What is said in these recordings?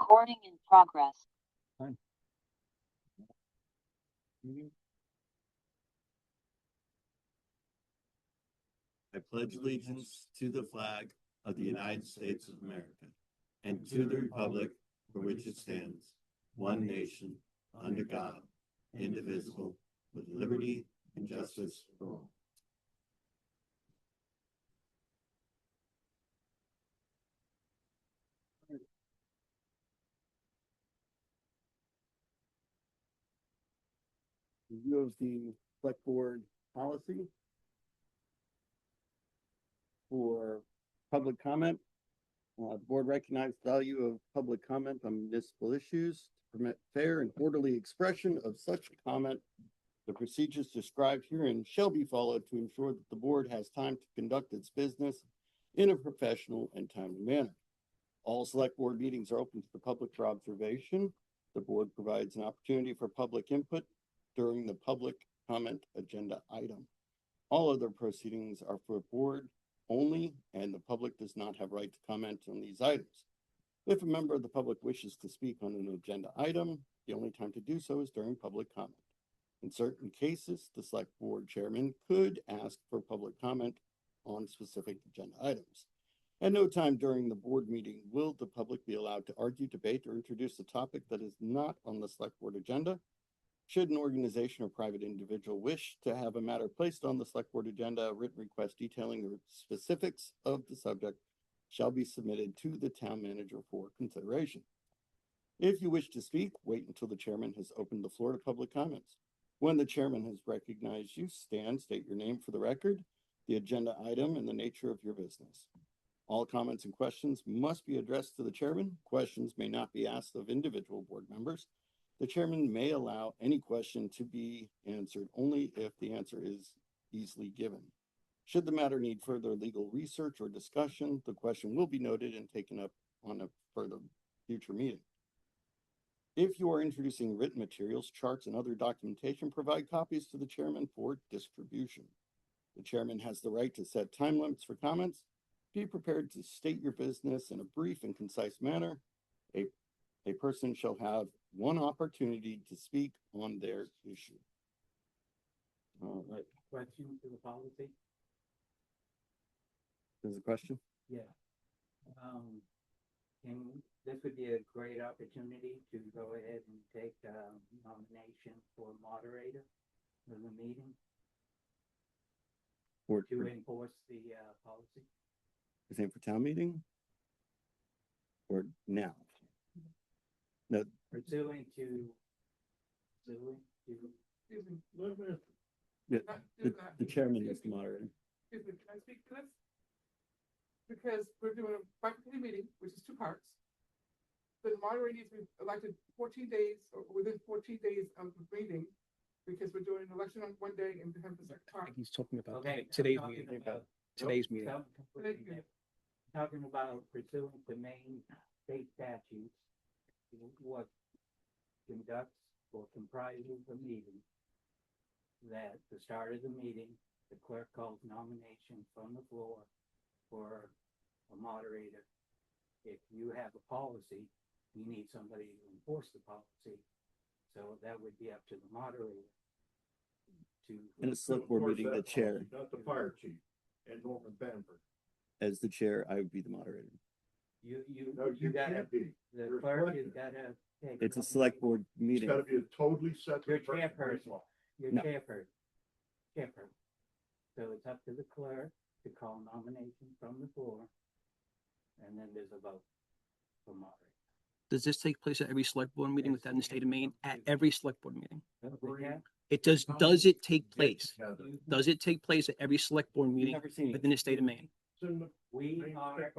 Recording in progress. Fine. I pledge allegiance to the flag of the United States of America and to the republic for which it stands, one nation, under God, indivisible, with liberty and justice for all. Review of the select board policy for public comment. The board recognized the value of public comment on municipal issues to permit fair and orderly expression of such comment. The procedures described herein shall be followed to ensure that the board has time to conduct its business in a professional and timely manner. All select board meetings are open to the public for observation. The board provides an opportunity for public input during the public comment agenda item. All other proceedings are for board only, and the public does not have right to comment on these items. If a member of the public wishes to speak on an agenda item, the only time to do so is during public comment. In certain cases, the select board chairman could ask for public comment on specific agenda items. At no time during the board meeting will the public be allowed to argue, debate, or introduce a topic that is not on the select board agenda. Should an organization or private individual wish to have a matter placed on the select board agenda, a written request detailing the specifics of the subject shall be submitted to the town manager for consideration. If you wish to speak, wait until the chairman has opened the floor to public comments. When the chairman has recognized you, stand, state your name for the record, the agenda item, and the nature of your business. All comments and questions must be addressed to the chairman. Questions may not be asked of individual board members. The chairman may allow any question to be answered only if the answer is easily given. Should the matter need further legal research or discussion, the question will be noted and taken up on a further future meeting. If you are introducing written materials, charts, and other documentation, provide copies to the chairman for distribution. The chairman has the right to set time limits for comments. Be prepared to state your business in a brief and concise manner. A person shall have one opportunity to speak on their issue. All right. Question to the policy? There's a question? Yeah. This would be a great opportunity to go ahead and take nomination for moderator of the meeting to enforce the policy. The same for town meeting? Or now? No. Pursuant to The chairman is the moderator. Excuse me, can I speak to this? Because we're doing a private committee meeting, which is two parts. The moderator needs to be elected 14 days or within 14 days of the meeting, because we're doing an election on one day and have the second part. He's talking about Okay, today's I'm meeting. talking about- Today's meeting. Talking about pursuant to Maine state statutes, what conducts or comprises the meeting, that the start of the meeting, the clerk calls nomination from the floor for a moderator. If you have a policy, you need somebody to enforce the policy. So that would be up to the moderator to. In a select board meeting, the chair, Not the fire chief and Norman Bamford. as the chair, I would be the moderator. You gotta, be. the You're clerk elected. has gotta take. It's a select board It's meeting. gotta be a totally Your separate. chairperson, your No. chairperson. So it's up to the clerk to call nomination from the floor. And then there's a vote for moderator. Does this take place at every select board meeting within the state of Maine? At every select board meeting? Okay? It does it take place? Does it take place at every select board meeting Never seen it. within the state of Maine? We are a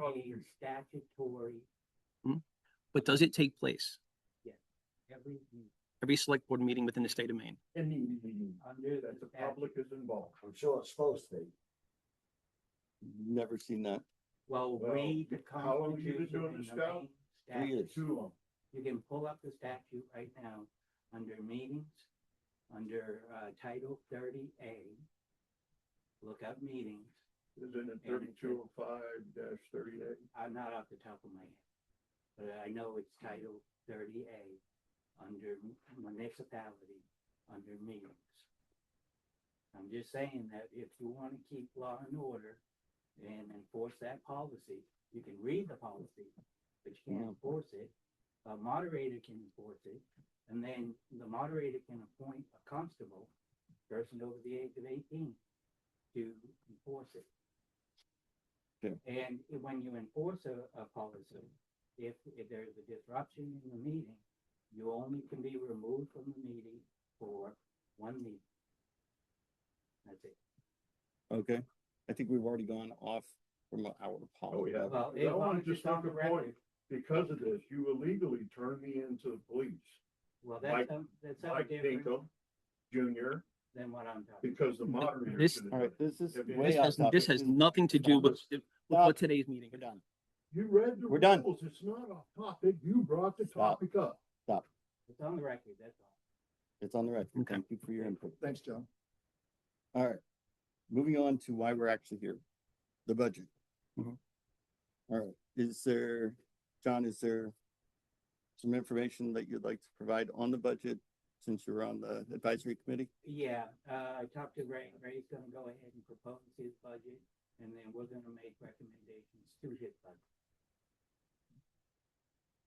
statutory, But does it take place? every, Every select board meeting within the state of Maine? under That the the public statute. is involved. I'm sure it's supposed to be. Never seen that. Well, Well, read the how long have you been Constitution doing and this, the Scout? Maine 3 statute. years. Too long. You can pull up the statute right now under meetings, under Title 30A. Look up meetings. Is it in 3205-38? I'm not off the top of my head. but I know it's Title 30A under municipality, under meetings. I'm just saying that if you want to keep law and order and enforce that policy, you can read the policy, but you can't enforce it. A moderator can enforce it, and then the moderator can appoint a constable, person over the age of 18, to enforce it. Okay. And when you enforce a policy, if there's a disruption in the meeting, you only can be removed from the meeting for 1 meeting. That's it. Okay, I think we've already gone off from our Oh, policy. yeah. Well, I as long want as to it's just on make the a point. record. Because of this, you illegally turned me into the police. Well, Mike- that's Mike different Pinkham Jr., than what I'm talking because the moderator This- should have All done right, this is Have you- way This off has, topic. this has nothing to do with Stop. what today's meeting We're is. done. it. You read the We're done. rules. It's not off topic. You brought the Stop. topic up. It's on the record, that's all. It's on the record. Okay. Thank you for your input. Thanks, John. All right, moving on to why we're actually here, the budget. Mhm. All right, John, is there some information that you'd like to provide on the budget since you're on the advisory committee? Yeah, I talked to Ray. Ray's gonna go ahead and propose his budget, and then we're gonna make recommendations to his budget.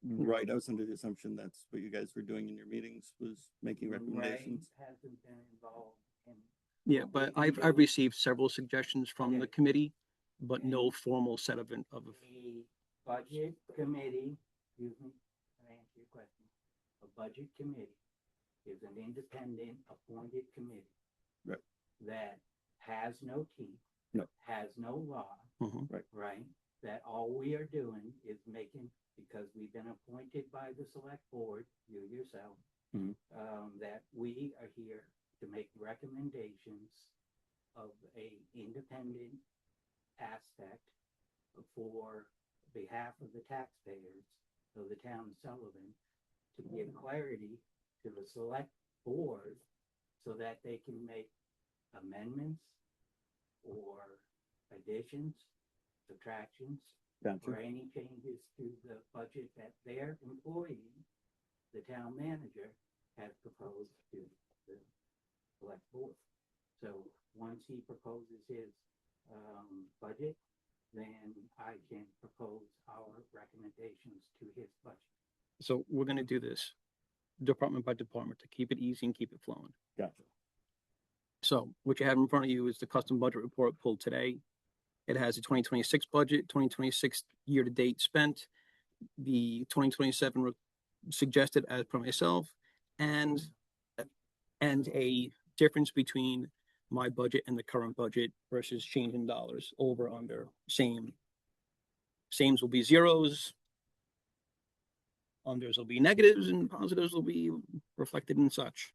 Right, I was under the assumption that's what you guys were doing in your meetings, was making recommendations. Ray hasn't been involved in. Yeah, but I've received several suggestions from the Okay. committee, but no formal set of. The budget committee, excuse me, can I answer your question? A budget committee is an independent appointed committee. Right. That has no teeth. No. Has no law. Mhm. Right? That all we are doing is making, because we've been appointed by the select board, you yourself, Mhm. that we are here to make recommendations of a independent aspect for behalf of the taxpayers of the town of Sullivan, to give clarity to the select board so that they can make amendments or additions, subtractions, or Gotcha. any changes to the budget that their employee, the town manager, has proposed to the select board. So once he proposes his budget, then I can propose our recommendations to his budget. So we're gonna do this department by department to keep it easy and keep it flowing. Gotcha. So what you have in front of you is the custom budget report pulled today. It has a 2026 budget, 2026 year-to-date spent, the 2027 suggested as per myself, and a difference between my budget and the current budget versus change in dollars, over, under, same. Sames will be zeros. Unders will be negatives, and positives will be reflected in such.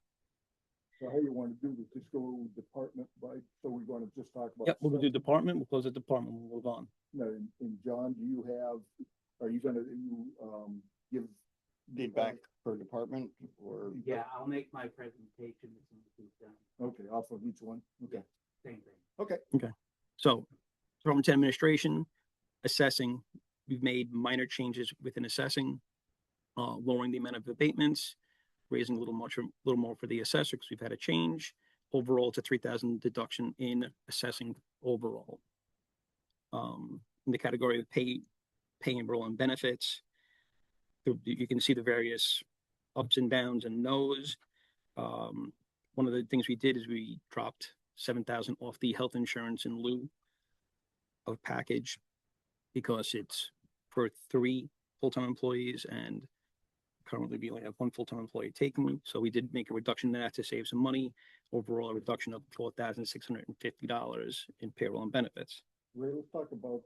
So how you want to do this? Just go department by, so we're going to just talk about. Yep, we'll do department, we'll close the department, we'll move on. No, and John, do you have, are you gonna, give? Feedback per department or? Yeah, I'll make my presentation as soon as he's done. Okay, off of each one, okay. Same thing. Okay. So, Department 10 administration, assessing, we've made minor changes within assessing, lowering the amount of abatements, raising a little more for the assessor because we've had a change. Overall, it's a 3,000 deduction in assessing overall. In the category of pay and roll and benefits, you can see the various ups and downs and no's. One of the things we did is we dropped 7,000 off the health insurance in lieu of package because it's for 3 full-time employees, and currently we only have 1 full-time employee taking. So we did make a reduction in that to save some money. Overall, a reduction of $4,650 in payroll and benefits. Ray, let's talk about,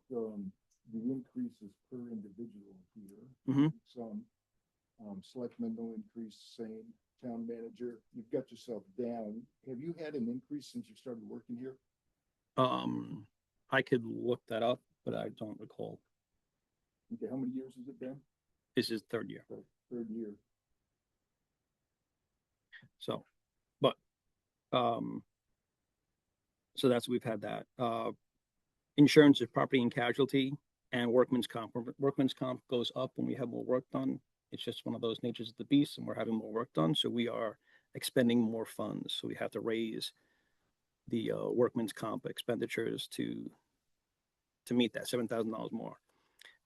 the increases per individual here. Mhm. Some, selectmen no increase, same, town manager, you've got yourself down. Have you had an increase since you started working here? I could look that up, but I don't recall. Okay, how many years has it been? This is 3rd year. Third year. So, but, so we've had that. Insurance is property and casualty. and workman's comp. Workman's comp goes up when we have more work done. It's just one of those natures of the beast, and we're having more work done, so we are expending more funds. So we have to raise the workman's comp expenditures to meet that $7,000 more.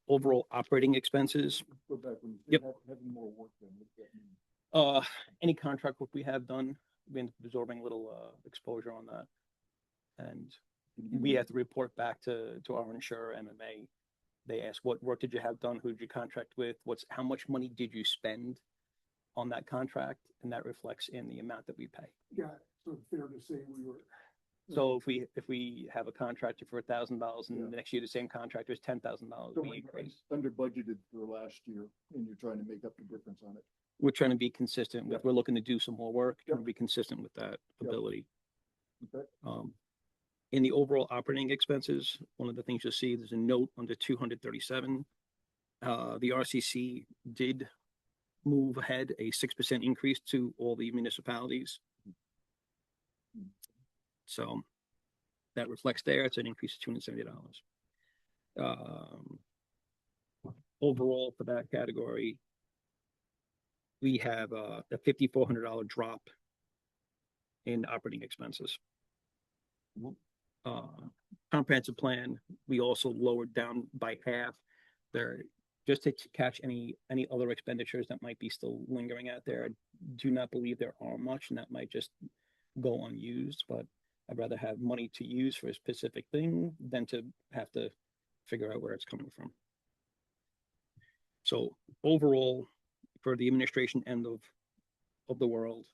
Overall operating expenses, Go back when you Yep. said having more work done. What does that mean? any contract work we have done, we've been absorbing a little exposure on that. And Can you give we me- have to report back to our insurer, MMA. They ask, what work did you have done? Who did you contract with? How much money did you spend on that contract? And that reflects in the amount that we pay. Yeah, so fair to say we were. So if we have a contractor for $1,000 and Yeah. the next year the same contractor is $10,000, So we we're increase. under budgeted for last year and you're trying to make up the difference on it. We're trying to be consistent with, Yep. we're looking to do some more work, trying to Yep. be consistent with that Yep. ability. Okay. In the overall operating expenses, one of the things you'll see, there's a note under 237. The RCC did move ahead a 6% increase to all the municipalities. So that reflects there. It's an increase of $270. Overall for that category, we have a $5,400 drop in operating expenses. Comprehensive plan, we also lowered down by half. There, just to catch any other expenditures that might be still lingering out there. I do not believe there are much, and that might just go unused, but I'd rather have money to use for a specific thing than to have to figure out where it's coming from. So overall, for the administration end of the world,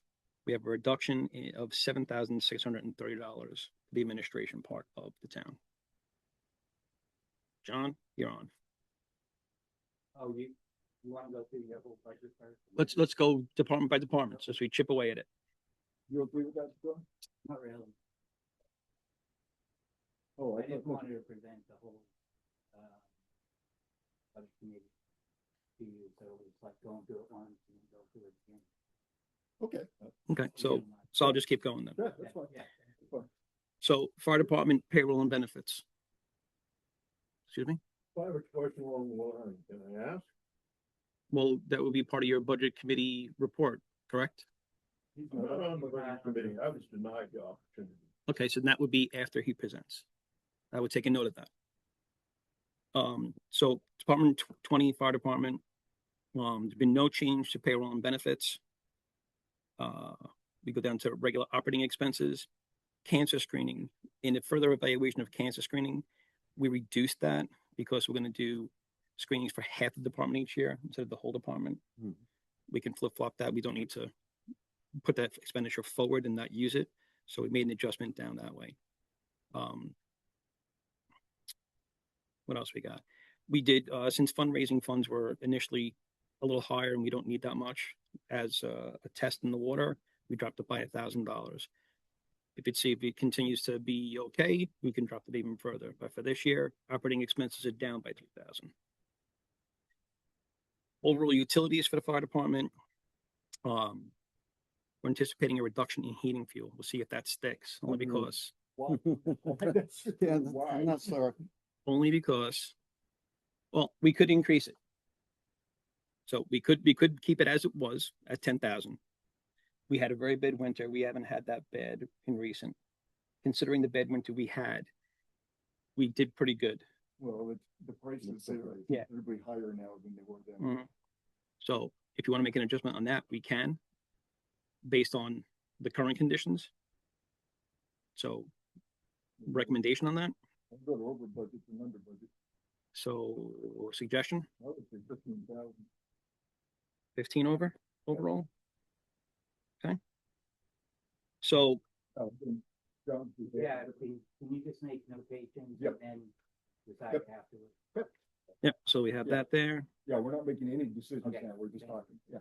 we have a reduction of $7,630 for the administration part of the town. John, you're on. Oh, you wanna go through your whole budget first? Let's go department by department, so as we chip away at it. You agree with that, John? Not really. Oh, I I just thought, wanted to present the whole, budget committee to you, so it's like going through it once and then go through it again. okay. Okay, so I'll just keep going then. Yeah, that's fine. Yeah. That's fine. So fire department payroll and benefits. Excuse me? I have a question along the line, can I ask? Well, that would be part of your budget committee report, correct? I'm not on the budget committee, I was denied the opportunity. Okay, so that would be after he presents. I would take a note of that. So Department 20, Fire Department, there's been no change to payroll and benefits. We go down to regular operating expenses, cancer screening. In a further evaluation of cancer screening, we reduced that because we're gonna do screenings for half the department each year instead of the whole department. Mhm. We can flip flop that. We don't need to put that expenditure forward and not use it. So we made an adjustment down that way. What else we got? We did, since fundraising funds were initially a little higher and we don't need that much as a test in the water, we dropped it by $1,000. If it continues to be okay, we can drop it even further. But for this year, operating expenses are down by $2,000. Overall utilities for the fire department, we're anticipating a reduction in heating fuel. We'll see if that sticks, only because, Yeah, I'm not sorry. well, we could increase it. So we could keep it as it was at 10,000. We had a very bad winter. We haven't had that bad in recent. Considering the bad winter we had, we did pretty good. Well, it's the prices are Yeah. everybody higher now than they were then. Mhm. So if you want to make an adjustment on that, we can, based on the current conditions. So recommendation on that. I'll go to over budget and under budget. So suggestion, I would say 15,000. 15 over overall. Okay. So Yeah, can you just make notations Yep. and then decide Yep. afterwards? yeah, so we have Yeah. that there. Yeah, we're not making any decisions Okay. now. We're just talking. Yeah.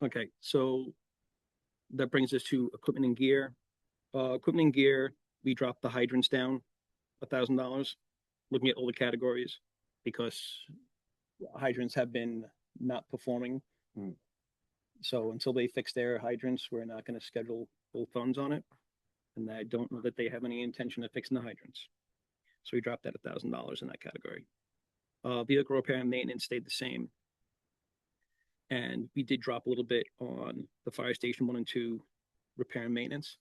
Okay, so that brings us to equipment and gear. Equipment and gear, we dropped the hydrants down $1,000, looking at all the categories, because hydrants have been not performing. Mm. So until they fix their hydrants, we're not gonna schedule full funds on it. And I don't know that they have any intention of fixing the hydrants. So we dropped that $1,000 in that category. Vehicle repair and maintenance stayed the same. And we did drop a little bit on the fire station 1 and 2 repair and maintenance.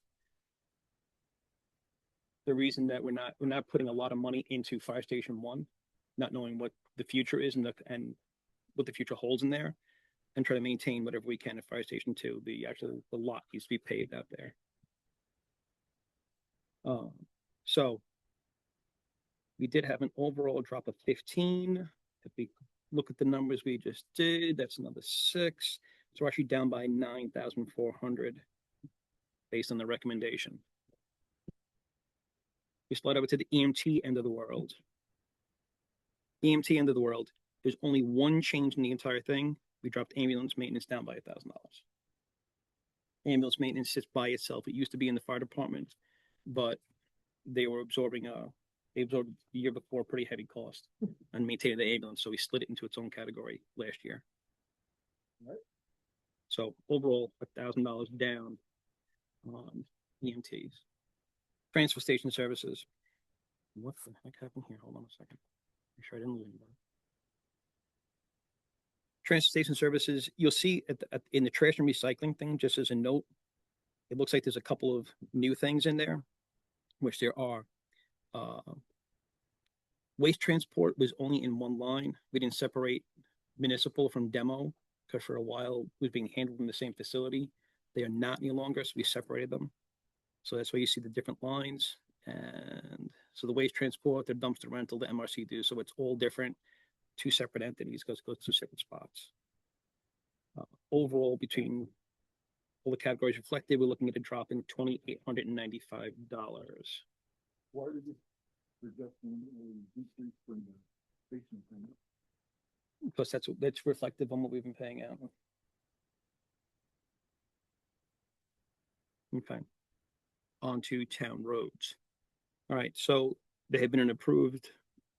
The reason that we're not putting a lot of money into fire station 1, not knowing what the future is and what the future holds in there, and try to maintain whatever we can at fire station 2. The lot needs to be paved out there. So we did have an overall drop of 15. If we look at the numbers we just did, that's another 6. So we're actually down by 9,400 based on the recommendation. We slide over to the EMT end of the world. EMT end of the world, there's only one change in the entire thing. We dropped ambulance maintenance down by $1,000. Ambulance maintenance sits by itself. It used to be in the fire department, but they absorbed the year before pretty heavy cost and maintaining the ambulance. So we split it into its own category last year. Right. So overall, $1,000 down on EMTs. Transfer station services. What the heck happened here? Hold on a second. Make sure I didn't lose anybody. Transfer station services, you'll see in the trash and recycling thing, just as a note, it looks like there's a couple of new things in there, which there are. Waste transport was only in one line. We didn't separate municipal from demo because for a while it was being handled in the same facility. They are not any longer, so we separated them. So that's why you see the different lines. And so the waste transport, the dumpster rental, the MRC do. So it's all different, 2 separate entities, goes 2 separate spots. Overall, between all the categories reflected, we're looking at a drop in $2,895. Why did you projecting a decrease from the station permit? Because that's reflective on what we've been paying out. Okay. On to town roads. All right, so there had been an approved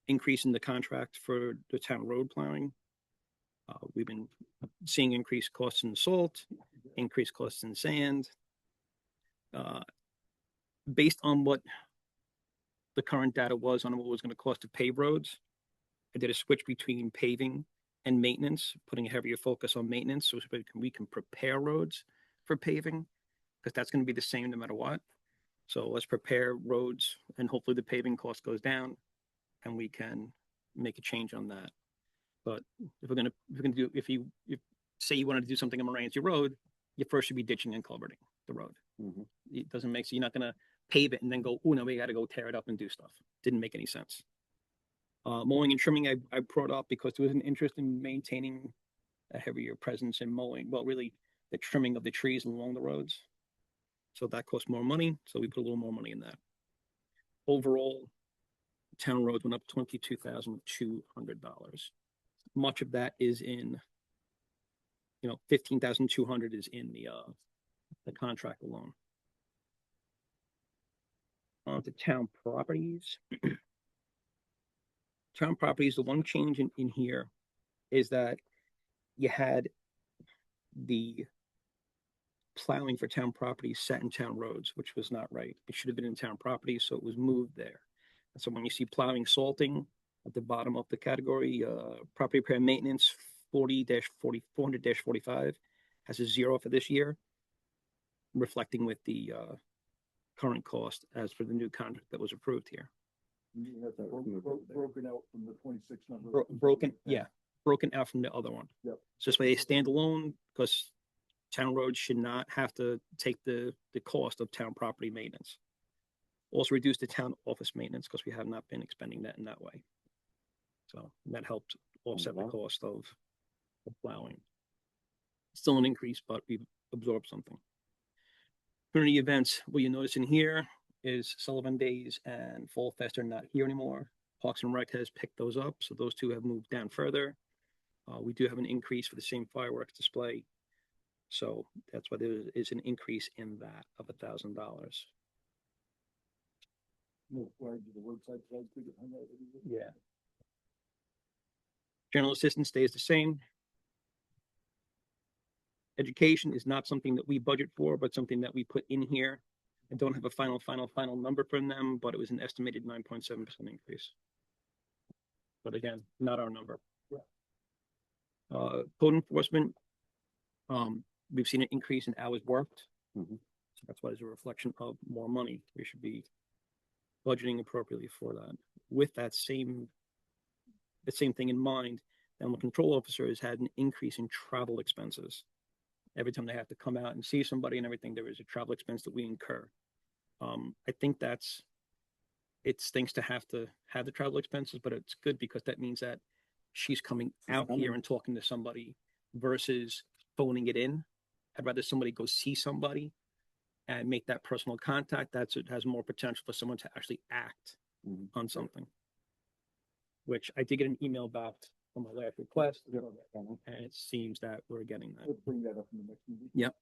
increase in the contract for the town road plowing. We've been seeing increased costs in salt, increased costs in sand. Based on what the current data was on what it was going to cost to pave roads, I did a switch between paving and maintenance, putting a heavier focus on maintenance so we can prepare roads for paving, because that's going to be the same no matter what. So let's prepare roads and hopefully the paving cost goes down and we can make a change on that. But if you say you wanted to do something on Moransky Road, you first should be ditching and culverting the road. Mhm. It doesn't make sense. You're not going to pave it and then go, oh no, we got to go tear it up and do stuff. Didn't make any sense. Mowing and trimming, I brought up because there was an interest in maintaining a heavier presence in mowing. Well, really the trimming of the trees along the roads. So that costs more money. So we put a little more money in that. Overall, town roads went up $22,200. Much of that is in, $15,200 is in the contract alone. On to town properties. Town properties, the one change in here is that you had the plowing for town properties set in town roads, which was not right. It should have been in town properties, so it was moved there. And so when you see plowing, salting at the bottom of the category, property repair and maintenance 400-45 has a 0 for this year, reflecting with the current cost as for the new contract that was approved here. You have broken out from the 26 number. Broken out from the other one. Yep. So this way they stand alone, because town roads should not have to take the cost of town property maintenance. Also reduce the town office maintenance because we have not been expending that in that way. So that helped offset the cost of plowing. Still an increase, but we've absorbed something. Community events, what you notice in here is Sullivan Days and Fall Fest are not here anymore. Parks and Rec has picked those up, so those two have moved down further. We do have an increase for the same fireworks display. So that's why there is an increase in that of $1,000. No flag to the roadside flag. Yeah. General assistance stays the same. Education is not something that we budget for, but something that we put in here. I don't have a final number from them, but it was an estimated 9.7% increase. but again, not our number. Code enforcement, we've seen an increase in hours worked. Mhm. So that's why there's a reflection of more money. We should be budgeting appropriately for that. With the same thing in mind, animal control officer has had an increase in travel expenses. Every time they have to come out and see somebody and everything, there is a travel expense that we incur. I think it stinks to have the travel expenses, but it's good because that means that she's coming out here and talking to somebody versus phoning it in. I'd rather somebody go see somebody and make that personal contact. It has more potential for someone to actually act on something. Which I did get an email about on my last request, and it seems that we're getting that. We'll bring that up in the next meeting. Yep.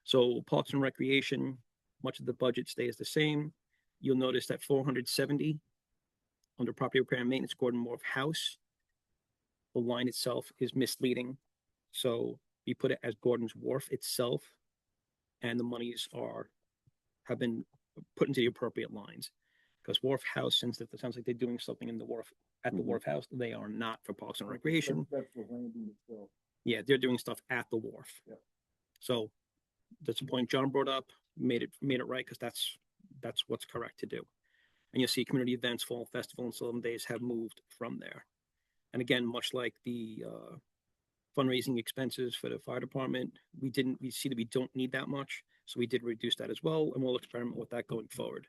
So Parks and Recreation, much of the budget stays the same. You'll notice that 470 under property repair and maintenance, Gordon Moore House. The line itself is misleading. So we put it as Gordon's Wharf itself, and the monies have been put into the appropriate lines. Because Wharf House, since it sounds like they're doing something in the wharf at the Wharf House, they are not for Parks and Recreation. That's the landing itself. Yeah, they're doing stuff at the wharf. Yep. So that's the point John brought up, made it right, because that's what's correct to do. And you'll see community events, Fall Festival, and Sullivan Days have moved from there. And again, much like the fundraising expenses for the fire department, we see that we don't need that much, so we did reduce that as well, and we'll experiment with that going forward.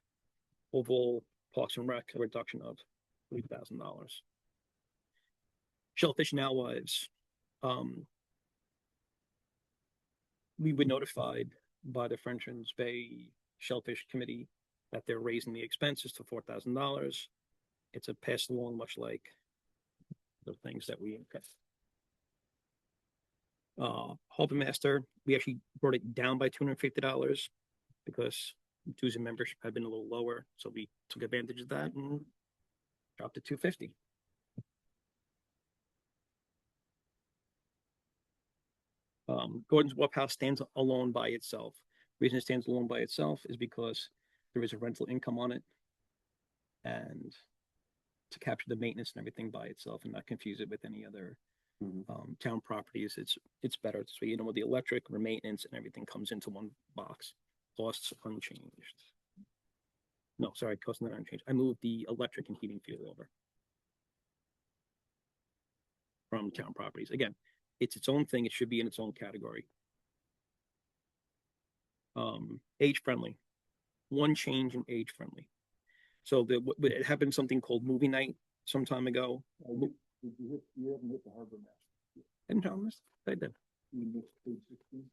Overall, Parks and Rec, a reduction of $3,000. Shellfish and Alewives. We were notified by the Frenchman's Bay Shellfish Committee that they're raising the expenses to $4,000. It's a pass along, much like the things that we incur. Harbor Master, we actually brought it down by $250 because dues and membership had been a little lower, so we took advantage of that and dropped to $250. Gordon's Wharf House stands alone by itself. The reason it stands alone by itself is because there is a rental income on it, and to capture the maintenance and everything by itself and not confuse it with any other town properties, it's better. So you know, with the electric, the maintenance, and everything comes into one box. Costs unchanged. No, sorry, costs not unchanged. I moved the electric and heating fuel over from town properties. Again, it's its own thing. It should be in its own category. Age friendly. One change in age friendly. So it happened something called movie night some time ago. You haven't hit the Harbor Master. And Thomas, I did. You missed page 16.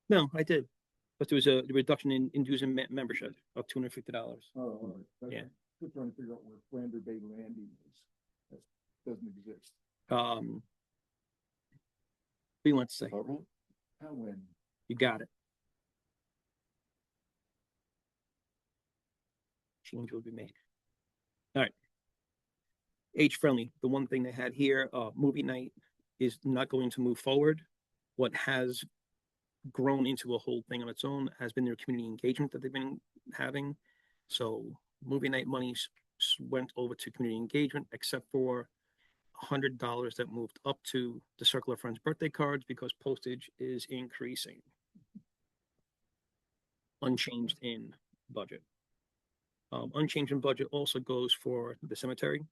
No, I did. But there was a reduction in dues and membership of $250. Oh, all right. Yeah. Still trying to figure out where Flander Bay Landing is. That doesn't exist. What do you want to say? How when? You got it. Change will be made. All right. Age friendly. The one thing they had here, movie night is not going to move forward. What has grown into a whole thing on its own has been their community engagement that they've been having. So movie night money went over to community engagement, except for $100 that moved up to the Circle of Friends birthday cards because postage is increasing. Unchanged in budget. Unchanged in budget also goes for the cemetery.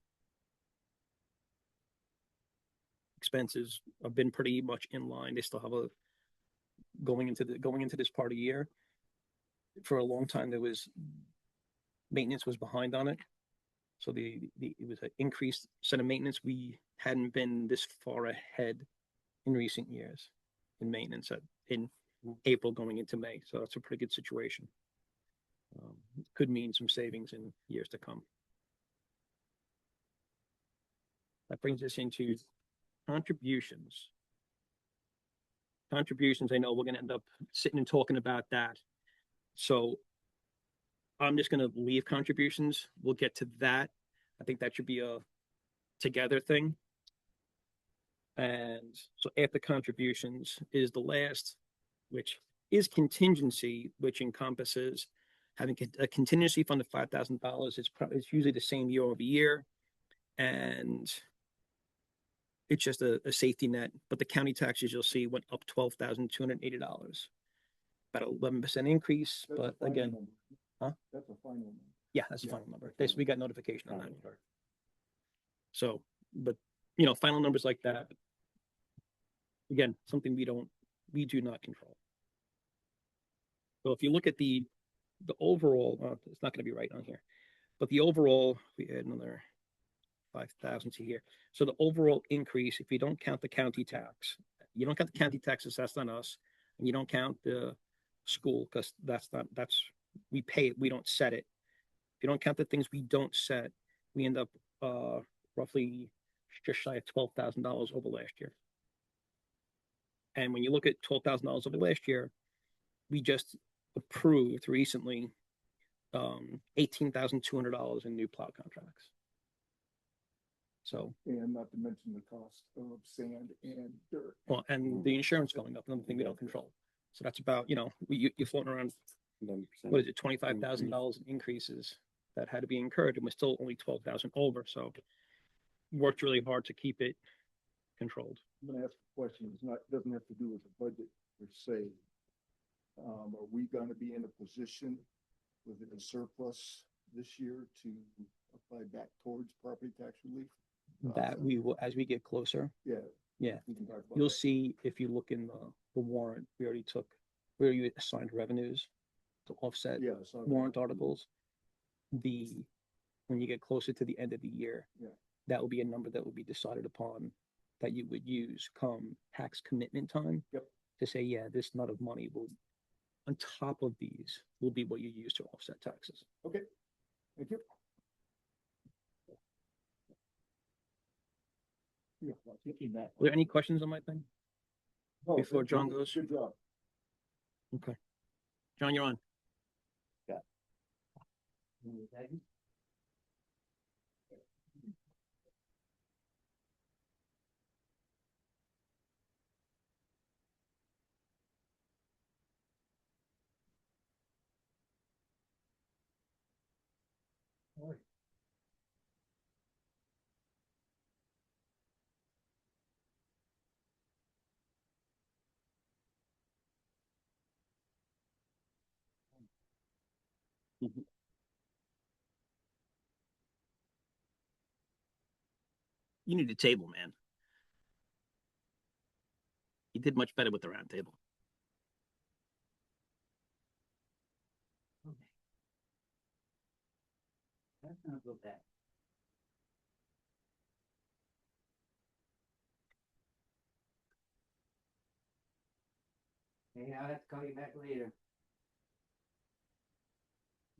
Expenses have been pretty much in line. They still have going into this part of the year. For a long time, maintenance was behind on it. So it was an increased set of maintenance. We hadn't been this far ahead in recent years in maintenance in April going into May. So that's a pretty good situation. Could mean some savings in years to come. That brings us into contributions. Contributions, I know we're going to end up sitting and talking about that. So I'm just going to leave contributions. We'll get to that. I think that should be a together thing. And so after contributions is the last, which is contingency, which encompasses having a contingency fund of $5,000. It's usually the same year over year. And it's just a safety net, but the county taxes you'll see went up $12,280. About 11% increase, That's a but final again, number. huh? That's a final number. yeah, that's the Yeah, final number. that's We got notification on that. Final. So, but final numbers like that, again, something we do not control. So if you look at the overall, it's not going to be right on here, but the overall, we add another 5,000 to here. So the overall increase, if you don't count the county tax, you don't count the county tax assessed on us, and you don't count the school, because that's we pay it, we don't set it. If you don't count the things we don't set, we end up roughly just shy of $12,000 over last year. And when you look at $12,000 over last year, we just approved recently $18,200 in new plow contracts. So, And not to mention the cost of sand and dirt. well, and the insurance going up, another thing we don't control. So that's about, you're floating around, 11%. what is it, $25,000 in increases that had to be incurred, and we're still only 12,000 over. So worked really hard to keep it controlled. I'm gonna ask a question, doesn't have to do with the budget per se. Are we gonna be in a position with a surplus this year to apply back towards property tax relief? That we will, as we get closer, Yeah. Yeah. We can talk about you'll that. see if you look in the warrant, we already assigned revenues to offset Yeah. so- warrant articles. When you get closer to the end of the year, Yeah. that will be a number that will be decided upon that you would use come tax commitment time. Yep. To say, yeah, this nut of money will, on top of these, will be what you use to offset taxes. Okay, thank you. Yeah, well, thinking that. Were there any questions on my thing? No, before that's John good. goes? Good job. Okay. John, you're on. You need a table, man. You did much better with the round table. Okay. That's not go back. Hey, I'll have to call you back later.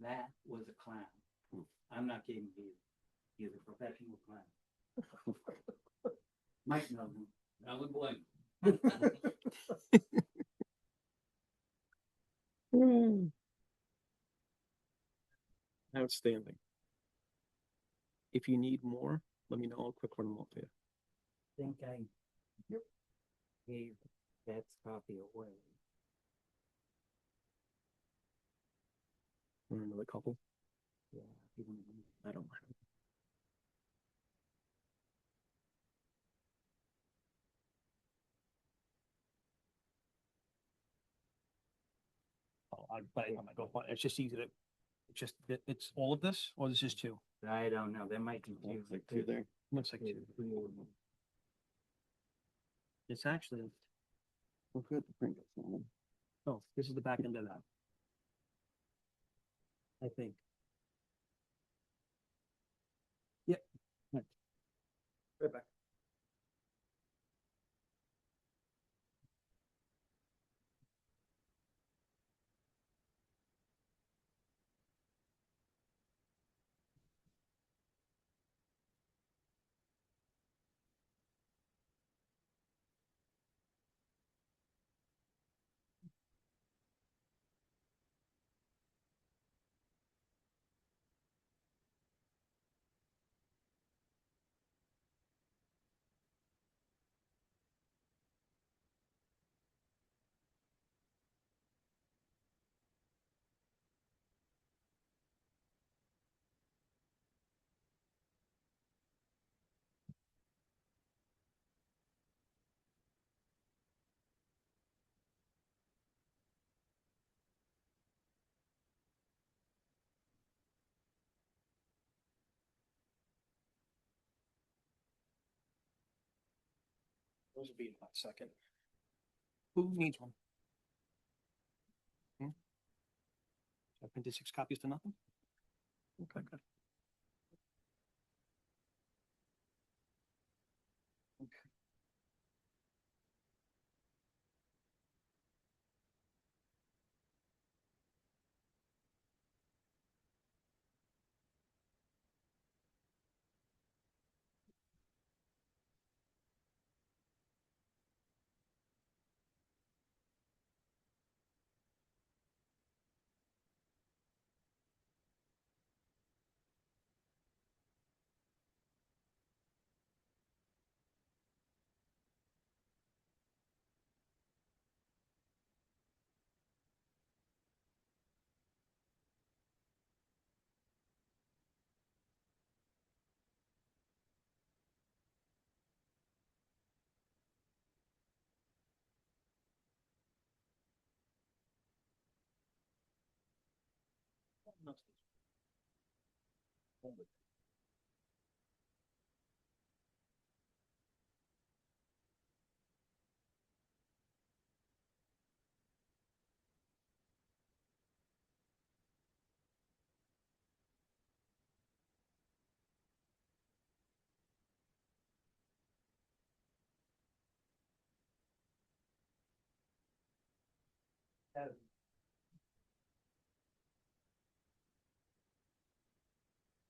That was a clown. I'm not kidding you. He's a professional clown. Mike knows him. I would blame. Outstanding. If you need more, let me know. I'll quick run them up for you. Think I gave that copy away. Want another couple? Yeah, if you want to- I don't mind. By the time I go, it's just easy to, it's all of this, or this is two? I don't know. There might be two. Looks like two there. Looks like two. It's actually, Oh, good. The print gets on. oh, this is the back end of that. I think. Yep. Right back. Those will be in a second. Who needs one? I printed 6 copies to nothing? Okay, good.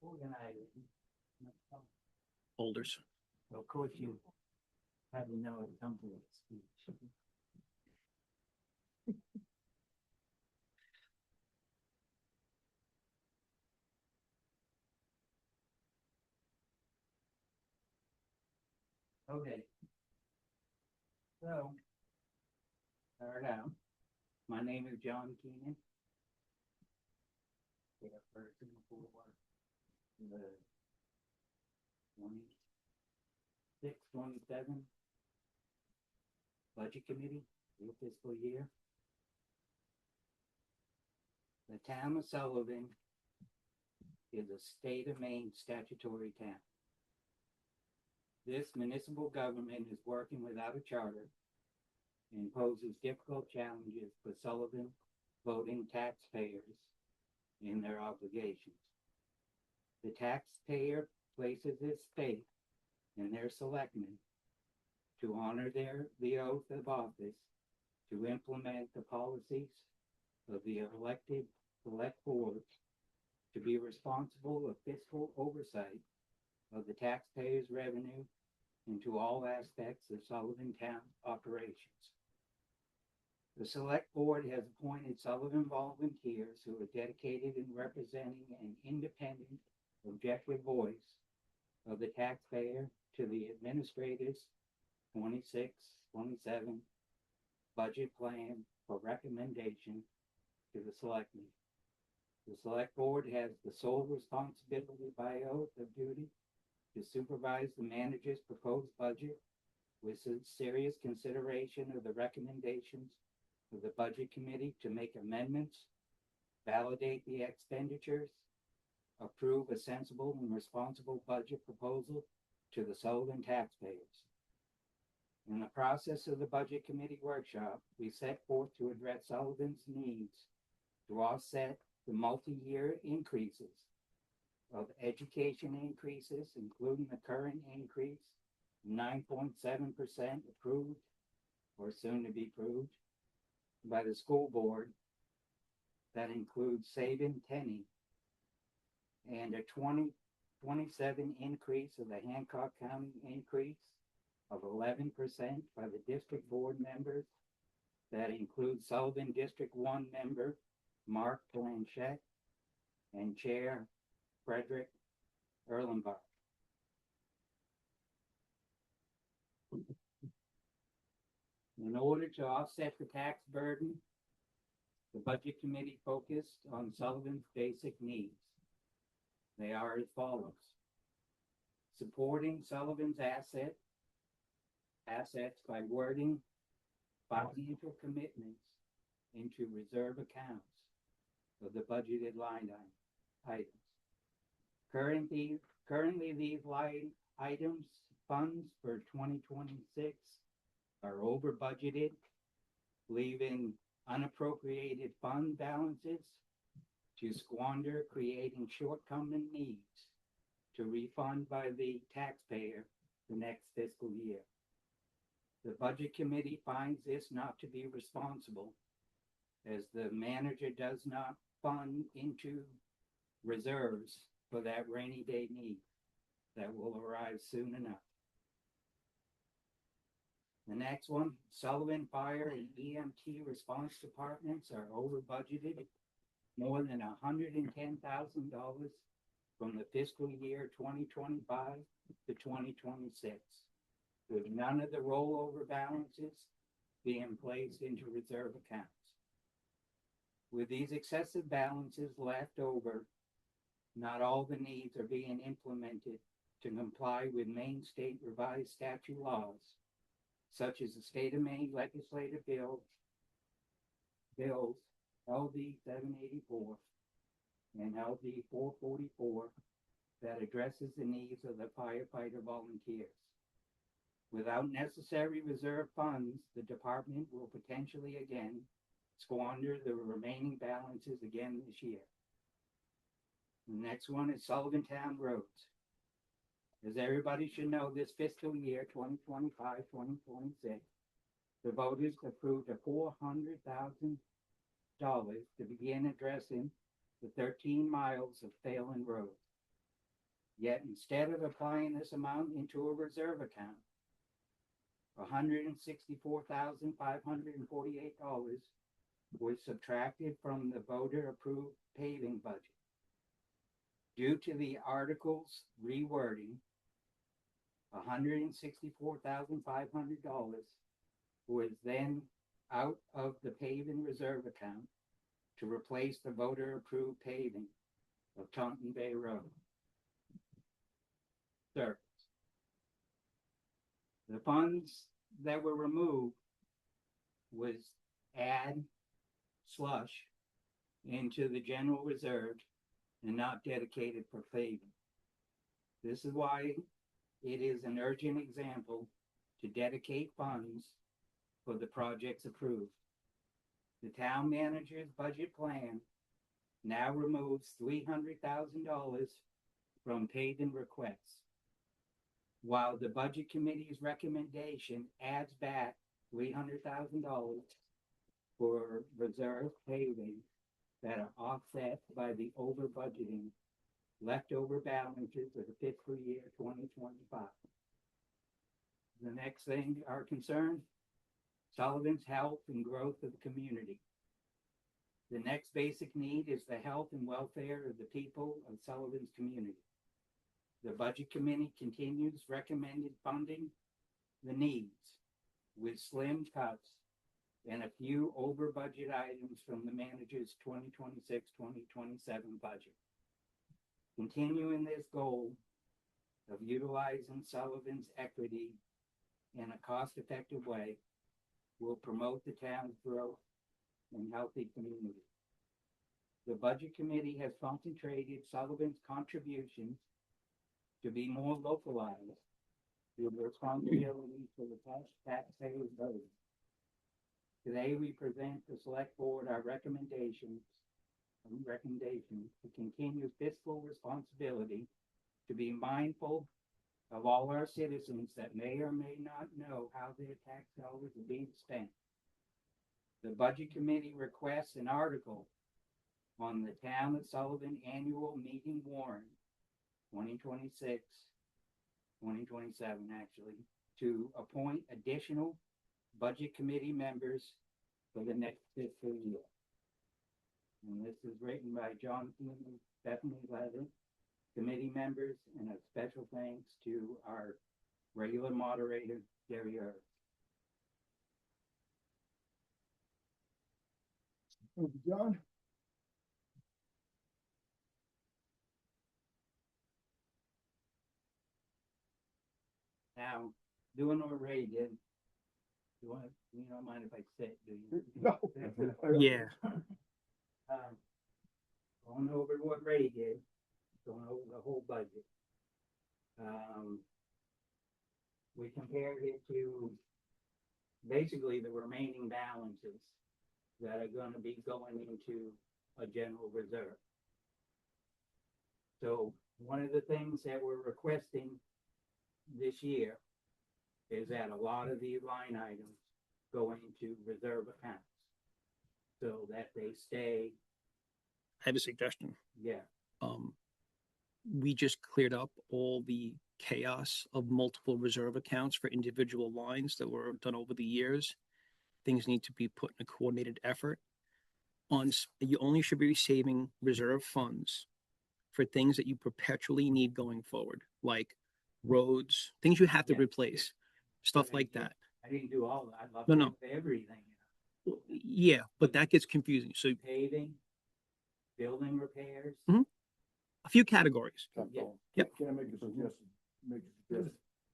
Organizing. Folders. Of course, you have to know it comes with speech. Okay. So, start out. My name is John Keenan. Yeah, person for the 26, 27 Budget Committee for the fiscal year. The town of Sullivan is a state of Maine statutory town. This municipal government is working without a charter and poses difficult challenges for Sullivan voting taxpayers in their obligations. The taxpayer places its faith in their selectmen to honor the oath of office, to implement the policies of the elected select board, to be responsible of fiscal oversight of the taxpayers' revenue into all aspects of Sullivan Town operations. The select board has appointed Sullivan volunteers who are dedicated in representing an independent, objective voice of the taxpayer to the administrator's 26, 27 budget plan for recommendation to the selectmen. The select board has the sole responsibility by oath of duty to supervise the manager's proposed budget with serious consideration of the recommendations of the budget committee to make amendments, validate the expenditures, approve a sensible and responsible budget proposal to the Sullivan taxpayers. In the process of the budget committee workshop, we set forth to address Sullivan's needs to offset the multi-year increases of education increases, including the current increase, 9.7% approved or soon to be approved by the school board. That includes saving Tenny and a 2027 increase of the Hancock County increase of 11% by the district board members. That includes Sullivan District 1 member Mark Blanchette and Chair Frederick Erlenbach. In order to offset the tax burden, the budget committee focused on Sullivan's basic needs. They are as follows: supporting Sullivan's assets by wording financial commitments into reserve accounts of the budgeted line items. Currently, these line items funds for 2026 are over budgeted, leaving unappropriated fund balances to squander, creating shortcoming needs to refund by the taxpayer the next fiscal year. The Budget Committee finds this not to be responsible, as the manager does not fund into reserves for that rainy day need that will arrive soon enough. The next one, Sullivan Fire and EMT response departments are over budgeted more than $110,000 from the fiscal year 2025 to 2026, with none of the rollover balances being placed into reserve accounts. With these excessive balances left over, not all the needs are being implemented to comply with Maine state revised statute laws, such as the state of Maine legislative bills LD 784 and LD 444 that addresses the needs of the firefighter volunteers. Without necessary reserve funds, the department will potentially again squander the remaining balances again this year. The next one is Sullivan Town Roads. As everybody should know, this fiscal year, 2025-2026, the voters approved a $400,000 to begin addressing the 13 miles of failing roads. Yet instead of applying this amount into a reserve account, $164,548 was subtracted from the voter-approved paving budget. Due to the article's rewording, $164,500 was then out of the paving reserve account to replace the voter-approved paving of Taunton Bay Road. Third, the funds that were removed was add slush into the general reserve and not dedicated for paving. This is why it is an urgent example to dedicate funds for the projects approved. The town manager's budget plan now removes $300,000 from paving requests, while the budget committee's recommendation adds back $300,000 for reserve paving that are offset by the over budgeting leftover balances of the fiscal year 2025. The next thing are concerned, Sullivan's health and growth of the community. The next basic need is the health and welfare of the people of Sullivan's community. The Budget Committee continues recommended funding the needs with slim cuts and a few over budget items from the manager's 2026-2027 budget. Continuing this goal of utilizing Sullivan's equity in a cost-effective way will promote the town's growth and healthy community. The Budget Committee has concentrated Sullivan's contributions to be more localized with responsibility for the taxpayers' vote. Today, we present the Select Board our recommendations to continue fiscal responsibility, to be mindful of all our citizens that may or may not know how their tax dollars are being spent. The Budget Committee requests an article on the Town of Sullivan Annual Meeting warrant 2026, 2027 actually, to appoint additional Budget Committee members for the next fiscal year. And this is written by Jonathan and Stephanie Levin, committee members, and a special thanks to our regular moderator, Gary Earth. Thank you, John. Now, doing what Ray did, you don't mind if I sit, do you? No. Yeah. Going over what Ray did, going over the whole budget. We compared it to basically the remaining balances that are gonna be going into a general reserve. So one of the things that we're requesting this year is that a lot of the line items go into reserve accounts. So that they stay, I have a suggestion. yeah, We just cleared up all the chaos of multiple reserve accounts for individual lines that were done over the years. Things need to be put in a coordinated effort. You only should be saving reserve funds for things that you perpetually need going forward, like roads, things you have to Yeah. replace, stuff like that. I didn't do all that, I'd love No, to no. do everything, Yeah, but that gets confusing. So paving, building repairs. a few categories. Yeah. Yep. Can I make a suggestion?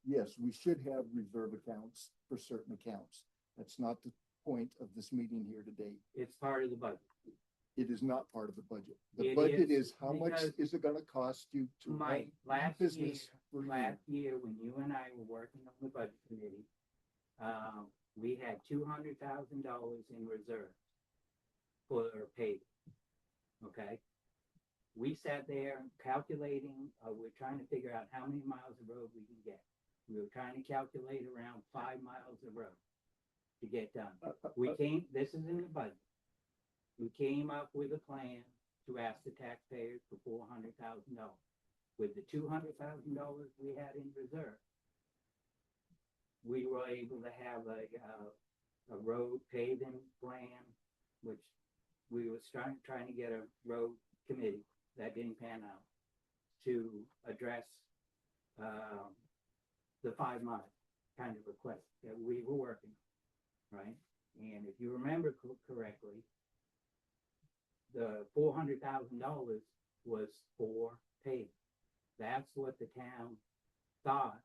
Yes, we should have reserve accounts for certain accounts. That's not the point of this meeting here today. It's part of the budget. It is not part of the budget. The It budget is, is how much because is it gonna cost you to run Mike, last year, business for you? last year, when you and I were working on the budget committee, we had $200,000 in reserve for pay. Okay? We sat there calculating, we're trying to figure out how many miles of road we can get. We were trying to calculate around 5 miles of road to get done. This is in the budget. We came up with a plan to ask the taxpayers for $400,000. With the $200,000 we had in reserve, we were able to have a road paving plan, which we was trying to get a road committee that didn't pan out to address the 5 mile kind of request that we were working, right? And if you remember correctly, the $400,000 was for paving. That's what the town thought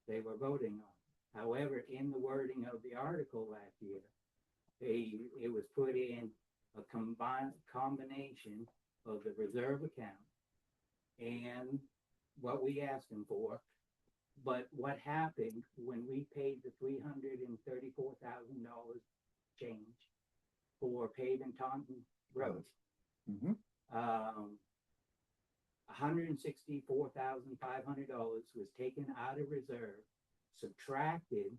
they were voting on. However, in the wording of the article last year, it was put in a combination of the reserve account and what we asked them for. But what happened when we paid the $334,000 change for paving Taunton Road? Mhm. $164,500 was taken out of reserve, subtracted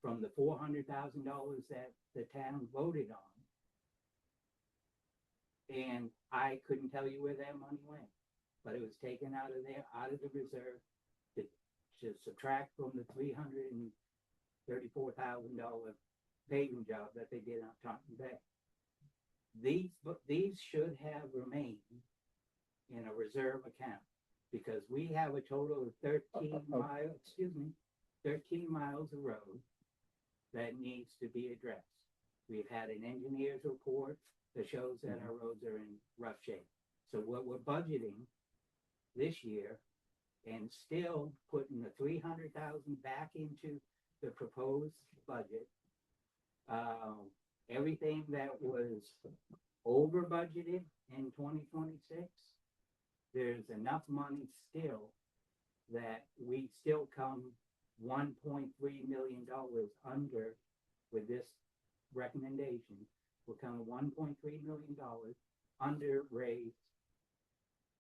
from the $400,000 that the town voted on. And I couldn't tell you where that money went, but it was taken out of there, out of the reserve to subtract from the $334,000 paving job that they did on Taunton Bay. These should have remained in a reserve account because we have a total of 13 miles of road that needs to be addressed. We've had an engineer's report that shows that our roads are in rough shape. So what we're budgeting this year and still putting the $300,000 back into the proposed budget, everything that was over budgeted in 2026, there's enough money still that we still come $1.3 million under with this recommendation. We'll come $1.3 million under Ray's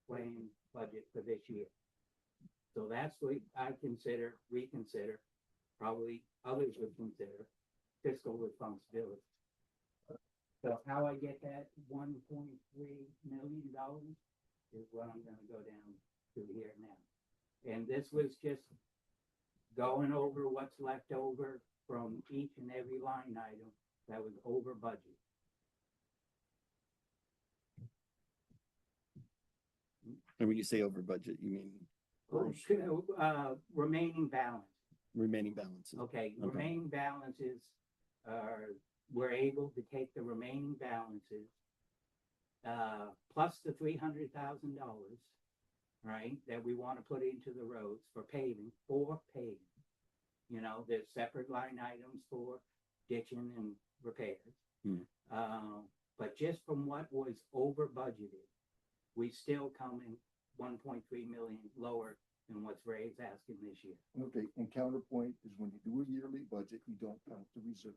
planned budget for this year. So that's what I reconsider, probably others would consider fiscal responsibility. So how I get that $1.3 million is what I'm gonna go down to here now. And this was just going over what's left over from each and every line item that was over budget. And when you say over budget, you mean Remaining balance. remaining balances? Okay, Okay. remaining balances are, we're able to take the remaining balances, plus the $300,000, right, that we want to put into the roads for paving. You know, there's separate line items for ditching and repairs. But just from what was over budgeted, we still come in 1.3 million lower than what's Ray's asking this year. Okay, and counterpoint is when you do a yearly budget, you don't count the reserves.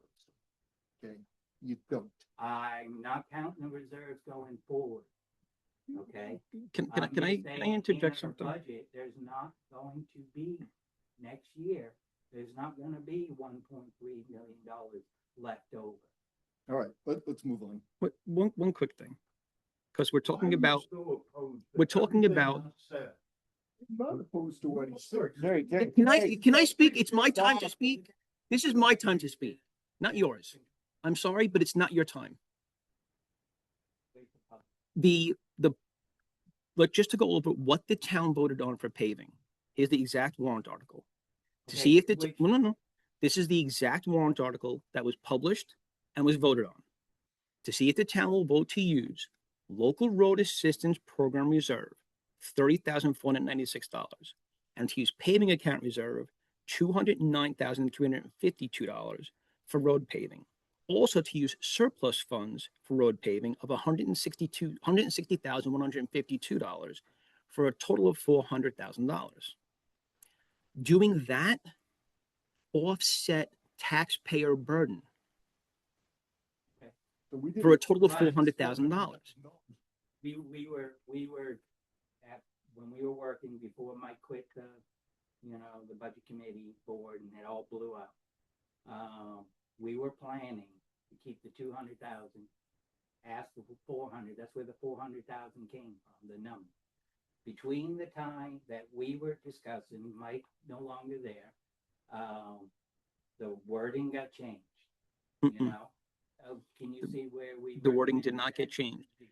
Okay, you don't. I'm not counting the reserves going forward, okay? Can I'm I just saying, interject in our something? Budget, there's not going to be, next year, there's not gonna be $1.3 million left over. All right, let's move on. One quick thing. Because we're Why talking are you about, so opposed to we're talking everything about- I said? I'm not opposed to what he said. can I speak? It's my time to speak. This is my time to speak, not yours. I'm sorry, but it's not your time. But just to go over what the town voted on for paving, here's the exact warrant article. To Okay, see if which- no. This is the exact warrant article that was published and was voted on. To see if the town will vote to use local road assistance program reserve, $30,496, and to use paving account reserve, $209,352 for road paving. Also to use surplus funds for road paving of $160,152 for a total of $400,000. Doing that offset taxpayer burden So we for a didn't- total of Right. $400,000. We were at, when we were working before Mike quit the budget committee board and it all blew up. We were planning to keep the 200,000, ask for 400, that's where the 400,000 came from, the number. Between the time that we were discussing, Mike no longer there, the wording got changed, you Mm-mm. know? Can you see where we? The wording did recommended not get that? changed. The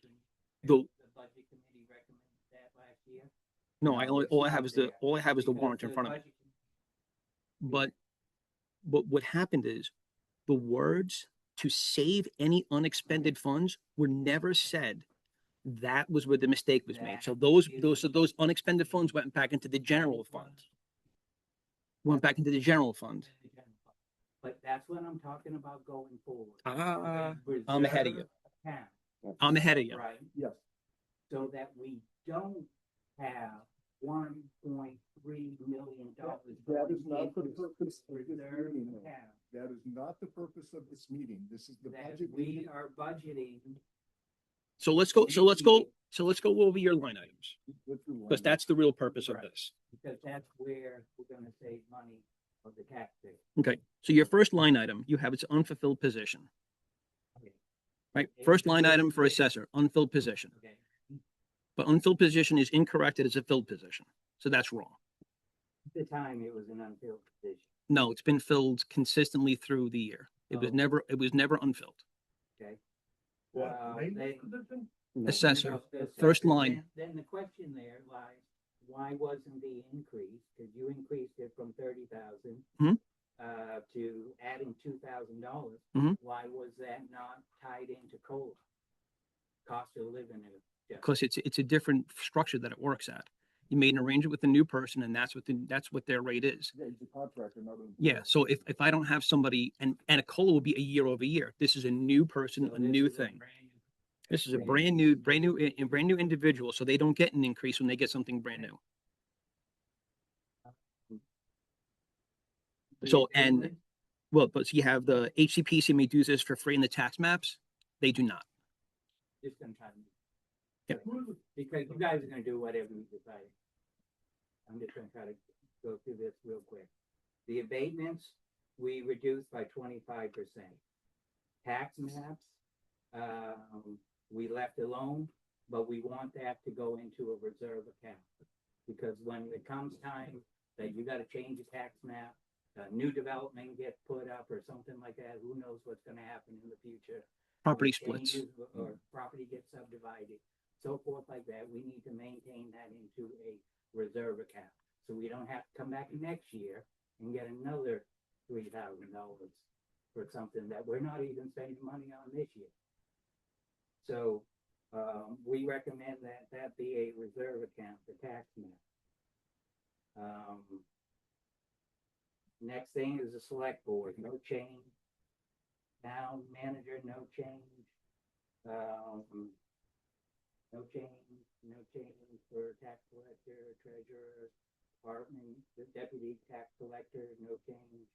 The- budget committee recommended that last year? No, No, it's all I not have is there, all I have is the because warrant in the front of me. budget But what happened is the words to save any unexpended funds were never said. That was where the mistake was made. So those unexpended funds went back into the general fund. Went back into the general fund. But that's what I'm talking about going forward. I'm ahead of you. Reserve account, I'm ahead of you. right, Yes, so that we don't have $1.3 million. that is not the going into purpose of this reserve meeting. account. That is not the purpose of this meeting. This is the That budget we meeting. are budgeting. So let's go over your line items, because that's the real purpose of Right. this. Because that's where we're gonna save money of the taxpayer. Okay, so your first line item, you have its unfulfilled position, Okay. right? First line item for assessor, unfilled position. Okay, But unfilled position is incorrect. It is a filled position. So that's wrong. at the time, it was an unfilled position, No, it's been filled consistently through the year. It was Oh. never unfilled. okay? What, maintenance They- position? Assessor, The first assessor, line. Then the question there lies, why wasn't the increase, because you increased it from 30,000 Mhm. To adding $2,000. Mhm. Why was that not tied into COLA? Cost of living. Because it's a different structure that it works at. You made an arrangement with the new person, and that's what their rate is. Yeah, he's a contractor, not an Yeah. employee. So if I don't have somebody, and a COLA will be a year over year. This is a new person, So a this new is thing. brand new- This is a brand brand new individual. So they don't get an increase when they get something brand new. So, and well, but you have the HCPC may do this for free in the tax maps. They do not. Just gonna try to. Yep. Because you guys are gonna do whatever you decide. I'm just gonna try to go through this real quick. The abatements, we reduced by 25%. Tax maps, we left alone, but we want that to go into a reserve account. Because when it comes time that you gotta change a tax map, new development gets put up or something like that, who knows what's gonna happen in the future. Property Or splits. changes Or property gets subdivided, so forth like that, we need to maintain that into a reserve account. So we don't have to come back next year and get another $3,000 for something that we're not even spending money on this year. So, we recommend that be a reserve account for tax map. Next thing is the select board, no change. Town manager, no change. No change for tax collector, treasurer, department, the deputy tax collector, no change.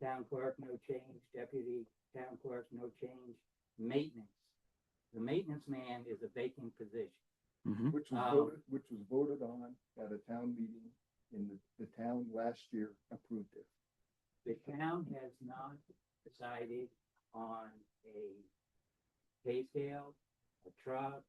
Town clerk, no change, deputy town clerk, no change, maintenance. The maintenance man is a vacant position. Mhm. Which was voted on at a town meeting in the town last year approved it. The town has not decided on a pay scale, a truck,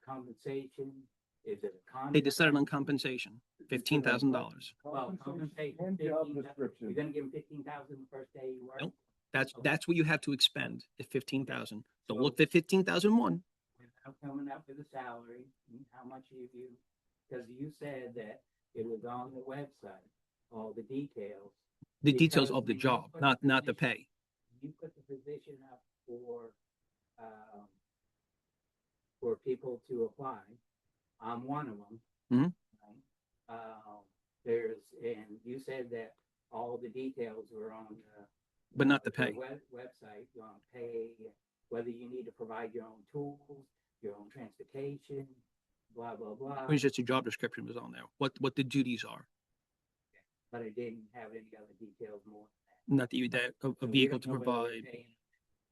compensation, is it a contract? They decided on compensation, $15,000. Well, compensation, And job 15,000. You're description. gonna give him 15,000 the first day you work? Nope. That's what you have to expend, is 15,000. So So- look at 15,001. Without coming up with a salary, and how much you, because you said that it was on the website, all the details. The details Because of the when you job, put not the position- pay. You put the position up for people to apply. I'm one of them. Mhm. Right? And you said that all the details were on the. But not the pay. Website, on pay, whether you need to provide your own tools, your own transportation, blah, blah, blah. It was just your job description was on there, what the duties are. But I didn't have any other details more than that. Not that a So we vehicle don't to know whether we're provide. paying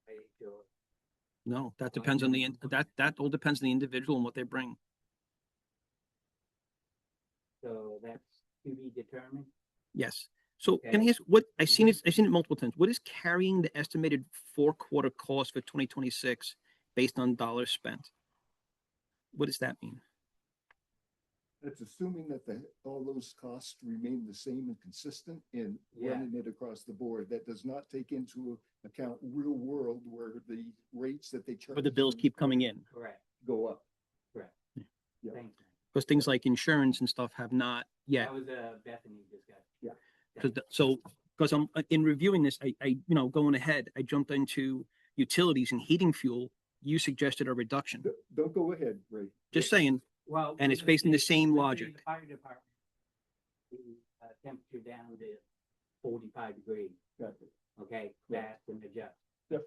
wage or- No, that depends on that all depends on the individual and what they bring. So that's to be determined. Yes. So can I Okay. ask I've seen it multiple times. What is carrying the estimated 4-quarter cost for 2026 based on dollars spent? What does that mean? It's assuming that all those costs remain the same and consistent in Yeah. running it across the board. That does not take into account real world where the rates that they charge. Where the bills keep coming in? Correct, Go up. correct. Yeah. Thanks. Because things like insurance and stuff have not yet. That was a Bethany discussion. Yeah. Because I'm in reviewing this, I going ahead, I jumped into utilities and heating fuel. You suggested a reduction. Don't go ahead, Ray. Just saying, Well. And it's with based on the same with logic. The fire department, the temperature down to 45 degrees, Gotcha. okay, Yeah. that's an adjust. Yep.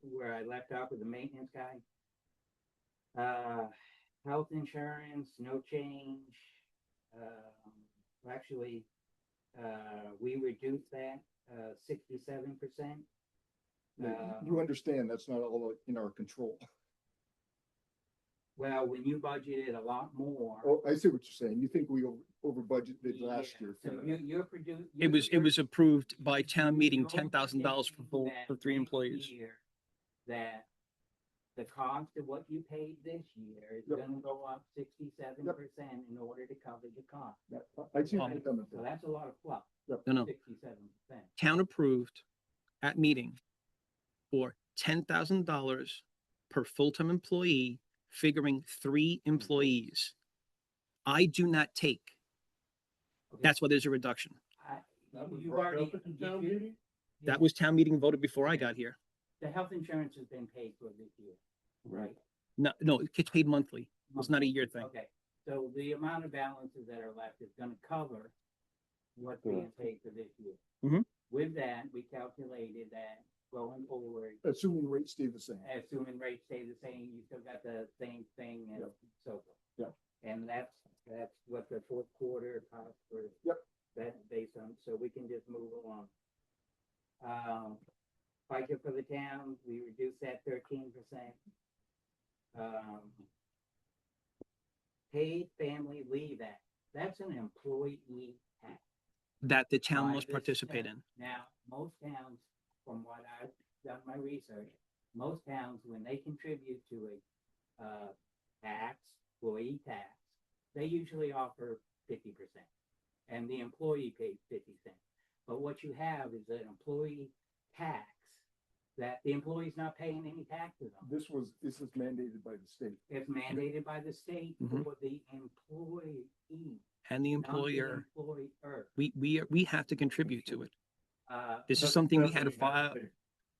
Where I left off with the maintenance guy. Health insurance, no change. Actually, we reduced that, 67%. You understand that's not all in our control. Well, when you budgeted a lot more. Oh, I see what you're saying. You think we over budgeted last Yeah, year. So you're producing. it was approved by town meeting, $10,000 for 3 employees. That the cost of what you paid this year is Yep. gonna go up 67% in order to cover the cost. I see where you're coming So from. that's a lot of fluff. No. 67%. Town approved at meeting for $10,000 per full-time employee, figuring 3 employees. I do not take. Okay. That's why there's a reduction. That was You've brought already. up at the town meeting? That was town meeting voted before I got here. The health insurance has been paid for this year, right? No, it gets paid monthly. It's not a year thing. Okay, so the amount of balances that are left is gonna cover what's being paid for this year. Mhm. With that, we calculated that going forward, Assuming rates stay the same. assuming rates stay the same, you still got the same thing and Yep. so forth. Yep. And that's what the 4th quarter cost for. Yep. That based on, so we can just move along. FICA for the town, we reduced that 13%. Paid family leave act, that's an employee tax. That the town by must this participate town. in. Now, most towns, from what I've done my research, most towns, when they contribute to a employee tax, they usually offer 50%. And the employee pays 50 cents. But what you have is an employee tax that the employee's not paying any taxes on. This is mandated by the state. It's mandated by the state Mhm. for the employee, And the not the employer, employer. we have to contribute to it. Uh, This is That's- something we that's had what to you have file. pay.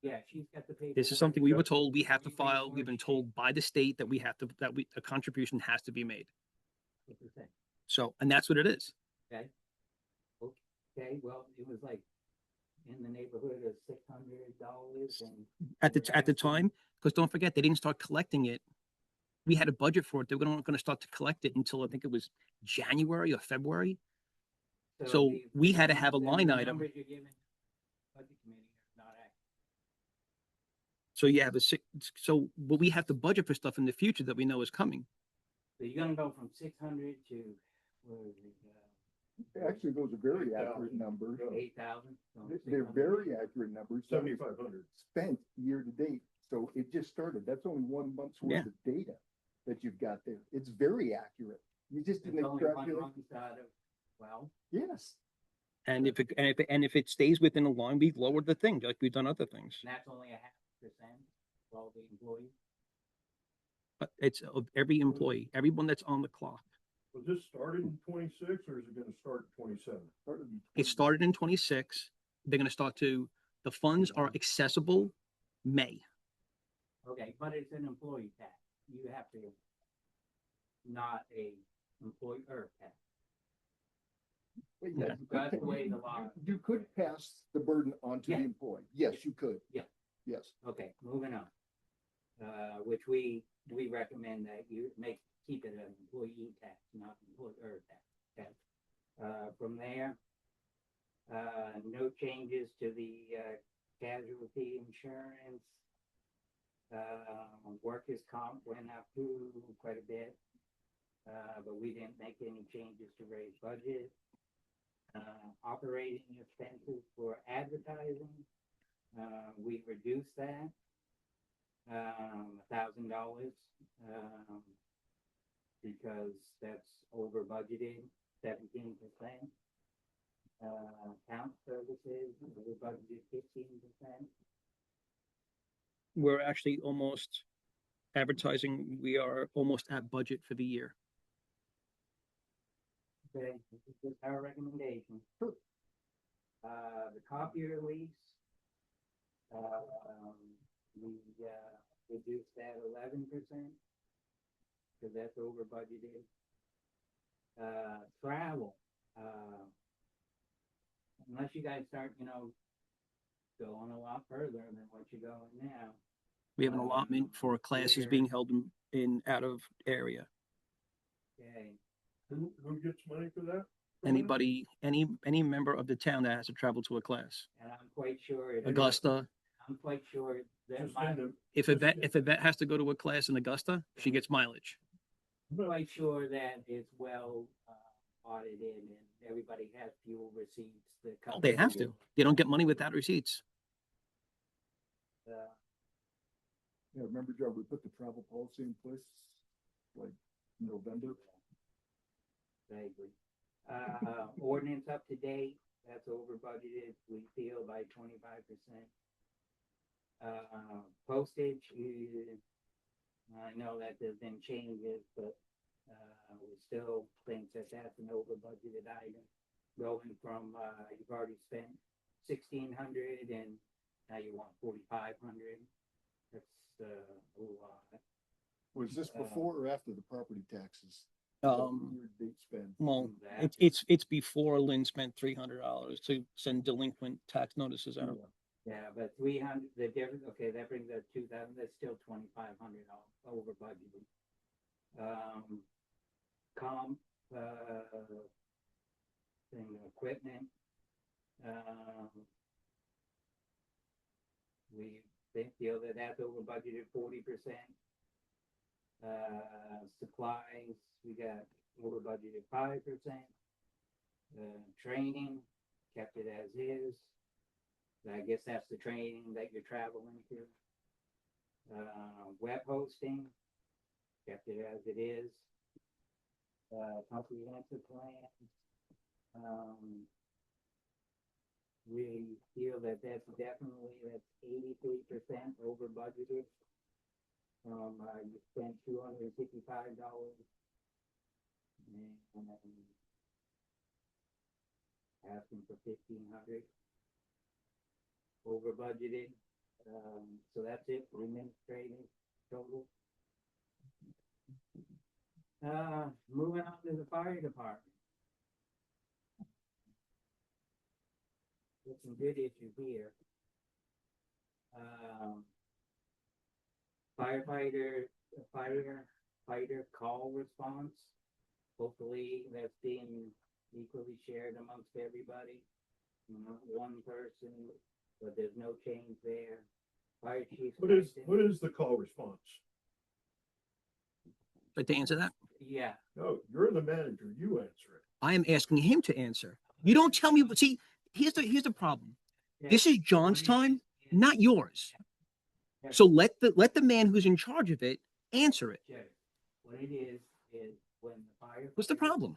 yeah, she's got the paper. This is something we were told we have to file. We've been told by the state that a contribution has to be made. So, and that's what it is. Okay. Okay, well, it was like in the neighborhood of $600 and. At the time, because don't forget, they didn't start collecting it we had a budget for it. They were not gonna start to collect it until I think it was January or February. So the- we had to have a then line the item. numbers you're giving budget committee are not accurate. So you have but we have to budget for stuff in the future that we know is coming. So you're gonna go from 600 to, what is it, Actually, those are very accurate numbers. 8,000? They're very accurate numbers. That was 7,500. Spent year to date, so it just started. That's only 1 month's worth of data that you've got there. It's very accurate. You just It's didn't only one extrapolate. month out of, well, Yes, And if it stays within a line, we've lowered the thing, like we've done other things. and that's only a 0.5% of all the employees. But it's of every employee, everyone that's on the clock. Was this started in 26 or is it gonna start in 27? started in It 20. started in 26. They're gonna start to, the funds are accessible May. Okay, but it's an employee tax. You have to, not a employer tax. But yeah, Okay. you could That's the pa- way you- the law- You could pass the burden on to the Yeah. employee. Yes, you could. Yeah. Yes. Okay, moving on. Which we recommend that you keep it an employee tax, not employer tax. From there, no changes to the casualty insurance. Workers' comp went up too quite a bit, but we didn't make any changes to raise budget. Operating expenses for advertising, we reduced that. $1,000, because that's over budgeted 17%. Town services, over budgeted 15%. We're actually almost advertising, we are almost at budget for the year. Okay, this is just our recommendation. The copier lease, we, reduced that 11%, cause that's over budgeted. Travel, unless you guys start, going a lot further than what you're going now. We have an allotment for classes being held in out of area. Okay, Who gets money for that? Anybody, any member of the town that has to travel to a class. and I'm quite sure. Augusta, I'm quite sure that Just my, in the- if a vet has to go to a class in Augusta, she gets mileage. I'm quite sure that it's well, audited and everybody has fuel receipts that come. Oh, they have to. They don't get money without receipts. Yeah, remember, Joe, we put the travel policy in place like November. Vaguely. Ordinance up to date, that's over budgeted, we feel by 25%. Postage, I know that there's been changes, but, we still think that that's an over budgeted item. Going from, you've already spent 1,600 and now you want 4,500. That's, a lot. Was this before or after the property taxes? Year to date spend. Well, That- it's before Lynn spent $300 to send delinquent tax notices out. Yeah, but 300, the difference, okay, that brings us 2,000, that's still 2,500 over budgeted. Comp, thing, equipment, we feel that that's over budgeted 40%. Supplies, we got over budgeted 5%. Training, kept it as is. I guess that's the training that you're traveling to. Web hosting, kept it as it is. Comprehensive plan. We feel that that's 83% over budgeted. You spent $255. And asking for 1,500. Over budgeted, so that's it for administrative total. Moving on to the fire department. There's some good issues here. Firefighter, fire firefighter call response. Hopefully that's being equally shared amongst everybody. Not one person, but there's no change there. Fire chief. What is stipend, the call response? Like to answer that? Yeah, No, you're the manager, you answer it. I am asking him to answer. You don't tell me, but see, here's the problem. This is John's time, not yours. So let the man who's in charge of it answer it. Jerry, what it is when the fire. What's the problem?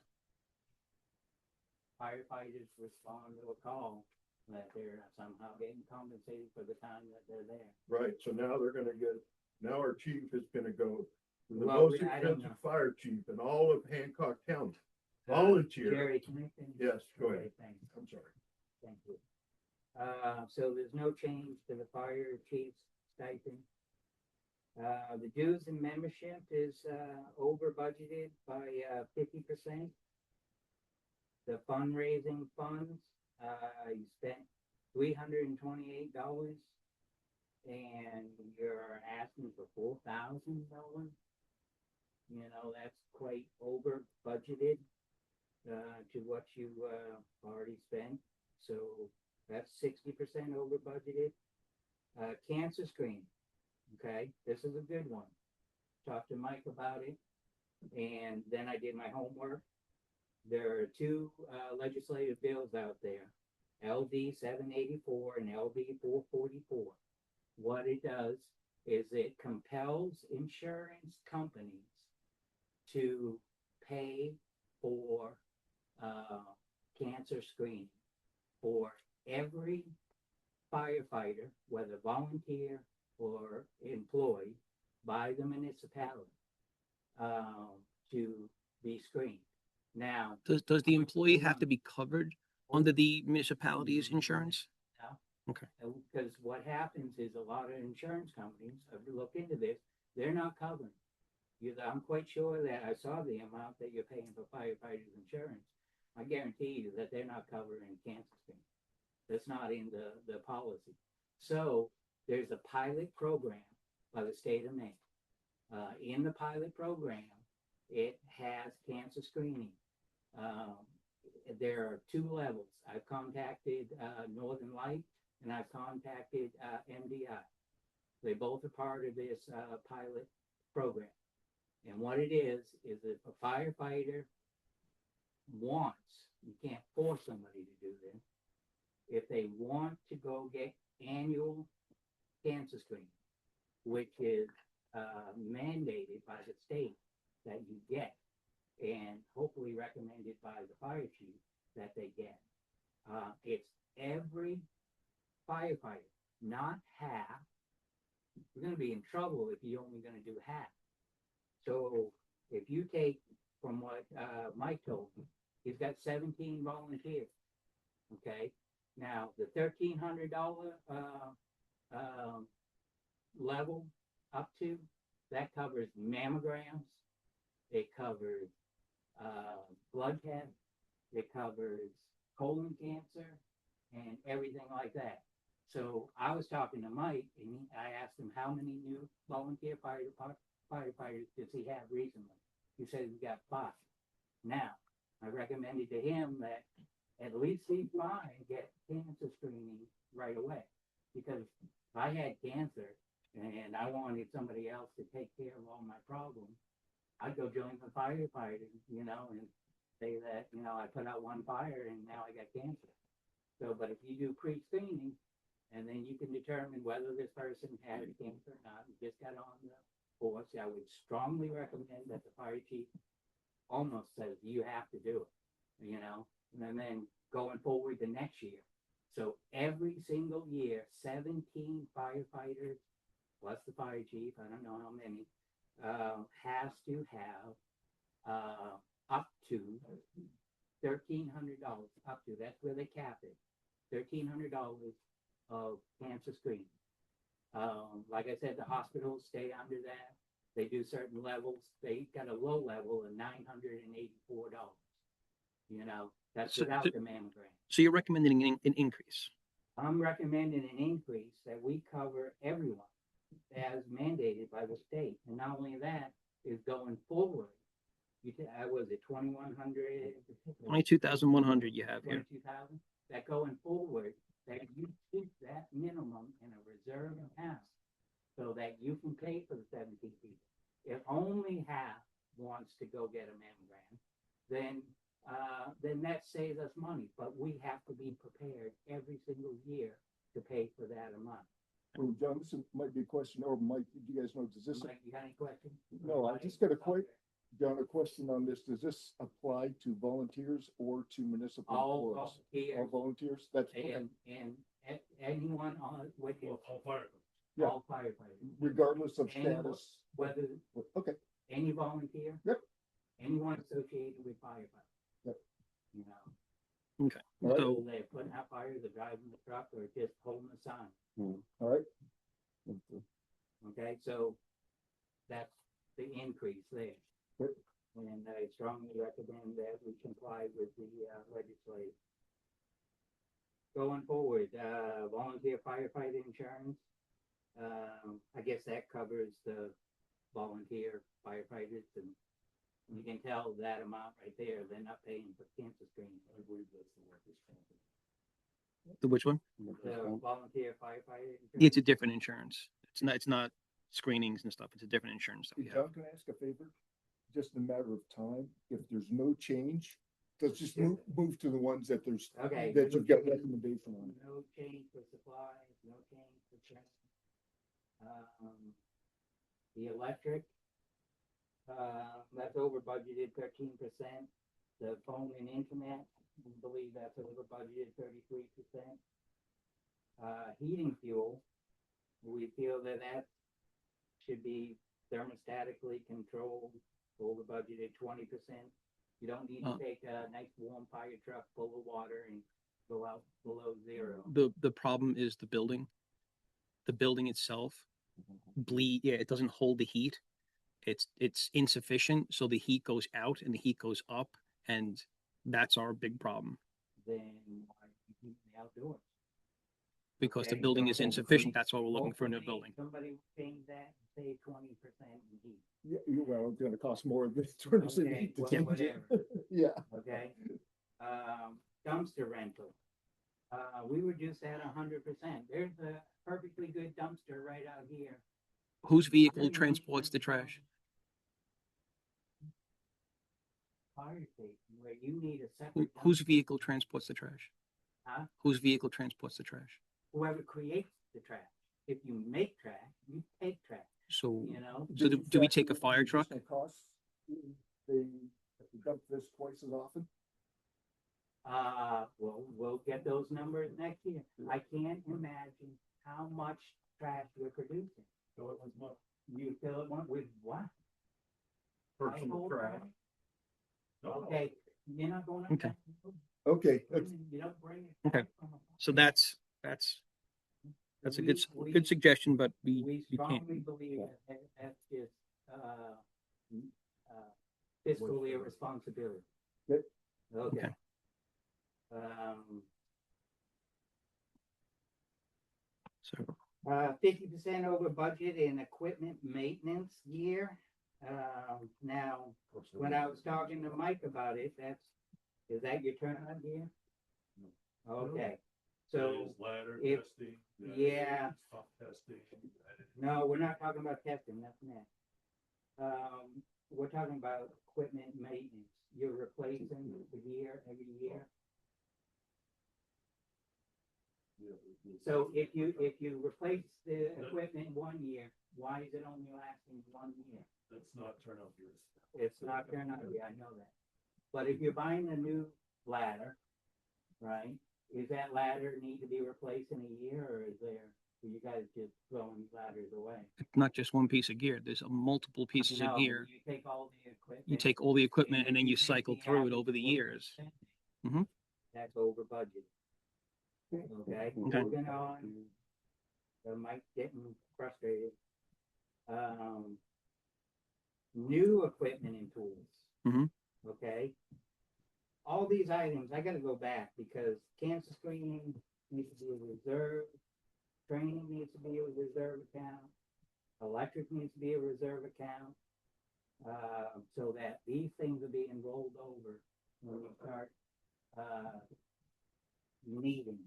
Firefighters respond to a call that they're somehow getting compensated for the time that they're there. Right, so now they're gonna get, now our chief is gonna go, to the Well, most I don't expensive know. fire chief in all of Hancock County. Volunteer. Jerry, can I finish? Yes, go ahead. Okay, thanks. I'm sorry. Thank you. So there's no change to the fire chief's stipend. The dues and membership is, over budgeted by, 50%. The fundraising funds, you spent $328. And you're asking for $4,000. You know, that's quite over budgeted, to what you, already spent. So that's 60% over budgeted. Cancer screening, okay, this is a good one. Talked to Mike about it, and then I did my homework. There are two, legislative bills out there, LD 784 and LD 444. What it does is it compels insurance companies to pay for, cancer screening for every firefighter, whether volunteer or employed by the municipality, to be screened. Now, Does the employee have to be covered under the municipality's insurance? because what happens is a lot of insurance companies, if you look into this, they're not covering. I'm quite sure that I saw the amount that you're paying for firefighters insurance. I guarantee you that they're not covering cancer screening. That's not in the policy. So there's a pilot program by the state of Maine. In the pilot program, it has cancer screening. There are two levels. I've contacted Northern Light and I've contacted MDI. They both are part of this pilot program. And what it is if a firefighter wants, you can't force somebody to do this, if they want to go get annual cancer screening, which is mandated by the state that you get, and hopefully recommended by the fire chief that they get. It's every firefighter, not half. You're gonna be in trouble if you're only gonna do half. So if you take from what Mike told me, he's got 17 volunteers. Okay, now the $1,300 level up to, that covers mammograms, it covers blood tests, it covers colon cancer, and everything like that. So I was talking to Mike, and I asked him how many new volunteer firefighters does he have recently. He said he's got 5. Now, I recommended to him that at least these 5 get cancer screening right away. Because if I had cancer and I wanted somebody else to take care of all my problems, I'd go join the firefighters, and say that, I put out one fire and now I got cancer. So, but if you do pre-screening, and then you can determine whether this person has cancer or not, you just got on the force, I would strongly recommend that the fire chief almost says you have to do it, and then going forward the next year. So every single year, 17 firefighters, plus the fire chief, I don't know how many, has to have up to $1,300, up to, that's where they cap it, $1,300 of cancer screening. Like I said, the hospitals stay under that. They do certain levels. They got a low level of $984. That's So- without the mammogram. So you're recommending an increase? I'm recommending an increase that we cover everyone as mandated by the state. And not only that, is going forward. Was it 2,100? 22,100 you have here. 22,000, that going forward, that you keep that minimum in a reserve account so that you can pay for the 17 people. If only half wants to go get a mammogram, then that saves us money, but we have to be prepared every single year to pay for that amount. Well, John, this might be a question, or Mike, do you guys know, does this, Mike, you got any questions? no, I just got a John, a question on this. Does this apply to volunteers or to municipal All employees? volunteers All volunteers? That's and anyone on with you, Yeah. all firefighters, regardless of Anyone. status. whether Okay, any volunteer. Yep. Anyone associated with firefighters. Yep. You know, Okay. All right. So whether they're putting out fires or driving the truck or just holding a sign. all right. Okay, so that's the increase there. Yep. And I strongly recommend that we comply with the legislature. Going forward, volunteer firefighter insurance. I guess that covers the volunteer firefighters, and you can tell that amount right there, they're not paying for cancer screening. I believe that's the workers' compensation. the which one? The volunteer firefighter. It's a different insurance. It's not screenings and stuff. It's a different insurance that we Hey, have. John, can I ask a favor? Just in a matter of time, if there's no change, let's just move to the ones that there's, Okay. that you've got recommendation on. No change for supplies, no change for training. The electric, that's over budgeted 13%. The phone and internet, we believe that's over budgeted 33%. Heating fuel, we feel that should be thermostatically controlled, over budgeted 20%. You don't need to take a nice warm fire truck full of water and go out below zero. The problem is the building. The building itself it doesn't hold the heat. It's insufficient, so the heat goes out and the heat goes up, and that's our big problem Then why keep the outdoors? because the Okay, building so- is insufficient. That's why we're looking for a new building. Somebody change that, say 20% in heat, Well, it's gonna cost more than 200 Okay, to well, change whatever. it. Yeah. okay? Dumpster rental. We were just at 100%. There's a perfectly good dumpster right out here. Whose vehicle transports the trash? Fire station, where you need a separate. Whose dumpster. vehicle transports the trash? Huh? Whose vehicle transports the trash? Whoever creates the trash. If you make trash, you take trash, So, you know? So do we take a fire truck? Additional costs? They have to dump this twice as often? We'll get those numbers next year. I can't imagine how much trash we're producing. You fill it with what? Personal Household trash. Okay, you're not going. Okay. Okay, You don't bring it. Okay. back from a- So that's a good suggestion, but We we can't. strongly believe that that's just, fiscal irresponsibility. Yep. Okay. Okay. So 50% over budget in equipment maintenance year. Now, when I was talking to Mike about it, is that your turnout year? Okay, so, Ladder if- testing. yeah. Pump testing. no, we're not talking about testing, that's next. We're talking about equipment maintenance. You're replacing every year. So if you replace the equipment 1 year, why is it only lasting 1 year? That's not turnout years. It's not turnout year, I know that. But if you're buying a new ladder, right, is that ladder need to be replaced in a year, or are you guys just throwing ladders away? it's not just one piece of gear. There's multiple pieces of No, gear. You take all the equipment. You take all the equipment and then you take cycle the through it average over the what we're years. spending. Mhm. That's over budget. Okay, Okay. moving on. Mike's getting frustrated. New equipment and tools. Mhm. Okay. All these items, I gotta go back because cancer screening needs to be a reserve. Training needs to be a reserve account. Electric needs to be a reserve account. So that these things are being rolled over when you start, needing.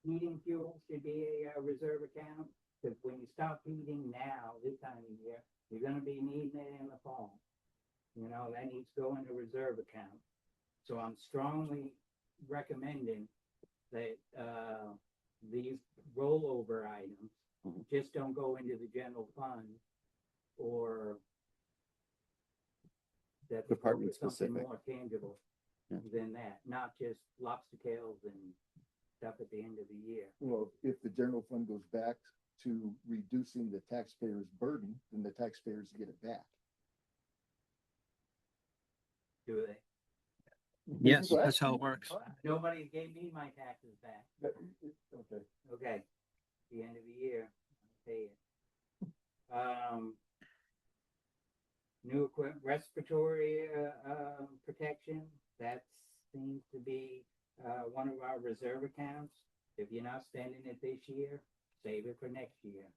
Heating fuel should be a reserve account, because when you stop heating now, this time of year, you're gonna be needing it in the fall. You know, that needs to go into reserve account. So I'm strongly recommending that, these rollover items Mhm. just don't go into the general fund, or that they go Department with something specific. more tangible Yeah. than that, not just lobster tails and stuff at the end of the year. Well, if the general fund goes back to reducing the taxpayers' burden, then the taxpayers get it back. Do they? Yes, What? that's how it works. Nobody gave me my taxes back. Okay. Okay, the end of the year, I'll pay it. New equipment, respiratory, protection, that seems to be, one of our reserve accounts. If you're not spending it this year, save it for next year.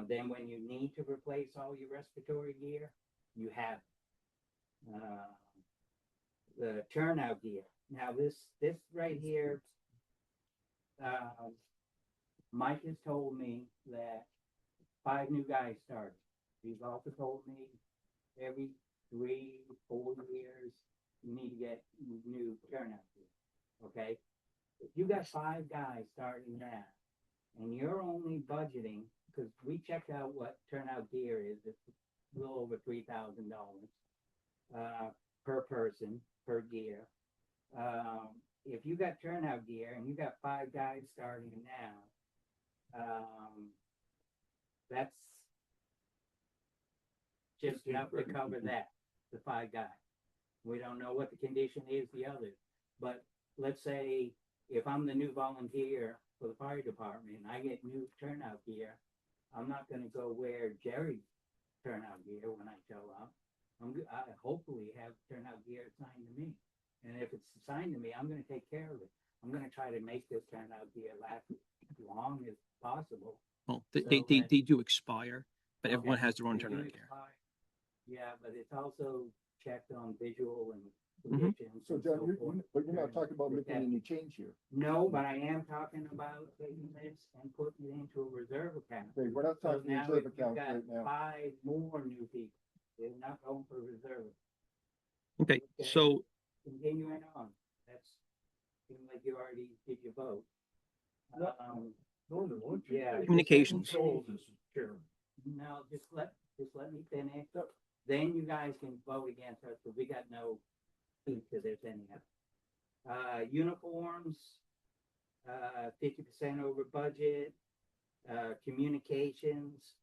Then when you need to replace all your respiratory gear, you have it. The turnout gear. Now this right here, Mike has told me that 5 new guys started. He's also told me every 3-4 years, you need to get new turnout gear, okay? If you got 5 guys starting now, and you're only budgeting, because we checked out what turnout gear is, it's a little over $3,000, per person, per gear. If you got turnout gear and you got 5 guys starting now, that's just enough to cover that, the 5 guys. We don't know what the condition is, the others, but let's say if I'm the new volunteer for the fire department and I get new turnout gear, I'm not gonna go wear Jerry's turnout gear when I show up. I hopefully have turnout gear assigned to me. And if it's assigned to me, I'm gonna take care of it. I'm gonna try to make this turnout gear last as long as possible. Well, So they do expire, but everyone Okay, has their own they do turnout gear. expire. Yeah, but it's also checked on visual and Mhm. conditions. So and John, forth. but you're not talking about making any change here. No, but I am talking about taking this and putting it into a reserve account. Okay, we're not So talking now reserve if you've account got right now. 5 more new people, they're not going for reserve. Okay, Okay. so Continuing on, that's, seems like you already did your vote. No. Norman, why don't you Yeah. take Communications. control of this, Chairman? No, just let me finish. Then you guys can vote against us, because we got no heat to this anyhow. Uniforms, 50% over budget. Communications,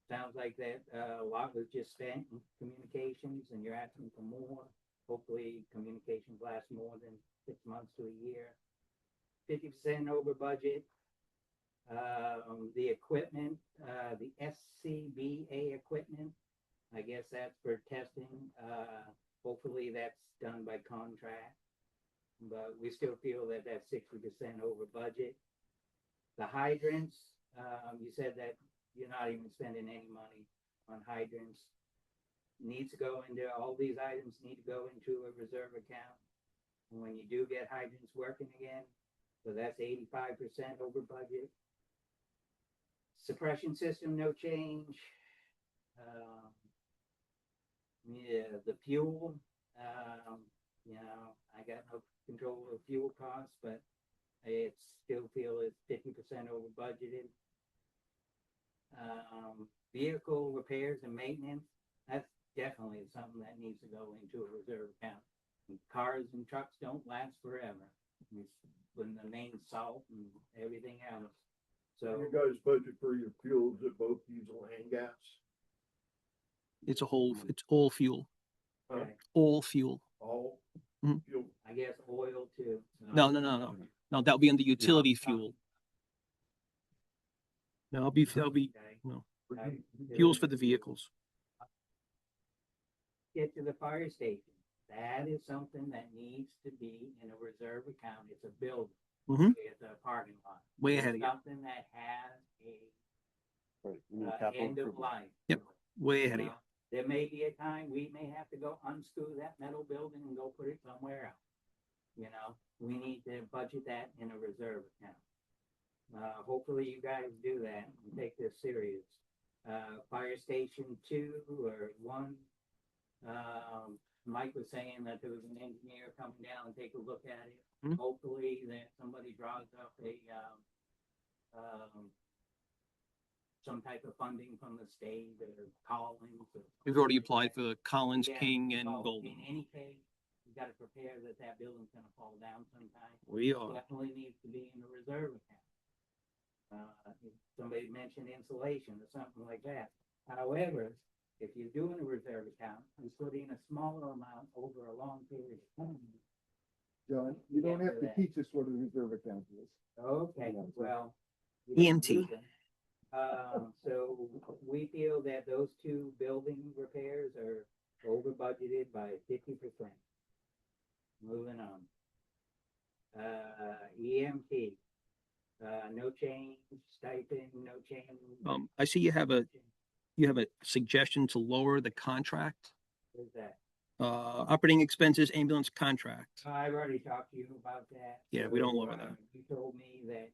sounds like that, a lot was just spent in communications and you're asking for more. Hopefully communications last more than 6 months to a year. 50% over budget. The equipment, the SCBA equipment, I guess that's for testing. Hopefully that's done by contract, but we still feel that that's 60% over budget. The hydrants, you said that you're not even spending any money on hydrants. Needs to go into, all these items need to go into a reserve account. And when you do get hydrants working again, so that's 85% over budget. Suppression system, no change. Yeah, the fuel, you know, I got no control of fuel costs, but I still feel it's 50% over budgeted. Vehicle repairs and maintenance, that's definitely something that needs to go into a reserve account. And cars and trucks don't last forever. When the main salt and everything else. So You guys budget for your fuels at both diesel and gas? it's all fuel, okay, all fuel. All Mhm. fuel? I guess oil too. No, no, that'll be under utility fuel. No, that'll be, Okay. no, For Uh, diesel? fuels for the vehicles. Get to the fire station. That is something that needs to be in a reserve account. It's a building. Mhm. It's a parking lot. Way It's ahead of you. something that has a Right, we need capital end of improvement. life. Yep. Way ahead of you. Now, there may be a time we may have to go unscrew that metal building and go put it somewhere else. You know, we need to budget that in a reserve account. Hopefully you guys do that and take this serious. Fire station 2 or 1, Mike was saying that there was an engineer coming down and take a look at it. Mhm. Hopefully that somebody draws up a, some type of funding from the state or Collins. Or We've already applied for Collins, Yeah, King, and so Golden. In any case, you gotta prepare that that building's gonna fall down sometime. We are. Definitely needs to be in the reserve account. If somebody mentioned insulation or something like that. However, if you're doing a reserve account, you put in a smaller amount over a long period of time. John, you don't Yeah, have to that. teach us what a reserve account is. Okay, Yeah, well. you don't EMT. use them. So we feel that those 2 building repairs are over budgeted by 50%. Moving on. EMT, no change, stipend, no change. I see you have a suggestion to lower the contract, What is that? operating expenses, ambulance contract. I've already talked to you about that. Yeah, we don't So, lower that. You told me that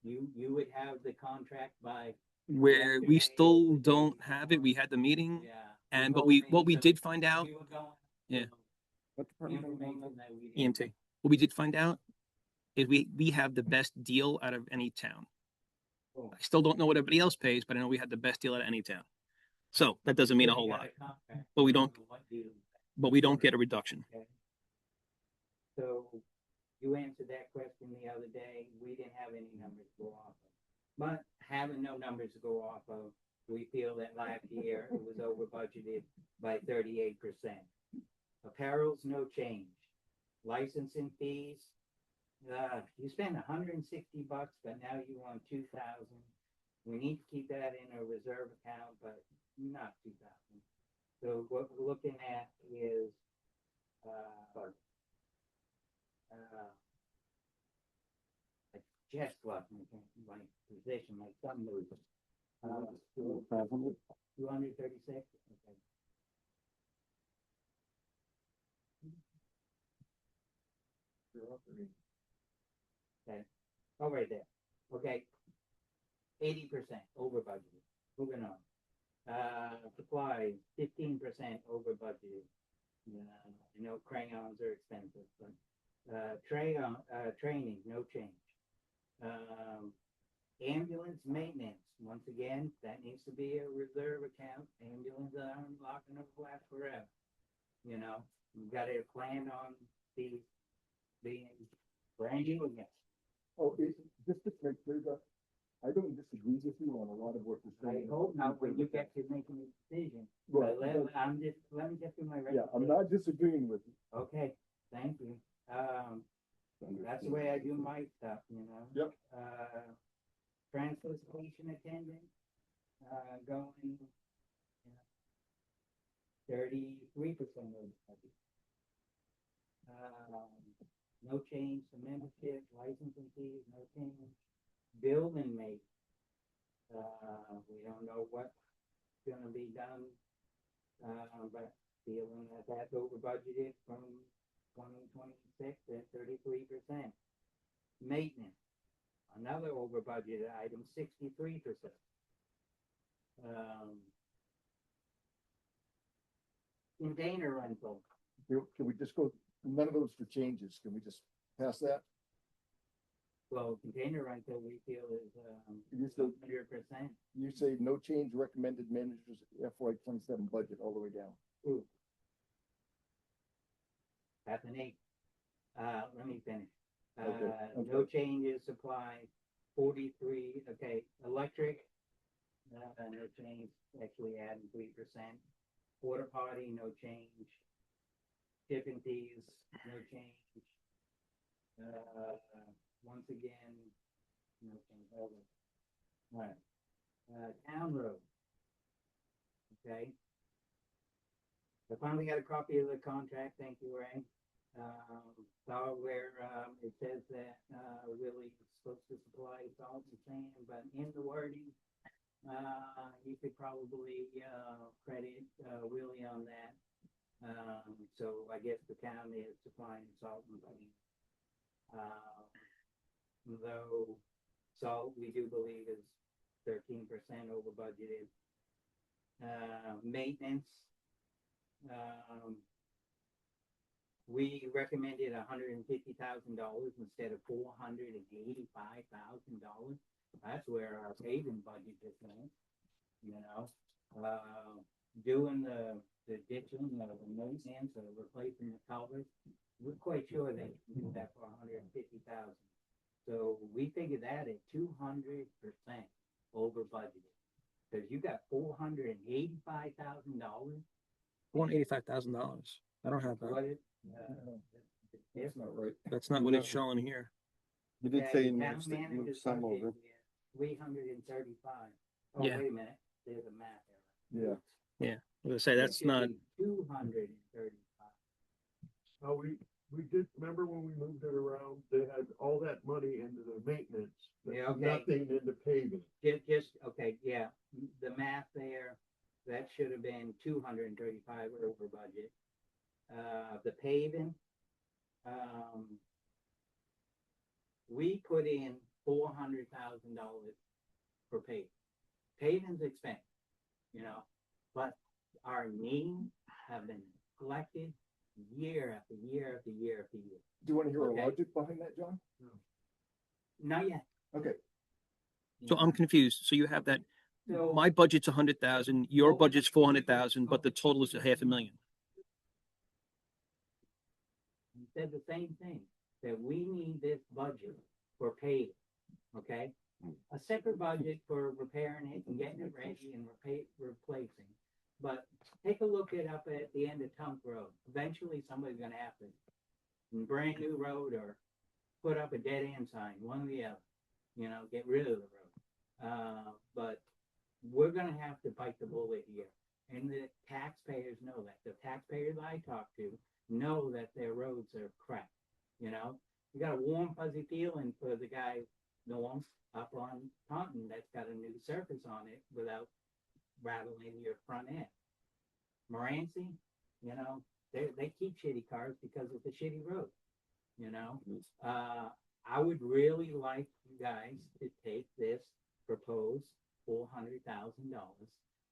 you would have the contract by. Where we yesterday. still don't have it. We had the meeting, Yeah. and You but told we me what we some- did find out, you were going, Yeah. What department? Information that we didn't. EMT. What we did find out is we have the best deal out of any town. Cool. I still don't know what everybody else pays, but I know we had the best deal out of any town. So that doesn't mean a You whole got lot, a contract. But we I don't- know what you- but we don't get a reduction. So you answered that question the other day. We didn't have any numbers to go off of. But having no numbers to go off of, we feel that last year it was over budgeted by 38%. Apparel's no change. Licensing fees, you spend $160, but now you want 2,000. We need to keep that in a reserve account, but not 2,000. So what we're looking at is, like chest left my position, like some moves. 236, okay. Okay, oh, right there, okay. 80% over budgeted, moving on. Supplies, 15% over budgeted. Yeah, I know crayons are expensive, but, training, no change. Ambulance maintenance, once again, that needs to be a reserve account. Ambulance aren't locking up last forever. You know, we've got a plan on the being brand new again. Oh, just to make clear that, I don't disagree with you on a lot of what you're I saying. hope not when you get to making a decision. Right, But but- let me just do my. Yeah, I'm not disagreeing with you. Okay, thank you. That's the way I do my stuff, you know? Yep. Transfer station attendant, going, 33% of the budget. No change to membership, licensing fees, no change. Building mate. We don't know what's gonna be done, but feeling that that's over budgeted from 2026 at 33%. Maintenance, another over budgeted item, 63%. Container rental, Can we just go, none of those for changes, can we just pass that? well, container rental, we feel is, You said, 100%. you say no change recommended managers FY 27 budget all the way down. Ooh. That's an 8. Let me finish. Okay, No okay. changes, supply, 43, okay, electric, no change, actually adding 3%. Porta potty, no change. Tipping fees, no change. Once again, no change over. Alright, town road. Okay. I finally got a copy of the contract, thank you, Ray. Saw where, it says that, Willie's supposed to supply salt and sand, but in the wording, You could probably, credit, Willie on that. So I guess the town is supplying salt and money. Though salt, we do believe is 13% over budgeted. Maintenance, we recommended $150,000 instead of $485,000. That's where our paving budget is going, you know. Doing the ditching, the maintenance, or replacing the culverts, we're quite sure they can do that for $150,000. So we figured that at 200% over budgeted. Cause you got $485,000. $185,000. I don't have What that. is, That's not right. That's not what it's showing here. You did yeah, say the in town yours that you moved manager's some budget over. is 335. Oh, Yeah. wait a minute, there's a math error. Yeah. I was gonna say, that's not, 235. Oh, we did, remember when we moved it around, they had all that money into the maintenance, but Yeah, okay. nothing into paving. Okay, yeah, the math there, that should have been 235 over budget. The paving, we put in $400,000 for paving. Paving's expensive, you know, but our needs have been neglected year after year after year after year. Do you want to hear Okay. our logic behind that, John? Not yet. Okay, so I'm confused. So you have that, So- my budget's 100,000, your budget's 400,000, but the total is $500,000. You said the same thing, that we need this budget for paving, okay? A separate budget for repairing it and getting it ready and replacing. But take a look up at the end of Tunk Road. Eventually, somebody's gonna have to, brand new road or put up a dead end sign, one or the other, you know, get rid of the road. But we're gonna have to bite the bullet here. And the taxpayers know that. The taxpayers I talk to know that their roads are crap, you know? You got a warm fuzzy feeling for the guy, Norm, up on Taunton that's got a new surface on it without rattling your front end. Morancy, you know, they keep shitty cars because it's a shitty road, you know? I would really like you guys to take this proposed $400,000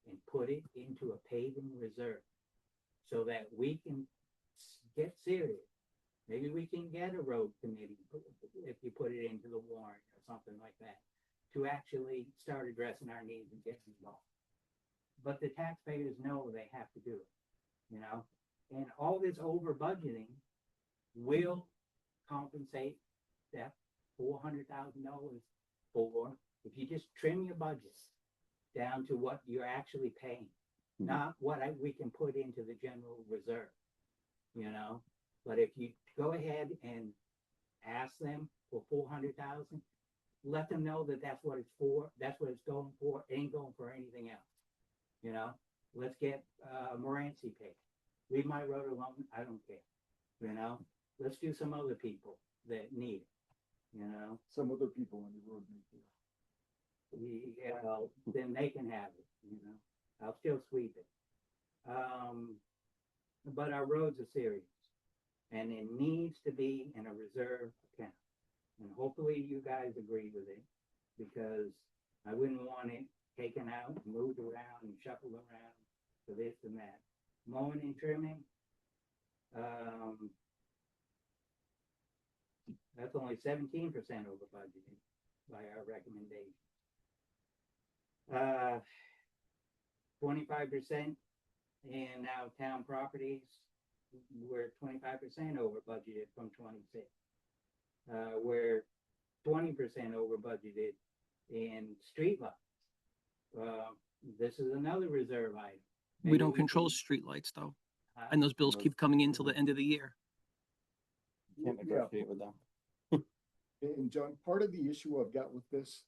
and put it into a paving reserve so that we can get serious. Maybe we can get a road committee if you put it into the warrant or something like that to actually start addressing our needs and get involved. But the taxpayers know they have to do it, you know, and all this over budgeting will compensate that $400,000 for, if you just trim your budget down to what you're actually paying, not what we can put into the general reserve, you know. But if you go ahead and ask them for 400,000, let them know that that's what it's for, that's what it's going for, it ain't going for anything else. You know, let's get Morancy paid. Leave my road alone, I don't care. You know, let's do some other people that need it, you know. some other people on the road need to. Well, then they can have it, you know. I'll still sweep it. But our roads are serious. And it needs to be in a reserve account. And hopefully you guys agree with it, because I wouldn't want it taken out, moved around and shuffled around for this and that. Mowing and trimming, that's only 17% over budgeted by our recommendation. 25% in our town properties, we're 25% over budgeted from 26. We're 20% over budgeted in streetlights. This is another reserve item. We Maybe don't control can- streetlights though. Huh? And those bills keep coming in till the end of the year. Can't Yeah. negotiate with them. And John, part of the issue I've got with this,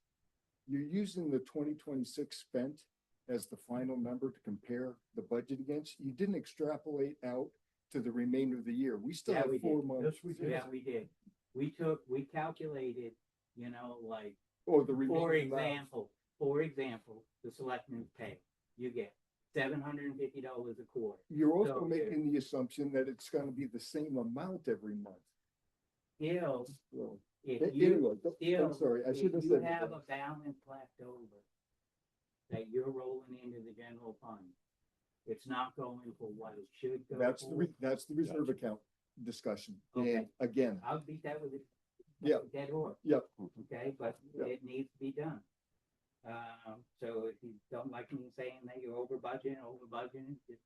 you're using the 2026 spent as the final number to compare the budget against. You didn't extrapolate out to the remainder of the year. We still Yeah, have we 4 did. months. Yes, we did. Yeah, we did. We calculated, you know, like, Oh, the for remaining amount. example, for example, the selectmen's pay, you get $750 a quarter. You're also So, making the assumption that it's gonna be the same amount every month. Still, So, if you, anyway, I'm still, sorry, I should have if you said. have that. a balance left over that you're rolling into the general fund, it's not going for what it should go That's for. that's the reserve account discussion. Okay. And again, I'll beat that with a Yeah. dead horse. Yep. Okay, but Yep. it needs to be done. So if you don't like me saying that you're over budgeting, just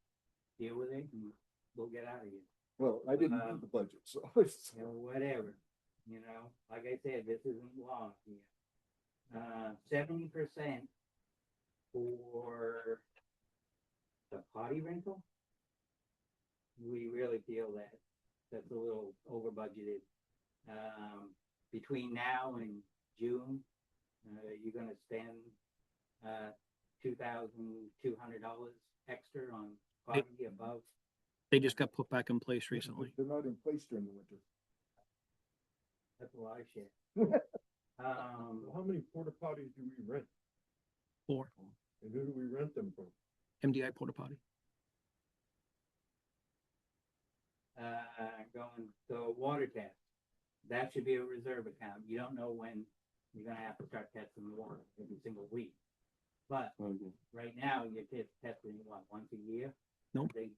deal with it and we'll get out of here. well, I didn't do the budget, so. You know, whatever, you know, like I said, this isn't law here. 70% for the potty rental. We really feel that that's a little over budgeted. Between now and June, you're gonna spend $2,200 extra on potty above. They just got put back in place recently. They're not in place during the winter. That's a lot of shit. How many porta potties do we rent? 4 And who do we rent them from? MDI porta potty. Going, so water test, that should be a reserve account. You don't know when you're gonna have to start testing the water every single week. But right now, you're testing what, once a year? Nope. They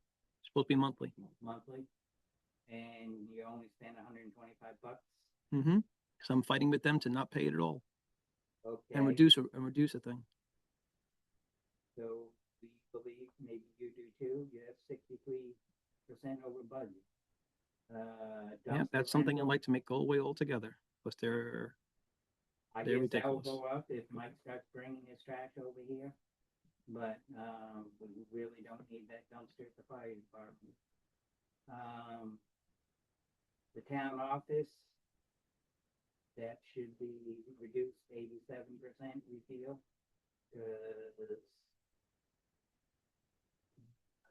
Supposed to be monthly. monthly, and you only spend $125. Mm-hmm. So I'm fighting with them to not pay it at all Okay. and reduce a thing. So we believe maybe you do too. You have 63% over budget. Yeah, Dumpster that's something I'd rental, like to make go away altogether. But they're I they're guess that'll ridiculous. go up if Mike starts bringing his trash over here. But, we really don't need that dumpster at the fire department. The town office, that should be reduced 87%, we feel.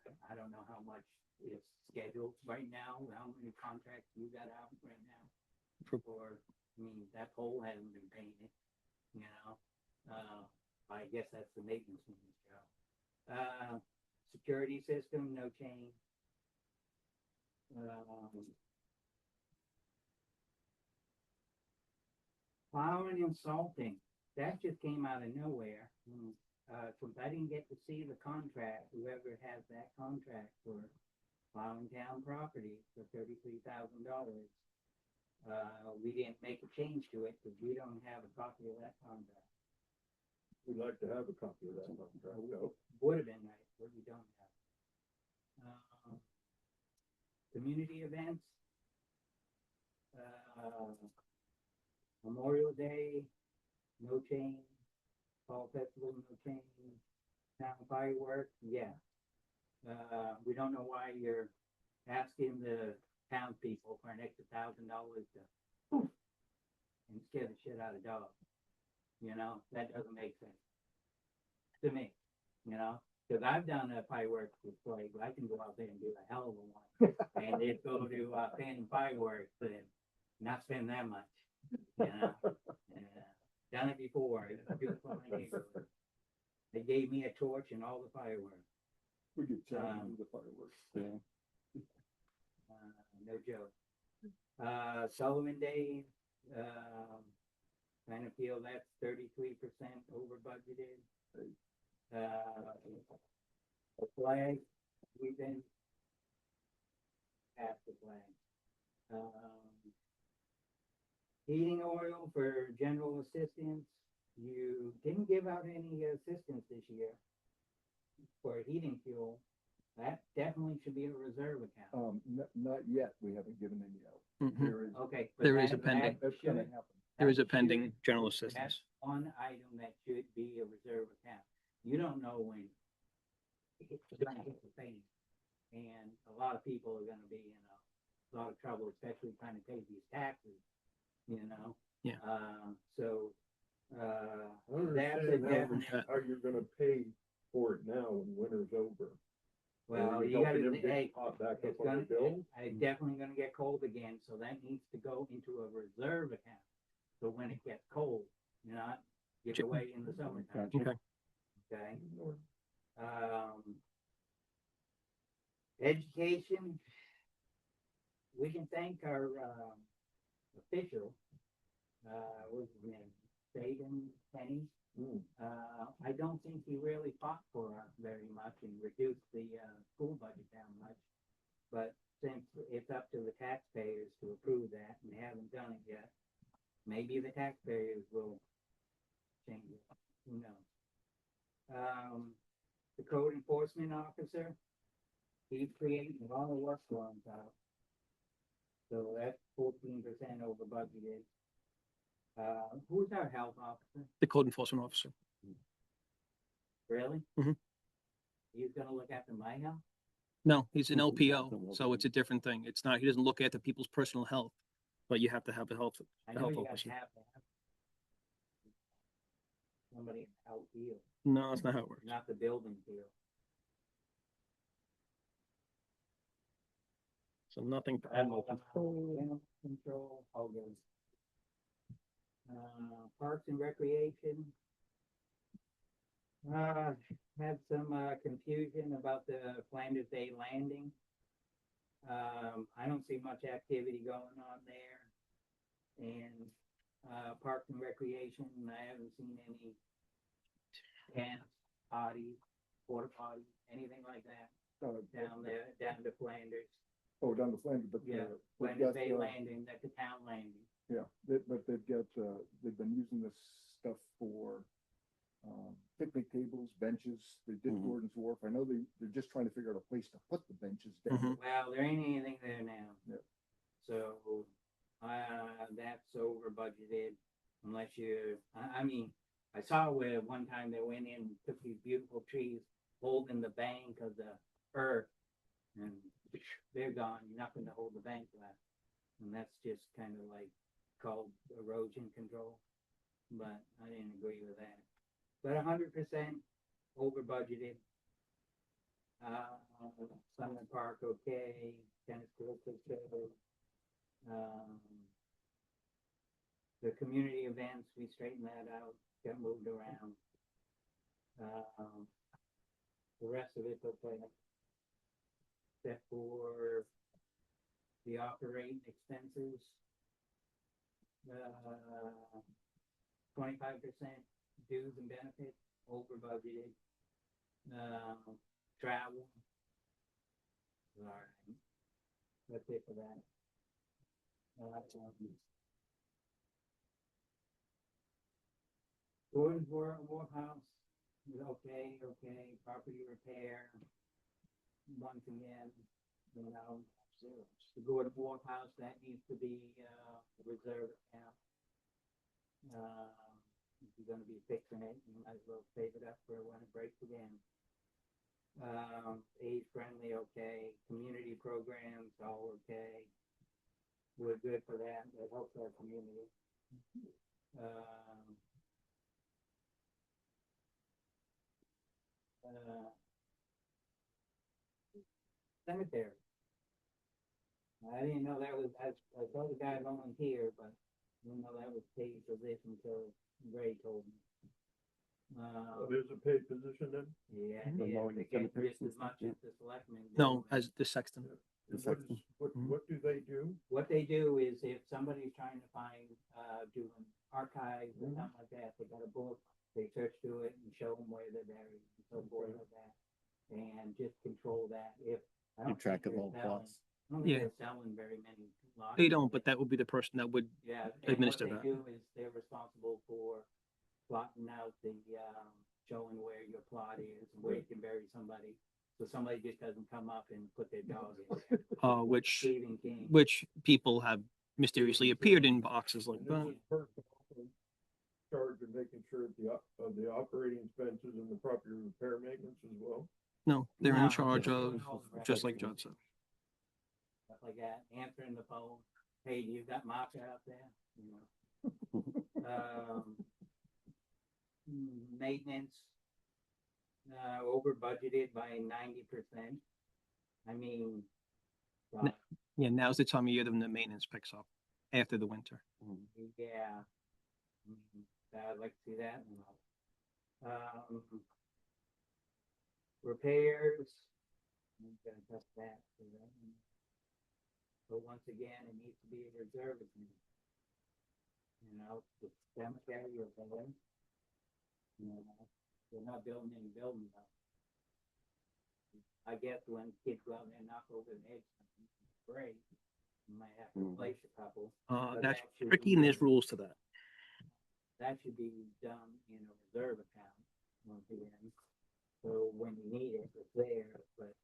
'Cause I don't know how much is scheduled right now, how many contracts you got out right now. For, I mean, that pole hasn't been painted, you know, I guess that's the maintenance man's job. Security system, no change. Plowing and salting, that just came out of nowhere. Since I didn't get to see the contract, whoever has that contract for plowing town property for $33,000. We didn't make a change to it because we don't have a copy of that contract. We'd like to have a copy of that contract. Would have been nice, but we don't have. Community events. Memorial Day, no change. Fall Festival, no change. Town fireworks, yeah. We don't know why you're asking the townspeople for an extra $1,000 to poof and scare the shit out of dogs. You know, that doesn't make sense to me, you know, because I've done a fireworks display, but I can go out there and do a hell of a one. And they'd go to Phantom Fireworks and not spend that much, you know. Done it before. It was beautiful in my neighborhood. They gave me a torch and all the fireworks. We get charged for the fireworks. Yeah. No joke. Sullivan Day, kind of feel that's 33% over budgeted. The flag, we've been past the flag. Heating oil for general assistance, you didn't give out any assistance this year for heating fuel. That definitely should be a reserve account. Not yet, we haven't given any out. Mhm. There is, Okay. but There is that- a pending. that's should- gonna happen. There is a that pending should- general That's assistance. one item that should be a reserve account. You don't know when it's gonna hit the fan. And a lot of people are gonna be in a lot of trouble, especially trying to pay these taxes, you know? Yeah. So, I that's a understand definite, how you're gonna pay for it now when winter's over. well, Are you helping gotta, them get hey, caught back it's up on the gonna, bill? it's definitely gonna get cold again, so that needs to go into a reserve account. So when it gets cold, you're not Get away in the summertime, Gotcha. Okay. okay? Education, we can thank our, official, what's his name, Saban Penny. I don't think he really fought for us very much and reduced the, school budget down much. But since it's up to the taxpayers to approve that, and they haven't done it yet, maybe the taxpayers will change it, who knows? The code enforcement officer, he's creating a lot of work for himself. So that's 14% over budgeted. Who's our health officer? The code enforcement officer. Really? Mhm. He's gonna look after my health? No, he's an Mhm. LPO, so it's a different thing. It's not, he doesn't look after people's personal health, but you have to have a health, I the know health you guys officer. have to have somebody out here, No, that's not how it works. not the building field. So nothing for animal control. Animal control, all good. Parks and recreation. Had some, confusion about the Flanders Day landing. I don't see much activity going on there. And, Parks and recreation, I haven't seen any camps, potties, porta potties, anything like that down there, down to Flanders. Oh, down the Flanders, but. Yeah, they've Flanders got, Bay landing, that's the town landing. Yeah, but they've got, they've been using this stuff for, picnic tables, benches, they did Mhm. Gordon's Wharf, I know they're just trying to figure out a place to put the benches down. Mhm. Well, there ain't anything there now. Yeah. So, that's over budgeted unless you, I mean, I saw where one time they went in and took these beautiful trees, holding the bank of the earth, and they're gone, nothing to hold the bank left. And that's just kind of like called erosion control, but I didn't agree with that. But 100% over budgeted. Summer Park, okay, tennis courts, okay. The community events, we straightened that out, got moved around. The rest of it's okay. Except for the operating expenses. 25% dues and benefits, over budgeted. Travel. Alright. That's it for that. Gordon's Wharfhouse is okay, property repair. Once again, you know, the Gordon Wharfhouse, that needs to be, reserved account. If you're gonna be fixing it, you might as well save it up for when it breaks again. Age friendly, okay, community programs, all okay. We're good for that, that helps our community. Cemetery. I didn't know that was, I saw the guy volunteer, but I didn't know that was paid position until Ray told me. There's a paid position then? Yeah, For yeah, mowing they get cemeteries just and as much stuff, as the selectmen. do. No, as the sexton. And Exactly. Mhm. what do they do? What they do is if somebody's trying to find, doing archives or something like that, they got a book, they search through it and show them where they're buried and so forth like that. And just control that if. I don't Keep track think of they're all selling- plots. I don't think Yeah. they're selling very many lots. They don't, but that would be the person that would, Yeah, administer and that. what they do is they're responsible for plotting out the, showing where your plot is, and where you can bury somebody. So somebody just doesn't come up and put their dog in there. which Stephen King. people have mysteriously appeared in boxes like And that. this person also in charge of making sure of the operating expenses and the property repair maintenance as well. No, they're No, in charge they're of, doing all the rest. just like John said. Stuff like that, answering the phone, hey, you got Martha out there? You know. Maintenance, over budgeted by 90%. I mean, No. Yeah, now's the time of year when the maintenance picks up after the winter. yeah. I'd like to see that. Repairs. I'm gonna touch that. But once again, it needs to be a reserve. You know, the cemetery or something. You know, they're not building any buildings up. I guess when kids go out there and knock over the eggs, great. You might have to replace a couple. But That's that should tricky be and there's done- rules to that. That should be done in a reserve account once again. So when you need it, it's there, but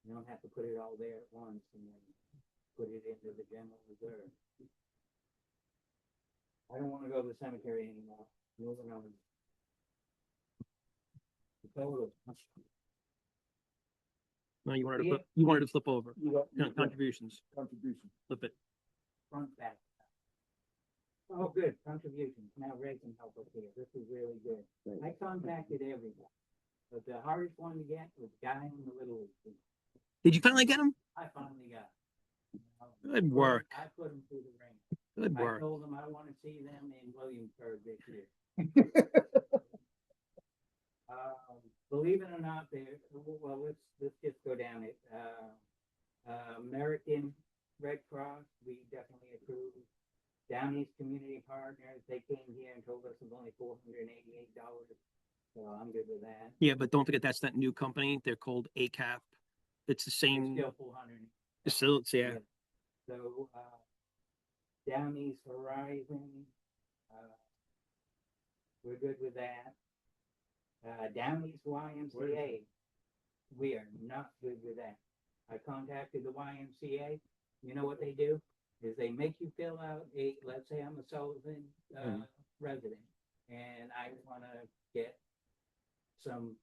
you don't have to put it all there at once and then put it into the general reserve. I don't wanna go to the cemetery anymore. Moving on. The total. No, you wanted to Yeah. flip, you wanted to flip over. You got, you got Contributions, contribution. flip it. Front back. Oh, good, contributions. Now Ray can help us here. This is really good. I contacted everyone. But the hardest one to get was the guy in the Little League. Did you finally get them? I finally got. Him. Good work. I put him through the ring. Good I work. told them I want to see them in Williamsburg this year. Believe it or not, well, let's just go down it. American Red Cross, we definitely approved. Down East Community Partners, they came here and told us it was only $488. So I'm good with that. Yeah, but don't forget that's that new company. They're called ACAP. It's the It's same. still 400. It's still, it's, yeah. So, Down East Horizon, we're good with that. Down East YMCA, we are not good with that. I contacted the YMCA. You know what they do? Is they make you fill out let's say I'm a Sullivan, resident, and I wanna get some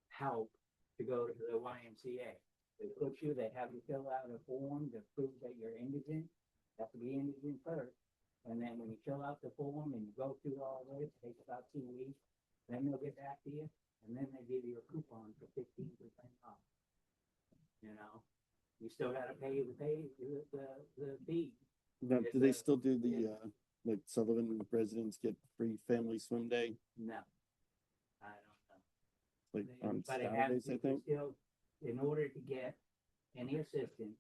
help to go to the YMCA. They have you fill out a form to prove that you're indigent, have to be indigent first. And then when you fill out the form and you go through all this, it takes about 2 weeks, then they'll get back to you, and then they give you a coupon for 15% off. You know, you still gotta pay the fee. Now, do they still do the, like Sullivan residents get free family swim day, No, I don't know. like on But it has, Saturdays, I you think? still, in order to get any assistance,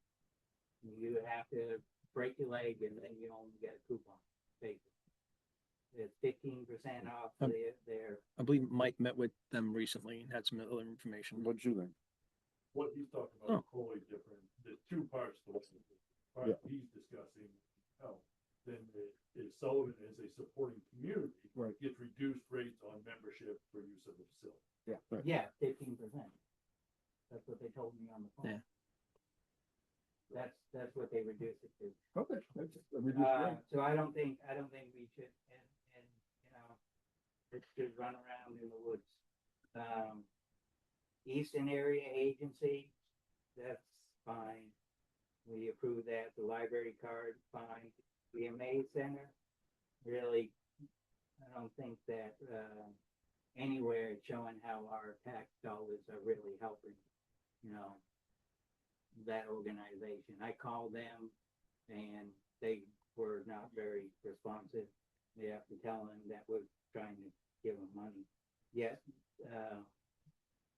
you have to break your leg and then you only get a coupon, basically. It's 15% off their, I believe Mike met with them recently and had some other information. What'd you learn? What he's talking Oh. about is totally different. There's two parts to this. The part he's discussing, then the Sullivan as a supporting community. Right. Gets reduced rates on membership for use of the facility. yeah, 15%. That's what they told me on the phone. Yeah. That's what they reduced it to. Okay, that's a reduced rate. So I don't think we should, and, you know, it's just run around in the woods. Eastern Area Agency, that's fine. We approve that. The library card, fine. The MA Center, really, I don't think that, anywhere it's showing how our tax dollars are really helping, you know, that organization. I called them and they were not very responsive. They have to tell them that we're trying to give them money. Yet,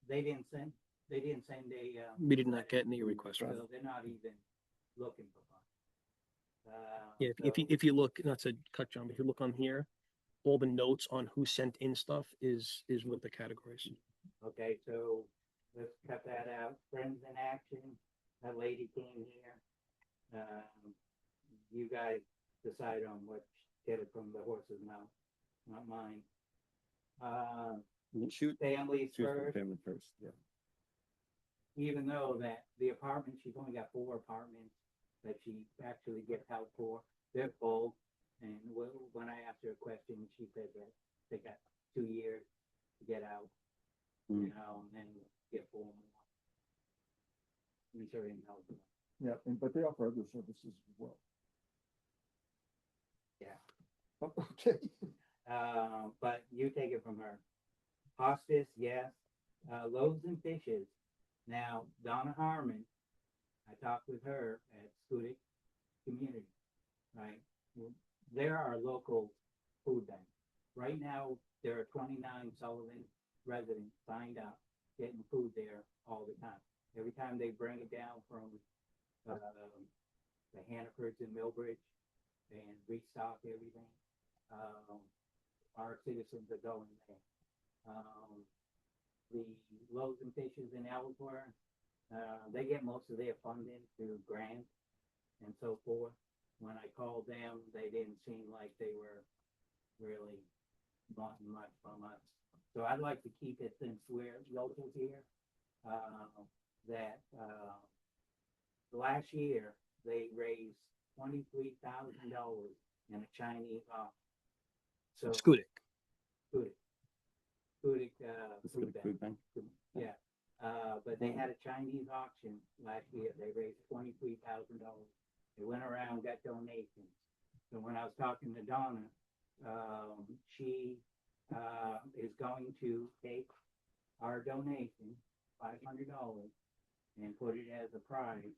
they didn't send a, We did not get any requests. so they're not even looking for funds. Yeah, So- if you look, not to cut John, but if you look on here, all the notes on who sent in stuff is with the categories. Okay, so let's cut that out. Friends in Action, that lady came here. You guys decide on what, get it from the horse's mouth, not mine. Shoot, Families shoot for First, family first, yeah. even though that the apartment, she's only got 4 apartments that she actually gets help for, they're full. And when I asked her a question, she said that they got 2 years to get out, you know, and then get 4 more. Missouri and Melbourne. Yeah, but they offer other services as well. Yeah. Okay. But you take it from her. Hospice, yes. Loaves and Fishes. Now, Donna Harmon, I talked with her at Scudic Community, right? They're our local food bank, right now, there are 29 Sullivan residents signed up, getting food there all the time. Every time they bring it down from, the Hannafords and Millbridge and restock everything, our citizens are going there. The Loaves and Fishes in Ellsworth, they get most of their funding through grants and so forth. When I called them, they didn't seem like they were really wanting much from us. So I'd like to keep it, since we're local here, that, last year, they raised $23,000 in a Chinese auction. So Scudic. Scudic, food Food bank. bank. Yeah, but they had a Chinese auction last year. They raised $23,000. They went around, got donations. So when I was talking to Donna, she is going to take our donation, $500, and put it as a prize.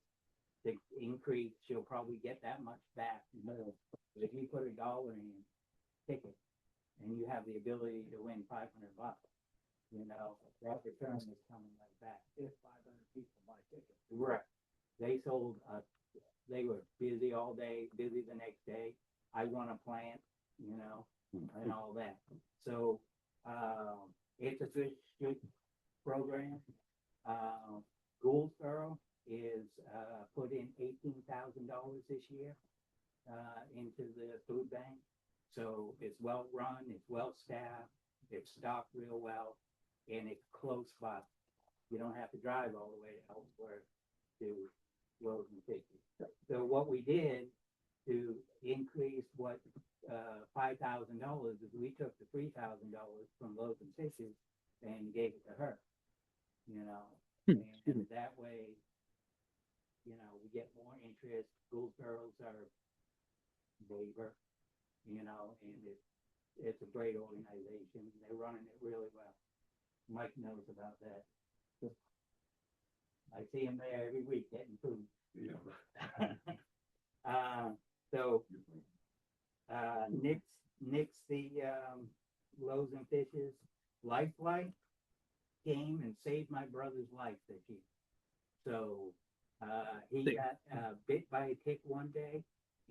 To increase, she'll probably get that much back more. But if you put $1 in ticket, and you have the ability to win $500, you know, that return is coming right back. If 500 people buy tickets. Right. They sold, they were busy all day, busy the next day. I want to plant, you know, and all that. So, it's a good program. Goldsboro is, put in $18,000 this year, into the food bank. So it's well run, it's well staffed, it's stocked real well, and it's close by. You don't have to drive all the way to Ellsworth to Loaves and Fishes. So what we did to increase what, $5,000 is we took the $3,000 from Loaves and Fishes and gave it to her, you know, and that way, you know, we get more interest. Goldsboro's are neighbor, you know, and it's a great organization. They're running it really well. Mike knows about that. I see him there every week getting food. So, Nick's the, Loaves and Fishes Lifeline came and saved my brother's life this year. So, he There. got, bit by a tick one day,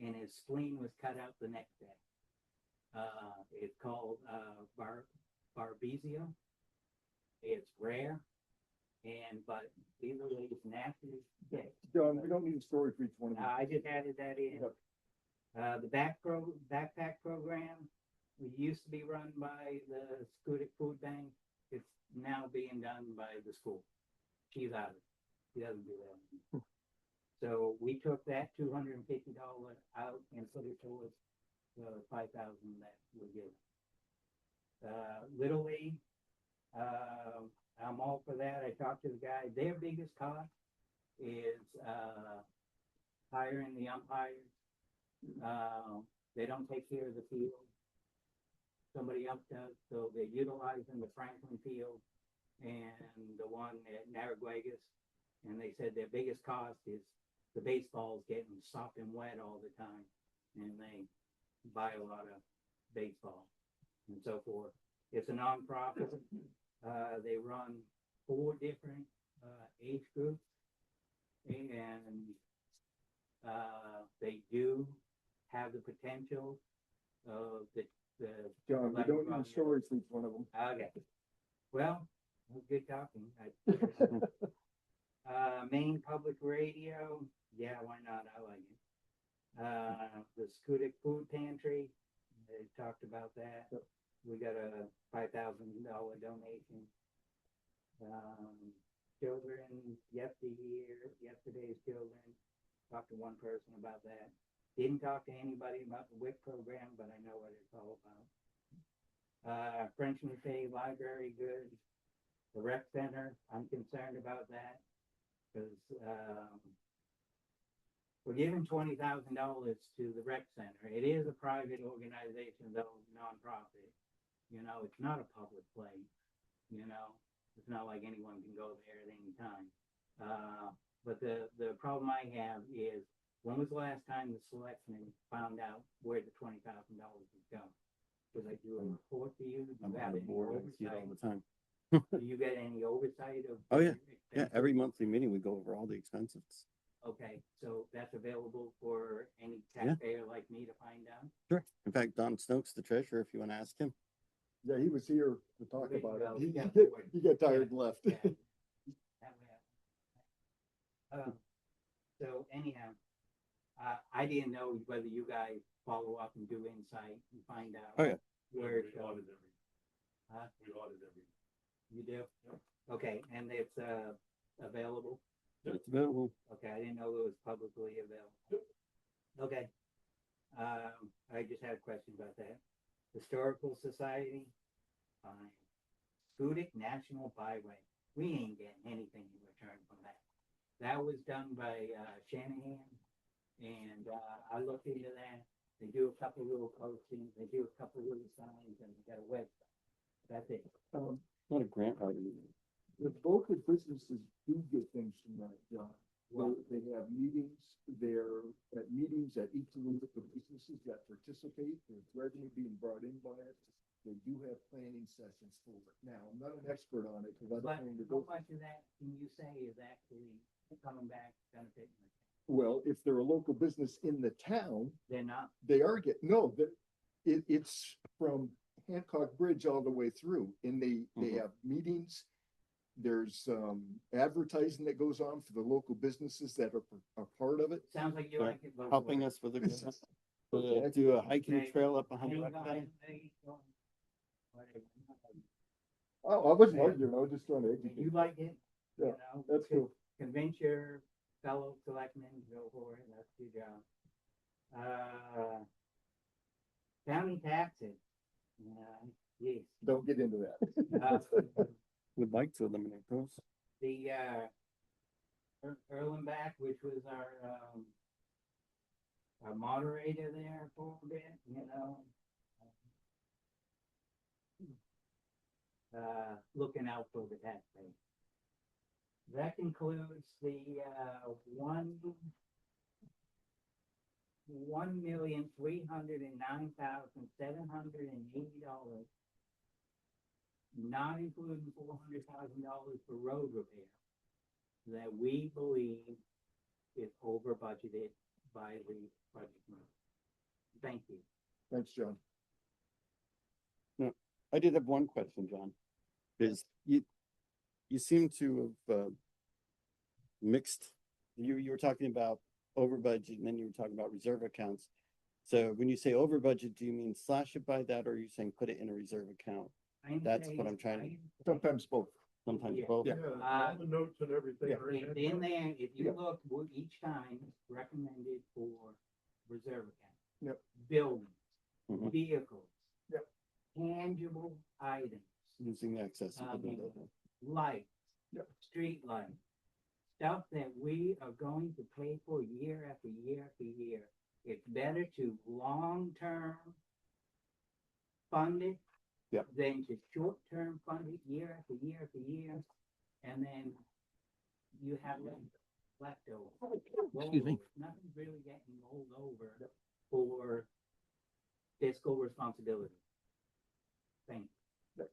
and his spleen was cut out the next day. It's called, Barbizio. It's rare, but these are these nasty ticks. John, we don't need a story for each one of them. I just added that in. The backpack program, we used to be run by the Scudic Food Bank. It's now being done by the school. She's out of it. She doesn't do that anymore. So we took that $250 out and put it towards the $5,000 that we give. Little League, I'm all for that. I talked to the guy. Their biggest cost is hiring the umpires. They don't take care of the field. Somebody else does, so they're utilizing the Franklin field and the one at Narraguagus. And they said their biggest cost is the baseball's getting soft and wet all the time, and they buy a lot of baseball and so forth. It's a nonprofit. They run 4 different age groups, and they do have the potential of the John, we don't need a story for each one of them. Okay. Well, it was good talking. Maine Public Radio, yeah, why not? I like it. The Scudic Food Pantry, they talked about that. Yep. We got a $5,000 donation. Children, yesterday's children, talked to one person about that. Didn't talk to anybody about the WIC program, but I know what it's all about. Frenchman Bay Library, good. The rec center, I'm concerned about that, because, we're giving $20,000 to the rec center. It is a private organization, though, nonprofit. You know, it's not a public place, you know. It's not like anyone can go there at any time. But the problem I have is, when was the last time the selectmen found out where the $20,000 was going? Cause I do a report for you, do I'm you on have the any board, I see it all oversight? the time. Do you get any oversight of? Oh, yeah. your Yeah, expenses? every monthly meeting, we go over all the expenses. Okay, so that's available for any Yeah. taxpayer like me to find out? Sure. In fact, Don Stokes, the treasurer, if you want to ask him. Yeah, he was here to talk There you about go. it. Yeah. He got tired and left. Yeah. That way so anyhow, I didn't know whether you guys follow up and do insight and find out. Oh, yeah. Where We it goes. audit Huh? we audit every. You do? Okay, and it's, available? It's available. Okay, I didn't know it was publicly available. Okay. I just had a question about that. Historical Society, fine. Scudic National Byway, we ain't getting anything in return from that. That was done by, Shanahan, and, I looked into that. They do a couple little postings, they do a couple little signs, and they got a website. That's it. Not a grant writer. The local businesses do get things from that, John. Well, They have meetings, they're at meetings at each of the local businesses that participate, there's revenue being brought in by it. They do have planning sessions for it. Now, I'm not an expert on it, because I but don't know how the. much of that can you say is actually coming back benefiting the town? Well, if they're a local business in the town, They're not. they are no, it's from Hancock Bridge all the way through, and they have meetings. There's advertising that goes on for the local businesses that are part of it. Sounds like you Right. like it. vote Helping for it. us with the, do a hiking Okay. trail up behind. Hang Rock on, Valley. whatever. Oh, I wasn't arguing, I was just trying to If you educate. like it, you Yeah, know. That's cool. Convince your fellow selectmen, go for it, that's your job. County taxes. Yes. Don't get into that. Would like to eliminate those. The, Erlenbach, which was our moderator there for a bit, you know. Looking out for the taxpayers. That concludes the, $1,309,780, not including $400,000 for road repair, that we believe is over budgeted by the budget committee. Thank you. Thanks, John. I did have one question, John. Is you seem to have mixed, you were talking about over budget and then you were talking about reserve accounts. So when you say over budget, do you mean slash it by that, or are you saying put it in a reserve account? That's what I'm trying to- Sometimes both. Sometimes Yeah. both. Yeah. All the notes and everything. are It's in there, if you Yeah. look, each time it's recommended for reserve account. Yep. Buildings, Mhm. vehicles. Yep. Tangible items, Using the excess. of the building. lights. Yep. Street lights. Stuff that we are going to pay for year after year after year. It's better to long-term fund it. Yep. Than to short-term fund it year after year after year, and then you have leftover. Excuse me. Nothing's really getting rolled over for fiscal responsibility. Thank you.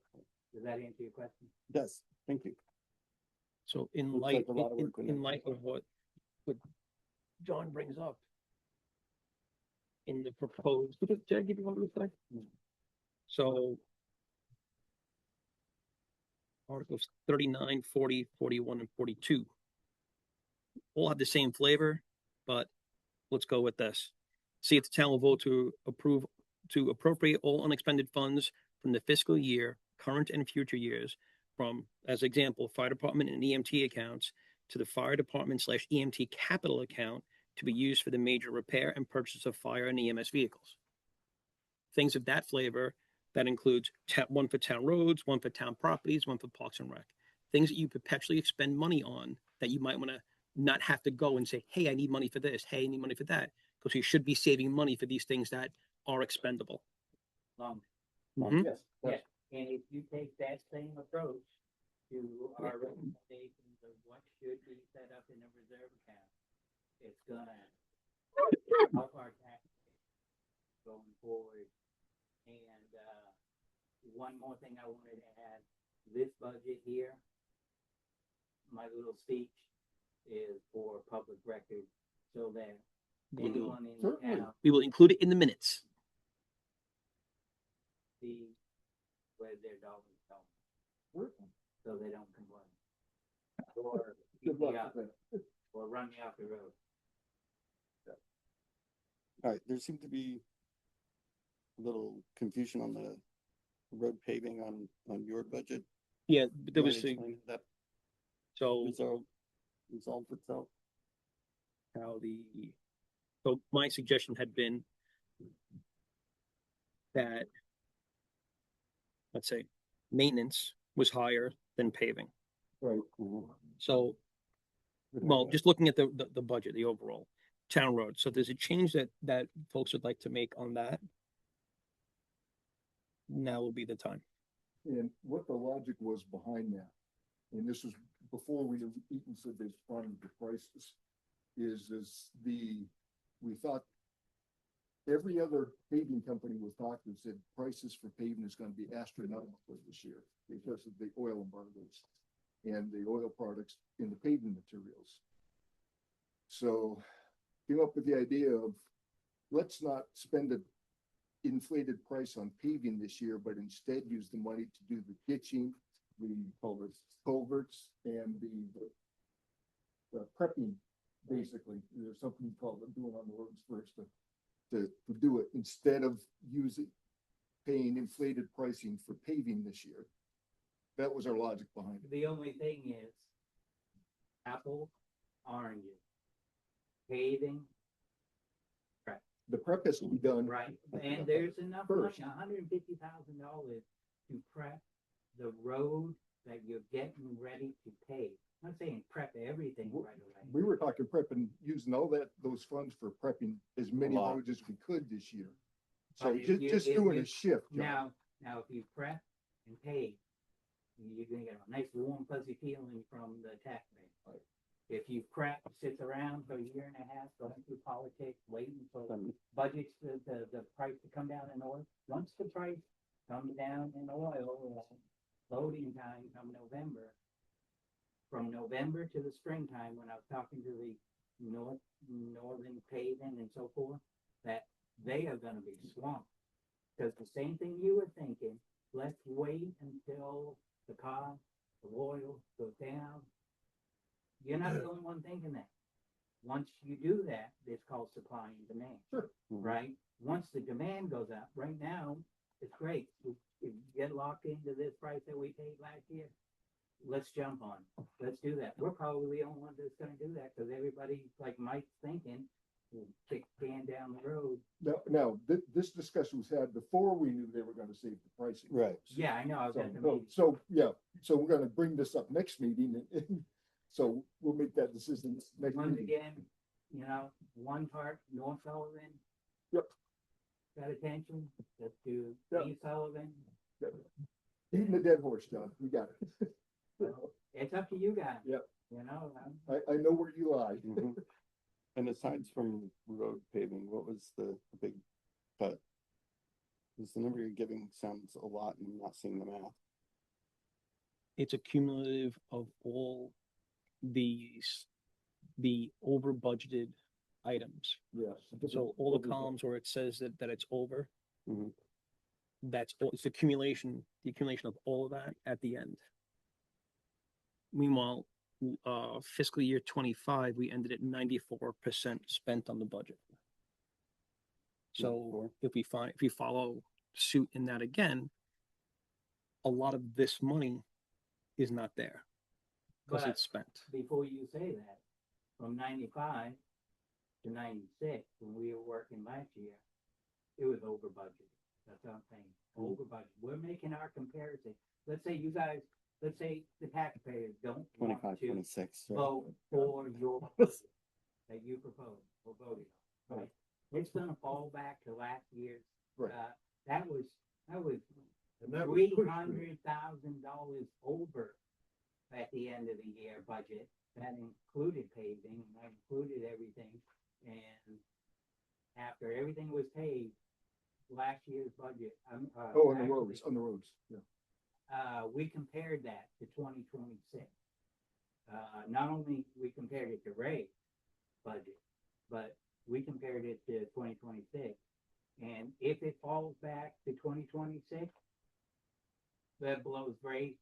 Does that answer your question? Yes, thank you. So in Looks light, like a lot of work went in into light it. of what John brings up in the proposed, did I give you one of those? So Articles 39, 40, 41, and 42 all have the same flavor, but let's go with this. See if the town will vote to appropriate all unexpended funds from the fiscal year, current and future years, from, as example, fire department and EMT accounts to the fire department / EMT capital account to be used for the major repair and purchase of fire and EMS vehicles. Things of that flavor. That includes one for town roads, one for town properties, one for parks and rec. Things that you perpetually expend money on that you might want to not have to go and say, hey, I need money for this. Hey, I need money for that. Because you should be saving money for these things that are expendable. Long. Mhm. Yes. Yeah, and if you take that same approach to our recommendations of what should be set up in a reserve account, it's gonna help our tax base going forward And, one more thing I wanted to add, this budget here, my little speech is for public record, so that Will do. anyone in Certainly. town We will include it in the minutes. see where their dollars go, Certainly. so they don't complain. Or Good beat me luck up, with that. or run me off the road. All right, there seemed to be a little confusion on the road paving on your budget. Yeah, but there You wanna was, explain how that so resolved itself. how so my suggestion had been that, let's say, maintenance was higher than paving. Right. So, well, just looking at the budget, the overall town road. So there's a change that folks would like to make on that. Now will be the time. And what the logic was behind that, and this was before we even said they funded the prices, is we thought every other paving company was talking, said prices for paving is gonna be astronomical this year because of the oil embargoes and the oil products in the paving materials. So came up with the idea of, let's not spend an inflated price on paving this year, but instead use the money to do the ditching, the culverts, and the prepping, basically. There's something called doing on the roads first to do it, instead of paying inflated pricing for paving this year. That was our logic behind it. The only thing is, apple, oranges, paving, The prep has to be done. right? And there's enough money, First. $150,000 to prep the road that you're getting ready to pave. I'm not saying prep everything right away. We were talking prepping, using all those funds for prepping as many lot. roads as we could this year. So But if just if doing you- a shift. John. Now, if you prep and pave, you're gonna get a nice warm fuzzy feeling from the tax base. Right. If you prep, sits around for a year and a half, going through politics, waiting for Um, budgets, the price to come down in oil, once the price comes down in oil, loading time come November. From November to the springtime, when I was talking to the northern paving and so forth, that they are gonna be swamped. Cause the same thing you were thinking, let's wait until the cost of oil goes down. You're not the only one thinking that. Once you do that, it's called supply and demand. Sure. Right? Once the demand goes up, right now, it's great. We get locked into this price that we paid last year. Let's jump on. Let's do that. We're probably the only one that's gonna do that, cause everybody, like Mike's thinking, will kick the can down the road. Now, this discussion was had before we knew they were gonna save the pricing. Right. Yeah, I know, I was So, at the meeting. so we're gonna bring this up next meeting, and so we'll make that decision next Once meeting. again, one part, North Sullivan. Yep. Got attention, let's do Yep. East Sullivan. Beating the dead horse, John, we got it. It's up to you guys. Yep. I'm- I know where you lie. Mhm. And aside from road paving, what was the big cut? Because the number you're giving sounds a lot and I'm not seeing the math. It's a cumulative of all the over budgeted items. Yes. So all the columns where it says that it's over. Mhm. It's the accumulation of all of that at the end. Meanwhile, fiscal year 25, we ended at 94% spent on the budget. So if we follow suit in that again, a lot of this money is not there because But it's spent. before you say that, from 95 to 96, when we were working last year, it was over budget. That's what I'm saying, over budget. We're making our comparison. Let's say the taxpayers don't want 25, to 26. right? vote for your budget that you propose or voted on, right? It's gonna fall back to last year's, Right. that was And that was $300,000 over at the end of the year budget. That included paving, that included everything, and after everything was paid, last year's budget, Oh, on the actually, roads, yeah. we compared that to 2026. Not only we compared it to Ray's budget, but we compared it to 2026. And if it falls back to 2026, that blows Ray's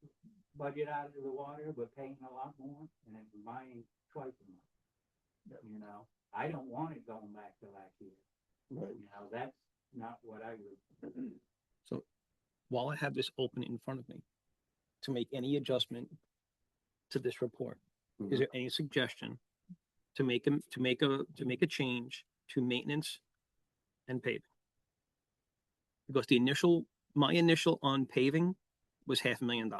budget out of the water. We're paying a lot more and then buying twice as much. You know, I don't want it going back to last year. Right. You know, that's not what I would. So while I have this open in front of me, to make any adjustment to this report, is there any suggestion to make a change to maintenance and paving? Because my initial on paving was $500,000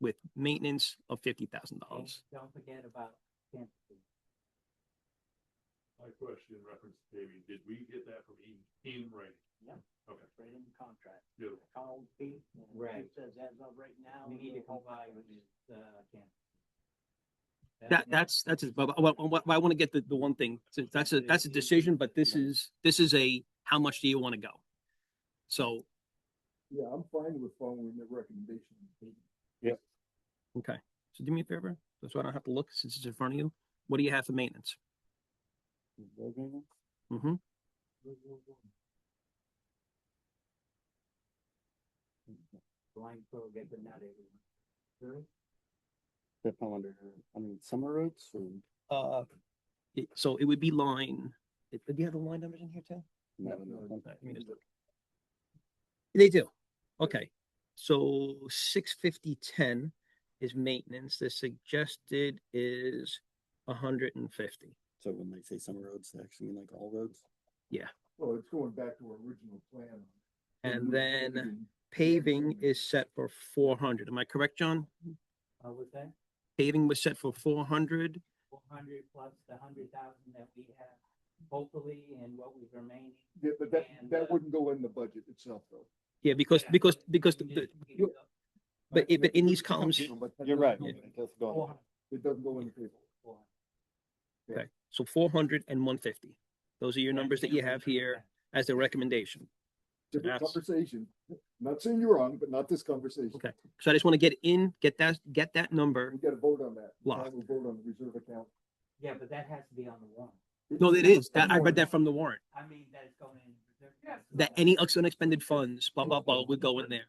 with maintenance of $50,000. Don't forget about Kansas City. My question in reference to paving, did we get that from Ian Ray? Yeah. Okay. Right in the contract. Beautiful. Called Pete. Right. Says as of right now. We need to comply with Kansas. That's it. But I want to get the one thing. So that's a decision, but this is a how much do you want to go? So Yeah, I'm fine with following the recommendation. okay. So do me a favor, so I don't have to look since it's in front of you. What do you have for maintenance? Mm-hmm. Blind pro get the nut everyone. That fall under, summer roads or? So it would be line. Do you have the line numbers in here too? No. They do. Okay. So 65010 is maintenance. The suggested is 150. So when they say summer roads, they actually mean like all roads? Well, it's going back to our original plan. And then paving is set for 400. Am I correct, John? Was that Paving was set for 400. 400 plus the 100,000 that we have, hopefully, and what was remaining? Yeah, but that wouldn't go in the budget itself, though. Yeah, because but in these columns, You're right. Yeah. It does go on. It doesn't go in the table. okay, so 400 and 150. Those are your numbers that you have here as the recommendation. Different That's- conversation. Not saying you're wrong, but not this conversation. Okay, so I just want to get that number. We gotta vote on that. Locked. We'll vote on the reserve account. Yeah, but that has to be on the warrant. No, it is. That I read that from the warrant. I mean, that is going in. Yes. That any unexpended funds, blah, blah, blah, would go in there.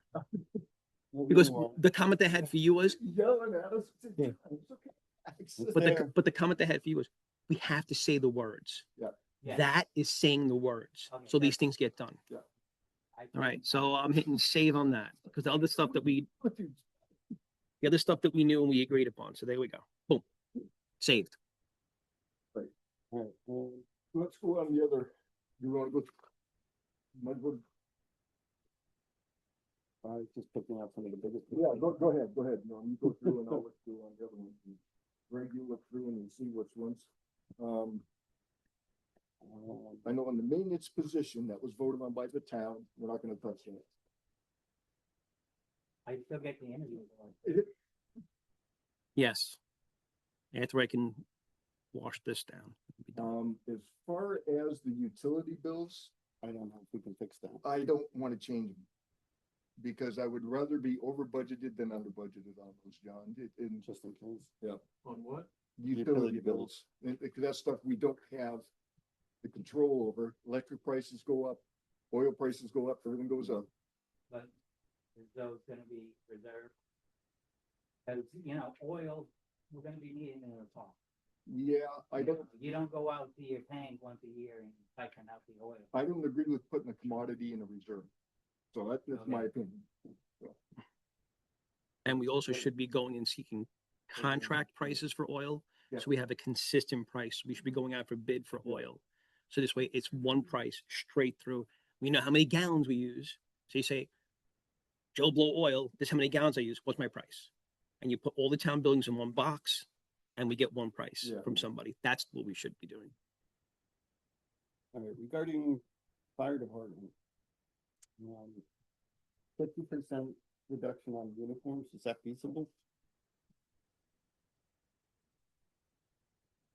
Because the comment they had for you was, Yelling at us. Yeah. It's okay. but the comment they had for you was, we have to say the words. Yeah. That is saying the words. Okay, So these that's- things get done. I All right, so I'm hitting save on that because the other stuff that we knew and we agreed upon. So there we go. Boom. Saved. All right, Let's go on the other, you wanna go? Mudwood? I was just picking out some of the biggest. Yeah, go ahead. No, you go through and I'll look through on the other ones. Greg, you look through and see which ones. I know on the maintenance position that was voted on by the town, we're not gonna touch that. I still get the interview. Yes. After I can wash this down. As far as the utility bills, I don't know if we can fix that. I don't wanna change them. Because I would rather be over budgeted than under budgeted on those, John, in Just in case. On what? utility bills. Because that's stuff we don't have the control over. Electric prices go up, oil prices go up, everything goes up. But is those gonna be reserved? Cause, you know, oil, we're gonna be needing it in the fall. Yeah, I don't, You don't go out to your tank once a year and siphon out the oil. I don't agree with putting a commodity in a reserve. So that's my opinion. And we also should be going and seeking contract prices for oil. Yeah. So we have a consistent price. We should be going out for bid for oil. So this way it's one price straight through. We know how many gallons we use. So you say, Joe Blow Oil, this is how many gallons I use. What's my price? And you put all the town buildings in one box and we get one price Yeah. from somebody. That's what we should be doing. All right, regarding fire department. 50% reduction on uniforms, is that feasible?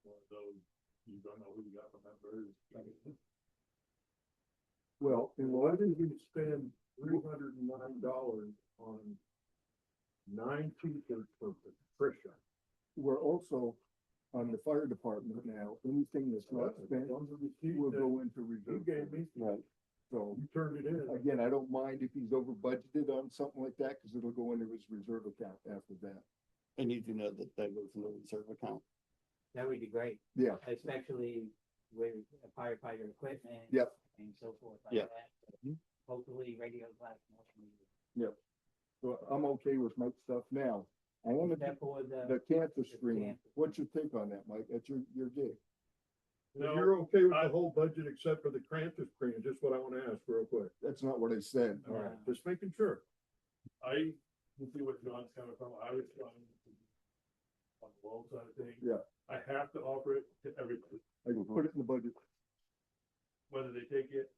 One of those, you don't know who you got for members. Well, And why did we spend $309 on 9 t-shirts for Patricia? We're also on the fire department now, anything that's not spent will go into You reserve. gave me, Right. So, you turned it in. again, I don't mind if he's over budgeted on something like that, cause it'll go into his reserve account after that. And you do know that that goes in the reserve account. That would be great, Yeah, especially with firefighter equipment. Yep. And so forth like Yep. that. Hopefully radios last more than a year. so I'm okay with Mike's stuff now. I wanna, Except for the cancer screening, cancer. what's your take on that, Mike? That's your gig. No, you're okay with the whole budget except for the Krampus screen, just what I wanna ask real quick. That's not what I said. All right, just making sure. I can see what John's coming from. I was trying on the low side of things. Yeah. I have to offer it to everybody, I can put it in the budget. whether they take it.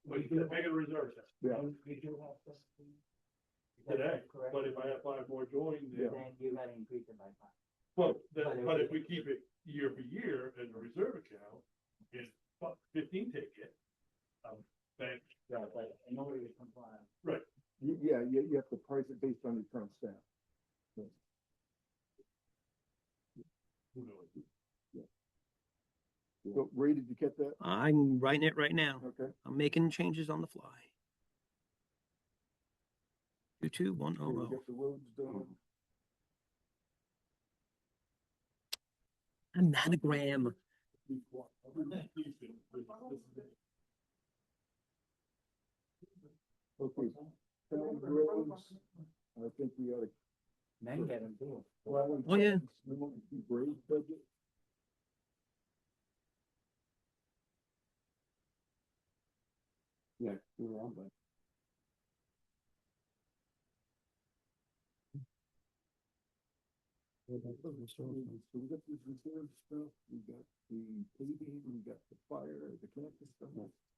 But you can make it a reserve test Yeah, You do have to. today, Correct. but if I have 5 more join, Yeah. then, Then you gotta increase it by 5. but if we keep it year for year in the reserve account, and 15 take it, thank. Yeah, but in order to comply. yeah, you have to price it based on your current staff. Who knows? So, Ray, did you get that? I'm writing it right now. Okay. I'm making changes on the fly. 22100. So we get the roads done. A manogram. Okay. Town roads, I think we ought to. Then get them too. Oh, yeah. We want to keep Ray's budget. Yeah, you're on, but. So we got this reserve stuff, we got the paving, we got the fire, the campus stuff.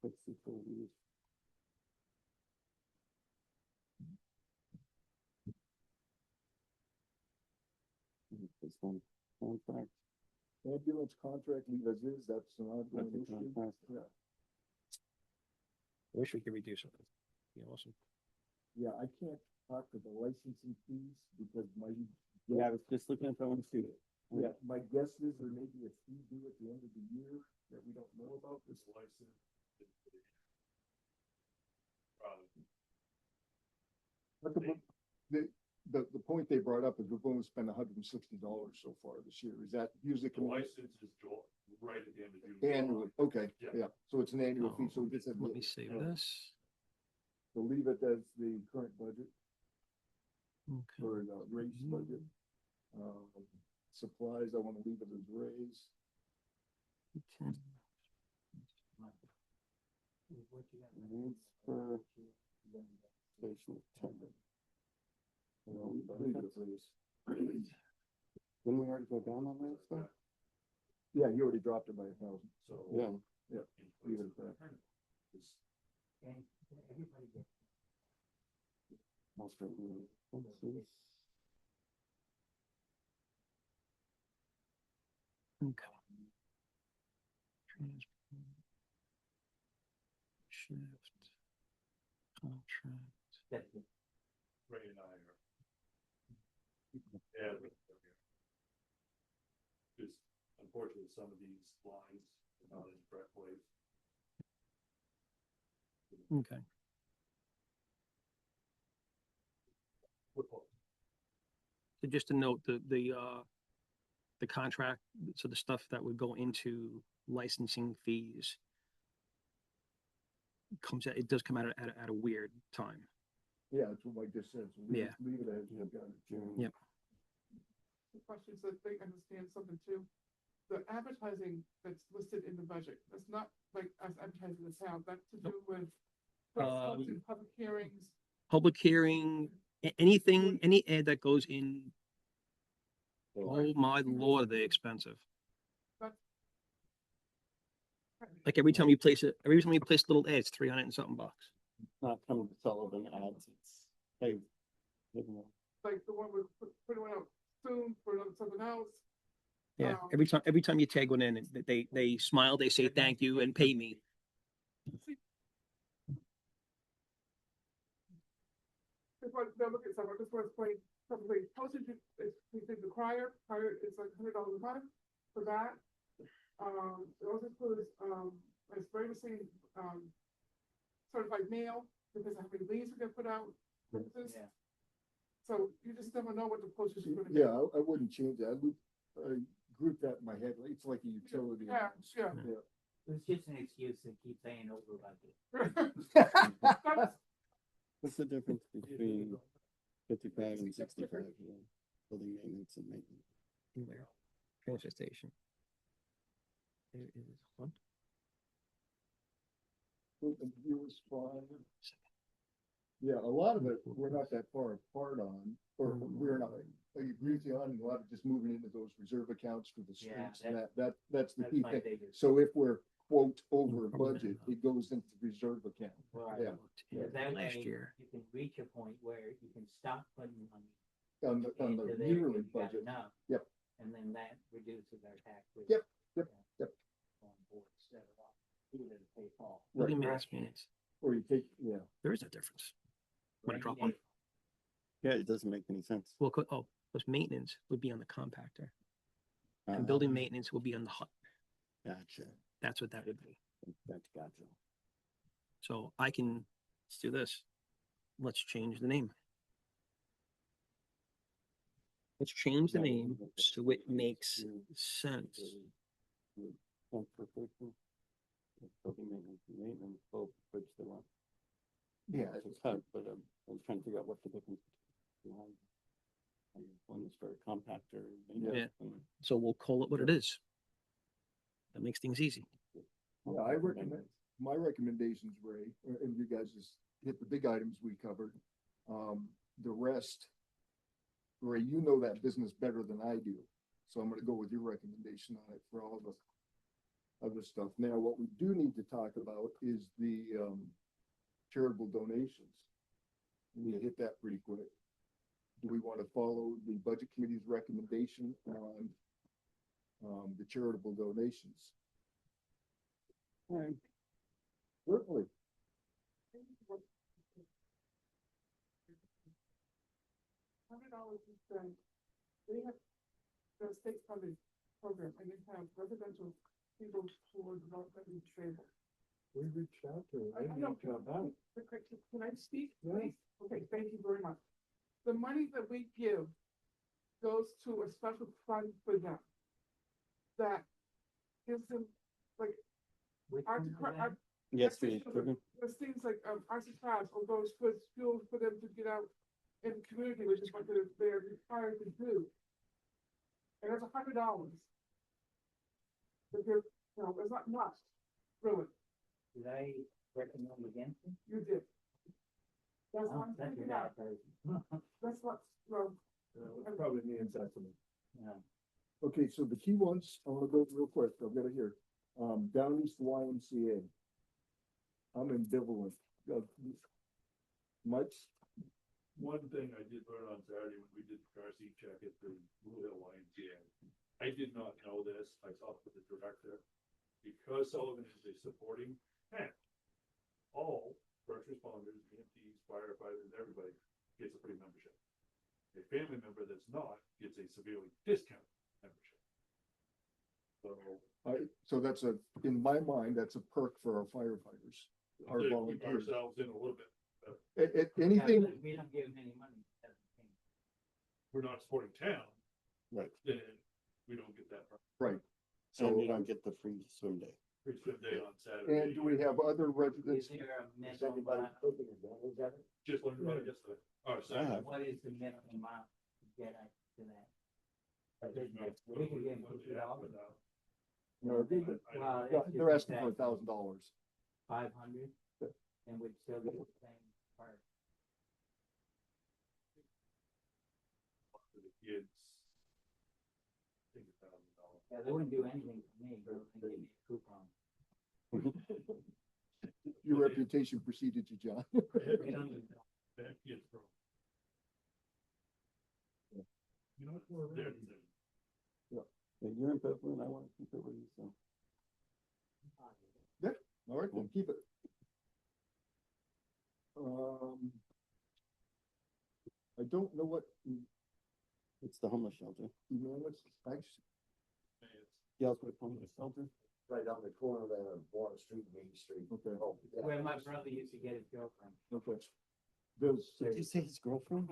Let's see what we use. This one, contract. Ambulance contract, leave as is, that's an ongoing That's a issue. contract. Yeah, I wish we could reduce it. Be awesome. yeah, I can't talk to the licensing fees because my. Yeah, I was just looking at that one too. Yeah, my guess is there may be a fee due at the end of the year that we don't know about. This license. Probably. But the point they brought up is we're going to spend $160 so far this year. Is that usually? The license is right at the end of June. Annually, okay, Yeah. yeah, so it's an annual fee, so we just have. Let me save this. So leave it as the current budget Okay. or the raise budget. Supplies, I wanna leave it as raise. Okay. Needs for station attendant. Leave it as raise. Didn't we already go down on that stuff? Yeah, you already dropped it by 1,000. So. Yeah. Leave it at that. And everybody gets. Most of them. What's this? Okay. Transport. Shift. Contract. That's it. Ray and I are. Yeah. Just unfortunately, some of these lines are not in the correct place. Okay. So just to note, the contract, so the stuff that would go into licensing fees comes out, it does come out at a weird time. Yeah, that's what Mike just said, so leave, Yeah. leave it as you've got it. June. Yep. The question so that they understand something too. The advertising that's listed in the budget, that's not like us advertising the town, that's to do with public hearings. Public hearing, anything, any ad that goes in, oh my lord, are they expensive. Like every time you place a little ad, it's 300 and something bucks. Not coming to Sullivan ads, it's, hey. you know, Like the one with putting one out soon for something else. Yeah, Um, every time you tag one in, they smile, they say thank you and pay me. just want to look at something, I just want to explain something. Postage is, we did require is like $100 a month for that. It also includes, as Ray was saying, certified mail, because how many leaves are gonna put out. Purposes. Yeah. So you just never know what the postage is gonna be. Yeah, I wouldn't change that. I group that in my head. It's like a utility. Yeah, yeah. It's just an excuse to keep saying over budget. What's the difference between 55 and 65? Building maintenance and maintenance. Where? Transfer station. There is one. Viewers fine. Yeah, a lot of it, we're not that far apart on, or we're not, I agree with you on, a lot of just moving into those reserve accounts for the Yeah, streets, and that's the That's key my thing. biggest. So if we're quote over budget, it goes into the reserve account. Right. Yeah. Because that Last way year. you can reach a point where you can stop putting money On the into there, yearly you've got budget. enough. Yep. And then that reduces our tax. rate. Yep, yep, yep. On board instead of off, either to pay Paul. Building Right. maintenance means, Or you take, yeah, there is a difference. Wanna Rainy drop one? day. Yeah, it doesn't make any sense. Well, because maintenance would be on the compactor and Uh, building maintenance will be on the hut. Gotcha. That's what that would be. That's gotcha. So let's do this. Let's change the name. Let's change the name so it makes sense. Transportation. Building maintenance, both, which they want. yeah, It's a cut, but I was trying to figure out what the difference behind. One is for a compactor. Yeah. So we'll call it what it is. That makes things easy. yeah, I recommend, my recommendations, Ray, and you guys just hit the big items we covered. The rest, Ray, you know that business better than I do, so I'm gonna go with your recommendation on it for all the other stuff. Now, what we do need to talk about is the charitable donations. We need to hit that pretty quick. Do we want to follow the budget committee's recommendation on the charitable donations? Certainly. $100 is done. They have the state funded program, and they have residential people who are developmentally disabled. We reached out to I know. Can I speak, please? Okay, thank you very much. The money that we give goes to a special fund for them. That gives them, like, Which art, one's art, that? Yes, there's we. things like, arts and crafts, or those for skills for them to get out in the community, which is what they're required to do. And that's $100. But there's, it's not much, really. Did I recommend against it? You did. That's Oh, one that's thing a bad person. That's what, well, Probably me and Bethany. Yeah. Okay, so the key ones, I wanna go real quick, I've got it here. Down East YMCA. I'm ambivalent. Mike? One thing I did learn on Saturday when we did the car seat check at the Blue Hill YMCA, I did not know this, I talked with the director. Because Sullivan is a supporting town, all first responders, EMTs, firefighters, everybody gets a free membership. A family member that's not gets a severely discounted membership. So So that's in my mind, that's a perk for our firefighters, our to keep volunteers. ourselves in a little bit, Anything, Yeah, we don't give them any money. That's the thing. we're not supporting town, Right. then we don't get that right, So so, you don't get the free swim day. free swim day on Saturday. and do we have other Is residents? there a minimum amount? Just learned about it yesterday. Oh, I Saturday. have. What is the minimum amount to get us to that? There's no- We can give them $50. No, Well, they're asking for $1,000. 500, and we'd still get the same part. For the kids. I think $1,000. Yeah, they wouldn't do anything for me, but they give me a coupon. Your reputation preceded you, John. We don't even know. That kids from. You know what? They're- Yeah, you're in Brooklyn, I want to keep it with you, so. All right, then keep it. don't know what, It's the homeless shelter. what's, actually, Yeah, it's what homeless shelter. Right on the corner there of Water Street, Main Street. okay, Oh, yeah. Where my brother used to get his girlfriend. okay. Does, Did you say his girlfriend?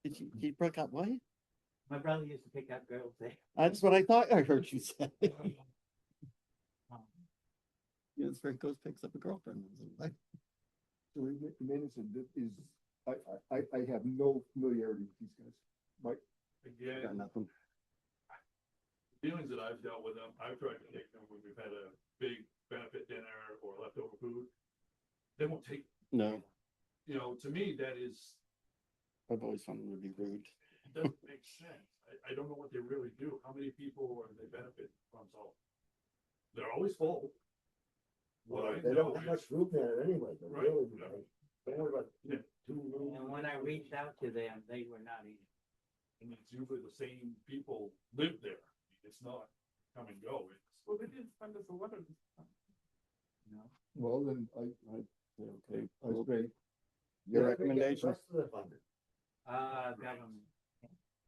He broke up what? My brother used to pick up girls there. That's what I thought I heard you say. Um, Yeah, his friend goes picks up a girlfriend. Like, so Madison is, I have no familiarity with these guys. Mike, Again, got nothing. dealings that I've dealt with them, I've tried to take them when we've had a big benefit dinner or leftover food. They won't take, No, you know, to me, that is, I've always found them to be rude. it doesn't make sense. I don't know what they really do. How many people are they benefit from salt? They're always full. What I They know don't have is, much room there anyway, but Right, really, yeah. don't worry about Yeah. 2 rooms. And when I reached out to them, they were not in. and it's usually the same people live there. It's not come and go. It's, Well, they didn't send us a letter this time. well, then Okay, I say, your Yeah, recommendation? Rest of the funding. Government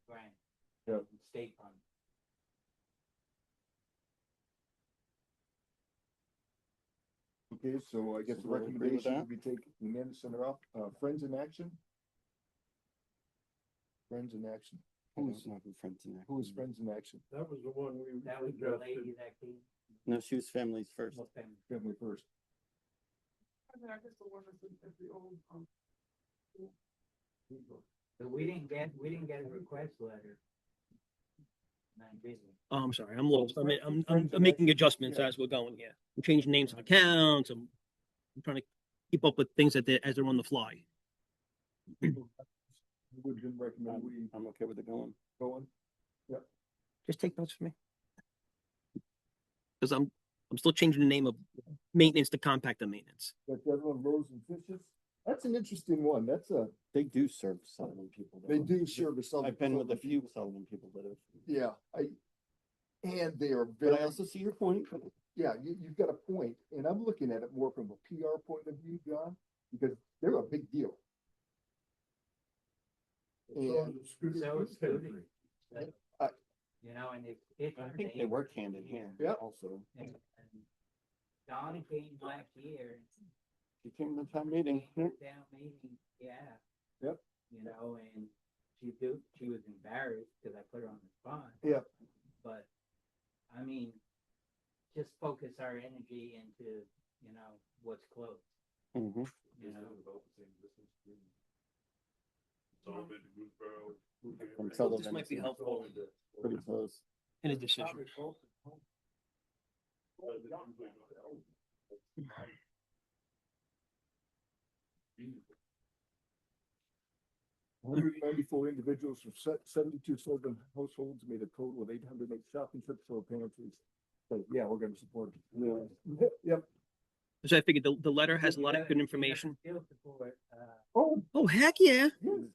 grant. Yeah. State fund. okay, so I guess So the we'll agree with recommendation that? would be take Amanda Center off, Friends in Action? Friends in Action. Who's not in friends in there? Who is Friends in Action? that was the one we. That was the lady that came. No, she was families first. Well, then, Family First. And then I guess the one that's at the old, But we didn't get a request letter. Not busy. Oh, I'm sorry, I'm lost. I'm making adjustments as we're going here. I'm changing names of accounts. I'm trying to keep up with things as they're on the fly. Would then recommend we I'm okay with it going. go on. Just take notes for me. Because I'm still changing the name of maintenance to compactor maintenance. Got the other one, Rose and Fishes. That's an interesting one. That's They do serve Sullivan people. they though. do service. I've been with a few Sullivan people that have. Yeah, and they are But I very, also see your point. yeah, you've got a point, and I'm looking at it more from a PR point of view, John, because they're a big deal. And So it's good. I- You know, and it's. I think they work hand in hand. Yeah. Also, And Don came last year. she came to town meeting. Came to town meeting, yeah. Yep. You know, and she was embarrassed because I put her on the spot. Yeah. But, I mean, just focus our energy into, you know, what's close, Mhm. you know. About the same distance. Sullivan, Goodsboro. From Sullivan. This might be helpful Pretty close. in a decision. Hundred and 94 individuals from 72 Sullivan households made a total of 808 shopping trips for pantries. So, yeah, we're gonna support it. Yeah. Yep. So I figured the letter has a lot of good information. Still support, Oh, Oh, heck yeah. yes. students.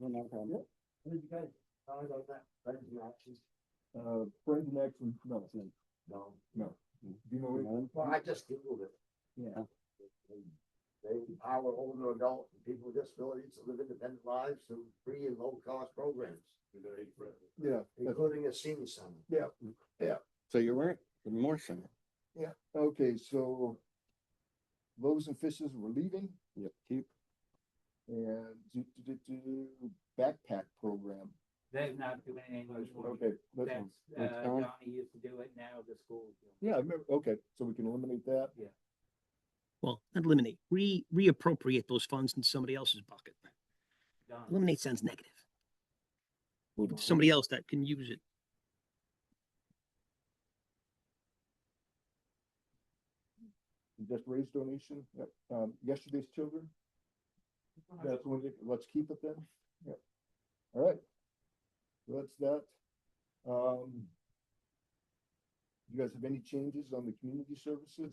No, no problem. What did you guys, how about that? Friends in Action? Friends in Action, no, No. no. Do you know it? Well, I just Googled it. Yeah. They empower older adult and people with disabilities to live independent lives through free and low-cost programs, Yeah. that's- including a senior center. Yeah. So you're right. The more center. Yeah, okay, so Loaves and Fishes were leaving Yep. Keep. and backpack program. They're not doing it anymore. Okay, That's, That's gone. Johnny used to do it, now the school's doing yeah, I remember, okay, so we can eliminate that. Well, not eliminate, reappropriate those funds into somebody else's bucket. it. Johnny. Eliminate sounds negative. Move it to somebody else that can use it. Just raise donation, yep, yesterday's children, that's one, let's keep it then, yep. All right. So that's that. You guys have any changes on the community services?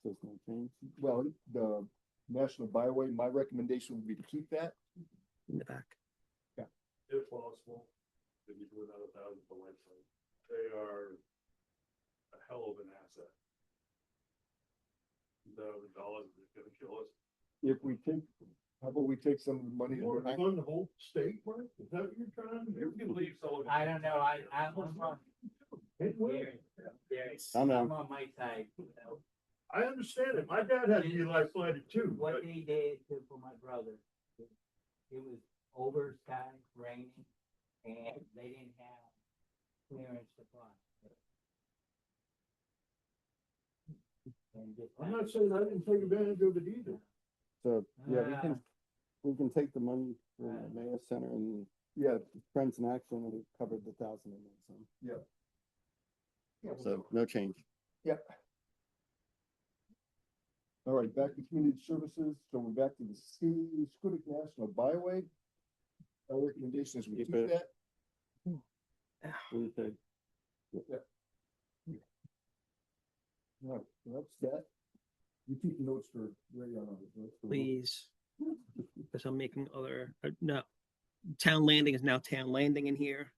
There's no change. Well, the National Byway, my recommendation would be to keep that. In the back. If possible, if you do another $1,000 for website, they are a hell of an asset. $2,000 is gonna kill us. if we take, how about we take some of the money? You want to run the whole state, Mark? Is that what you're trying to do? You can leave Sullivan. I don't know, I'm on, It will. I'm I'm on my side, you know. I understand it. My dad had to be like flooded too, What but they did for my brother, it was over sky, raining, and they didn't have clearance to fly. And just I'm not saying I didn't take advantage of it either. So, yeah, we can take the money for the Mayor Center and, yeah, Friends in Action, and we covered the 1,000 and then some. Yeah. So, no change. All right, back to community services, so we're back to the Scudic National Byway. Our recommendation is we Keep keep it. that. What do you think? All right, so that's that. You keep the notes for Ray on others. Please. Because I'm making other, no. Town Landing is now Town Landing in here.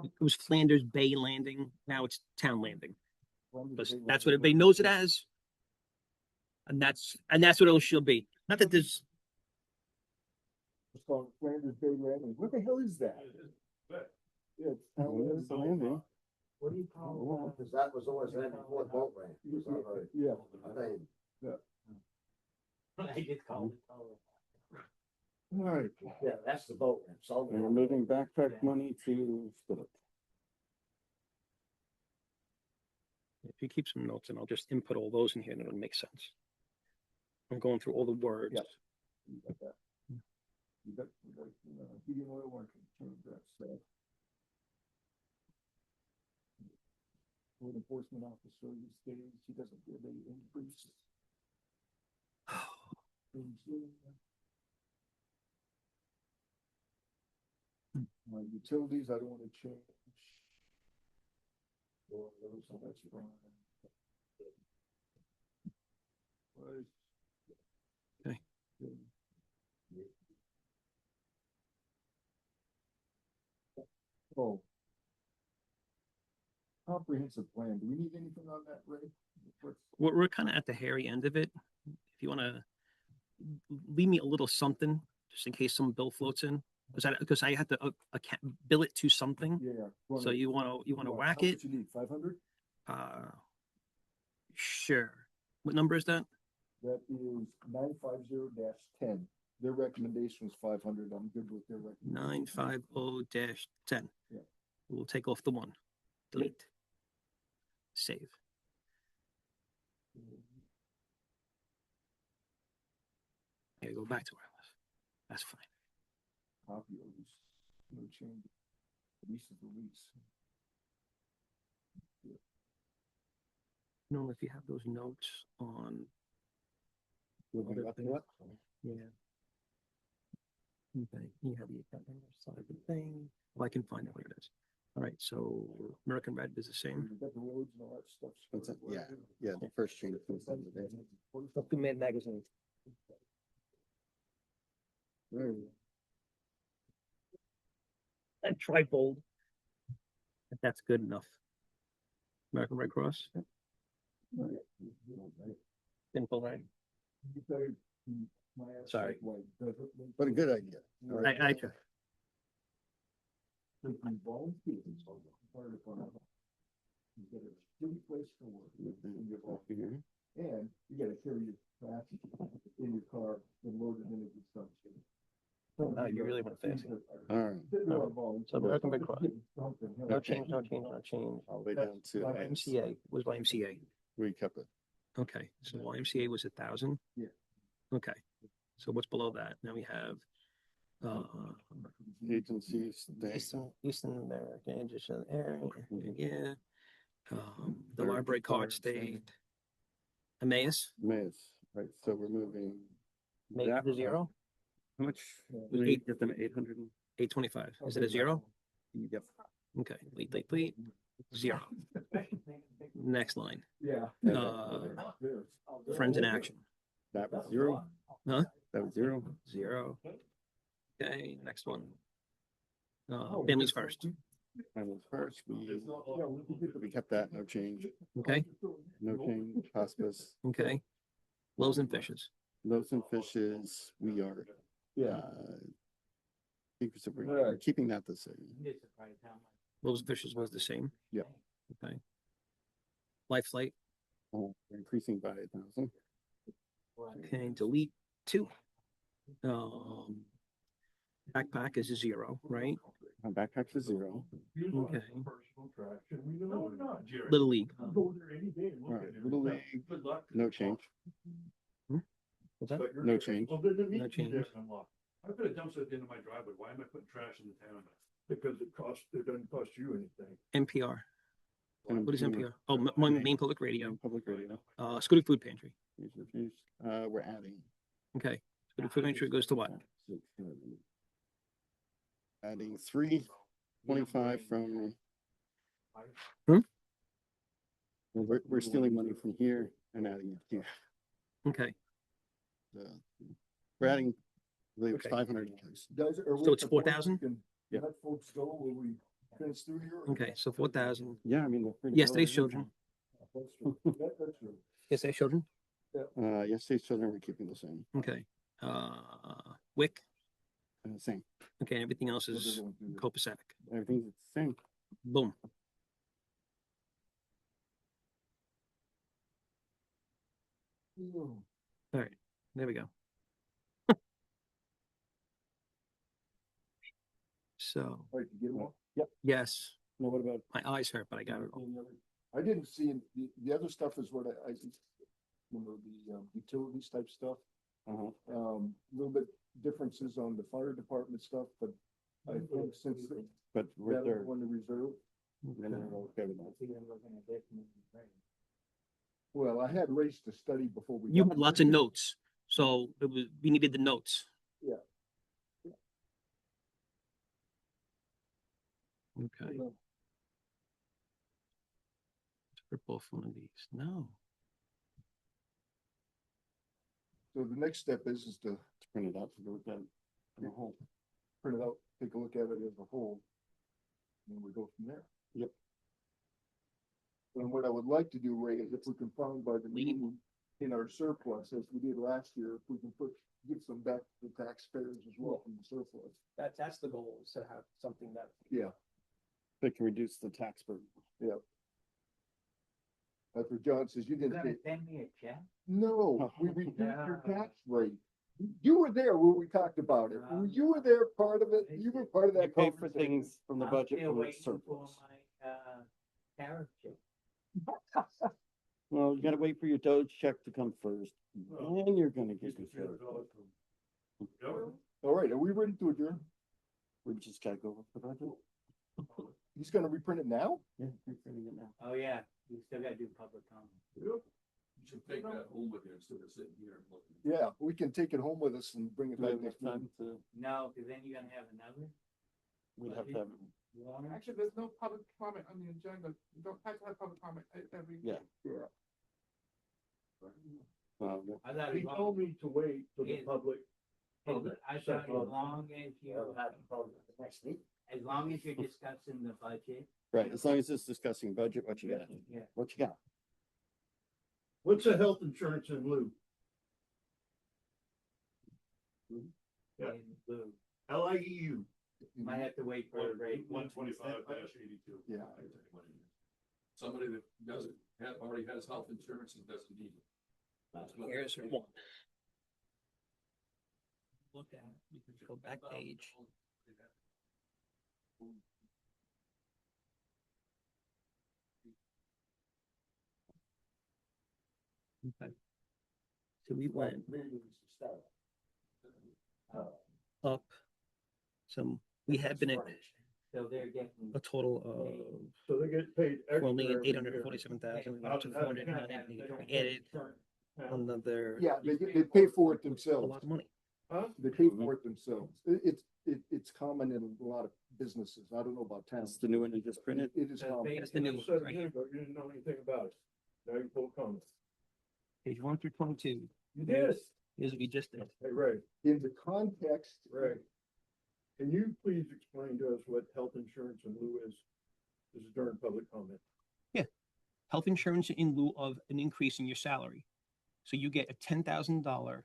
It was Flanders Bay Landing. Now it's Town Landing. That's what everybody knows it as. And that's what it should be. Not that there's, It's called Flanders Bay Landing. What the hell is that? Yeah, it's Oh, there's the landing. What do you call Cause that was always there before the boat ramp. Yeah. I think, I just called it. All right. yeah, that's the boat ramp. And we're moving backpack money to Scudic. if you keep some notes and I'll just input all those in here and it'll make sense. I'm going through all the words. Yeah. You got that. You got, heating oil working, change that stuff. Code enforcement officer, he stays, he doesn't give any increase. Utilities, I don't wanna change. So that's fine. Right. Okay. Oh. Comprehensive plan, do we need anything on that, Ray? We're kind of at the hairy end of it. If you want to leave me a little something, just in case some bill floats in, because I have to bill it to something. Yeah. So you want to whack it? You need 500? Sure. What number is that? That is 950-10. Their recommendation is 500. I'm good with their recommendation. 950-10. Yeah. We'll take off the one. Delete. Save. Yeah, go back to where I was. That's fine. Copy of this. No change. Lease is the lease. No, if you have those notes on, Moving up to what? yeah. Okay, you have the account number side of the thing. Well, I can find out where it is. All right, so American Red is the same. You got the roads and all that stuff. What's that? Yeah, the first change. was on the day. Supplement magazine. That trifold. If that's good enough. American Red Cross, simple, right? Sorry. What a good idea. All right. I try. You get a shitty place to work. in your office, And you gotta carry your trash in your car and load it into the stuff. Oh, you really want to fancy. All right. So American Red Cross. No change, no change, no change. All the way down to YMCA was YMCA. we kept it. Okay, so YMCA was 1,000? Yeah. Okay, so what's below that? Now we have Agencies, they, Eastern American, just an area, yeah. The library card stayed. Emmaus, Mays, right, so we're moving. make that the one. zero, How much? Was We eight- get them 800. 825. Is it a zero? Yep. Okay, lead, zero. Next line, Yeah. Friends in Action, That was zero. Huh? That was zero. zero. Okay, next one. Families First, Finance first, It's not like- we kept that, no change, Okay, no change, hospice, okay. Loaves and fishes. loaves and fishes, we are, Yeah, I think we're keeping that the same. You're surprised how much. Loaves and fishes was the same. Yeah. Okay. Life flight, We're increasing by 1,000. okay, delete 2. Backpack is a 0, right? Our backpack is 0. Okay. Personal attraction. We know we're not, Jerry. Little League. I'll go there any day and look Alright, at it. Little League, Good luck. no change. What's that? But you're- No change. Well, then it No needs to be change. there unlocked. I put a dumpster at the end of my driveway. Why am I putting trash in the town? Because it doesn't cost you anything. NPR. And What is I'm NPR? Oh, Maine Public Radio. doing Public radio. Scooty Food Pantry. Use refuse. We're adding. Okay. Scooty Food Pantry goes to what? Adding 325 from. Hmm? We're stealing money from here and adding it here. Okay. We're adding, I believe it's Okay. $500. Guys, are we So at it's the point 4,000? we can Yeah. Let folks go when we finish through here. Okay, so 4,000. Yeah, I mean. they're free to Yesterday's go children. That's true. That's true. Yesterday's children. anytime. Yesterday's children, we're keeping the same, Okay. WIC. same, Okay, everything else What they're is going through. copacetic. everything's the same. Boom. All right, there we go. So, All right, you get them all? Yep. yes, No, what about? my eyes hurt, but I got it all. I didn't see, the other stuff is what I remember the utilities type stuff. Uh-huh. Little bit differences on the fire department stuff, but I think since But we're that there. one to reserve, Then we're okay with that. Even looking at this, and it's great. well, I had raised to study before we. You got had lots of notes, so we needed the notes. Yeah. Okay. here. For both one of these, no. So the next step is to Print it out to go with that. in the whole. print it out, take a look at it as a whole. And we go from there. Yep. And what I would like to do, Ray, is if we can find by the meeting in our surplus, as we did last year, if we can give some back to the taxpayers as well from the surplus. That's the goal, is to have something that. Yeah, That can reduce the tax burden. that's what John says, you You didn't gonna say, send me a check? no, we reduced your tax rate. You were there when we talked about it. You were there, part of it, you were part of You that. pay for conversation. things from the I'm budget still from the waiting for surplus. my, tariff check. Well, you gotta wait for your Doge check to come first, then you're gonna get your $300 surplus. from government. All right, are we ready to adjourn? We just gotta go with the budget. He's gonna reprint it now? Yeah, we're printing it now. Oh, yeah, you still gotta do public comment. Yep. You should take that home with you instead of sitting here and looking. Yeah, we can take it home with us and bring it Do we back have enough next time time. to, No, cause then you're gonna have another. we'd have to have, Warner. Actually, there's no public comment on the agenda. You don't have to have public comment every. Yeah. Yeah. I thought He as long, told me to wait for the Yeah. public. I thought as long as you, Next week. as long as you're discussing the budget. right, as long as it's discussing budget, what you got? Yeah. What you got? What's the health insurance in lieu? Yeah. And blue. LIEU. Might have to wait for a rate. 125-82. Yeah. Somebody that doesn't have, already has health insurance and doesn't need it. That's what- Here's one. Look at, it. You can go back page. Okay. So we went up. So we had been at So they're getting. a total So they get paid of extra. 1,847,000. We went to 490. We added another, Yeah, they pay for it a themselves. lot of money. Huh? They pay for it themselves. It's common in a lot of businesses. I don't know about That's towns. the new one you just printed? It is common. That's the new one, Said right it, here. but you didn't know anything about it. Now you pull comments. Page 1 through 22. You did. Here's what we just did. Hey, Ray, In the context, Ray. Can you please explain to us what health insurance in lieu is? This is during public comment. Health insurance in lieu of an increase in your salary. So you get a $10,000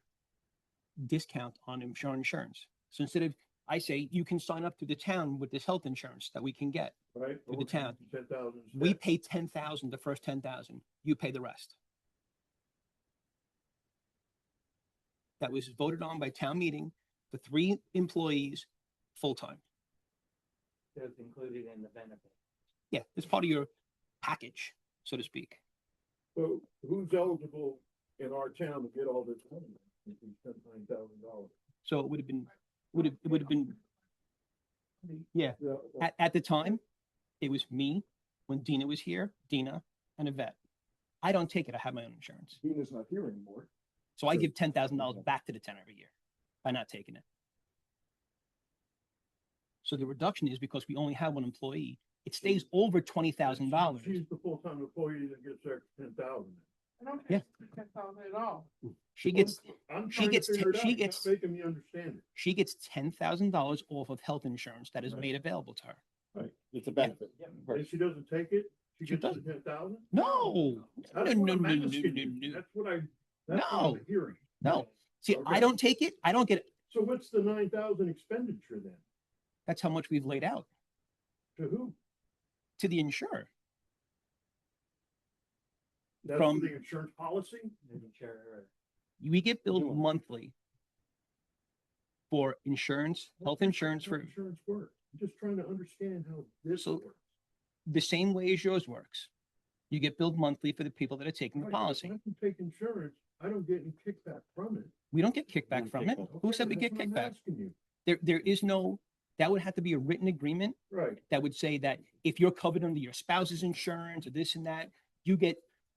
discount on insurance. So instead of, I say, you can sign up to the town with this health insurance that we can get. Right? To the town. 10,000. We pay 10,000, the first 10,000, you pay the rest. That was voted on by town meeting for 3 employees, full-time. That's included in the benefit. Yeah, it's part of your package, so to speak. So who's eligible in our town to get all this money? If we spent $9,000. So it would have been, yeah, at the time, it was me, when Dina was here, Dina and Yvette. I don't take it, I have my own insurance. Dina's not here anymore. So I give $10,000 back to the town every year by not taking it. So the reduction is because we only have 1 employee. It stays over $20,000. She's the full-time employee that gets extra 10,000. I don't Yeah. have 10,000 at all. She gets, I'm she trying to gets figure it she out. You're gets- not making me understand it. she gets $10,000 off of health insurance that is Right. made available to her. It's a benefit. And she doesn't take it? She She gets the doesn't. 10,000? No, That's no, what no, I'm no, no, asking no, you. no. That's what I'm hearing. No. See, Okay. I don't take it. I don't get it. So what's the 9,000 expenditure then? That's how much we've laid out To who? to the insurer. That's From- for the insurance policy? The insurer. We get billed Sure. monthly for insurance, health insurance How for does insurance work? I'm just trying to understand how this So- works. the same way as yours works. You get billed monthly for the people that are taking the Right, but if policy. I can take insurance, I don't get any kickback from it. We don't get kickback don't from take it. that. Who said we Okay, get that's what I'm kickback? asking you. There is no, that would have to be a written agreement Right, that would say that if you're covered under your spouse's insurance or this and that,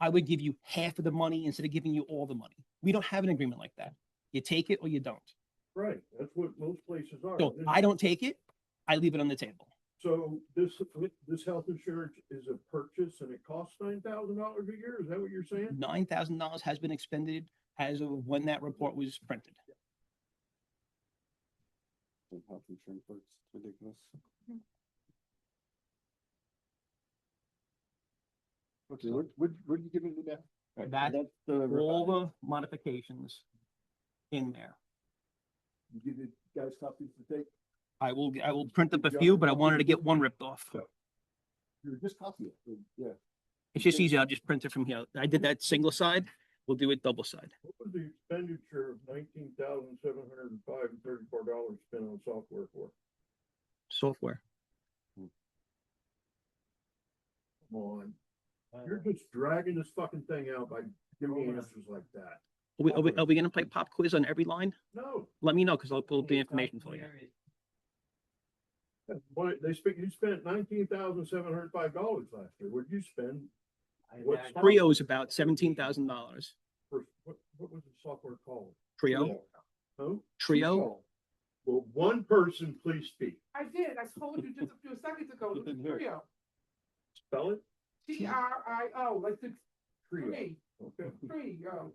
I would give you half of the money instead of giving you all the money. We don't have an agreement like that. You take it or you don't. right. That's what most places are. So I don't take it. I leave it on the table. So this health insurance is a purchase and it costs $9,000 a year? Is that what you're saying? $9,000 has been expended as of when that report was printed. Health insurance works, it's ridiculous. Okay, what are you giving me now? That's That's the. all the modifications in there. You give the guys copies to take? I will print up a few, but I wanted to get one ripped off. You're just copy it, yeah. It's just easy. I'll just print it from here. I did that single side. We'll do it double side. What was the expenditure of $19,705.34 spent on software for? Software. Come on. You're just dragging this fucking thing out by giving me answers like that. Are we gonna play pop quiz on every line? No. Let me know, because I'll pull up the information for you. What, you spent $19,705 last year. What'd you spend? What's- Trio is about $17,000. What was the software called? Trio, Who? Trio. Well, one person, please speak. I did, I told you just a few seconds ago, You didn't hear it. Trio, Spell it. TRIO, like the Trio. tree, Okay. Trio.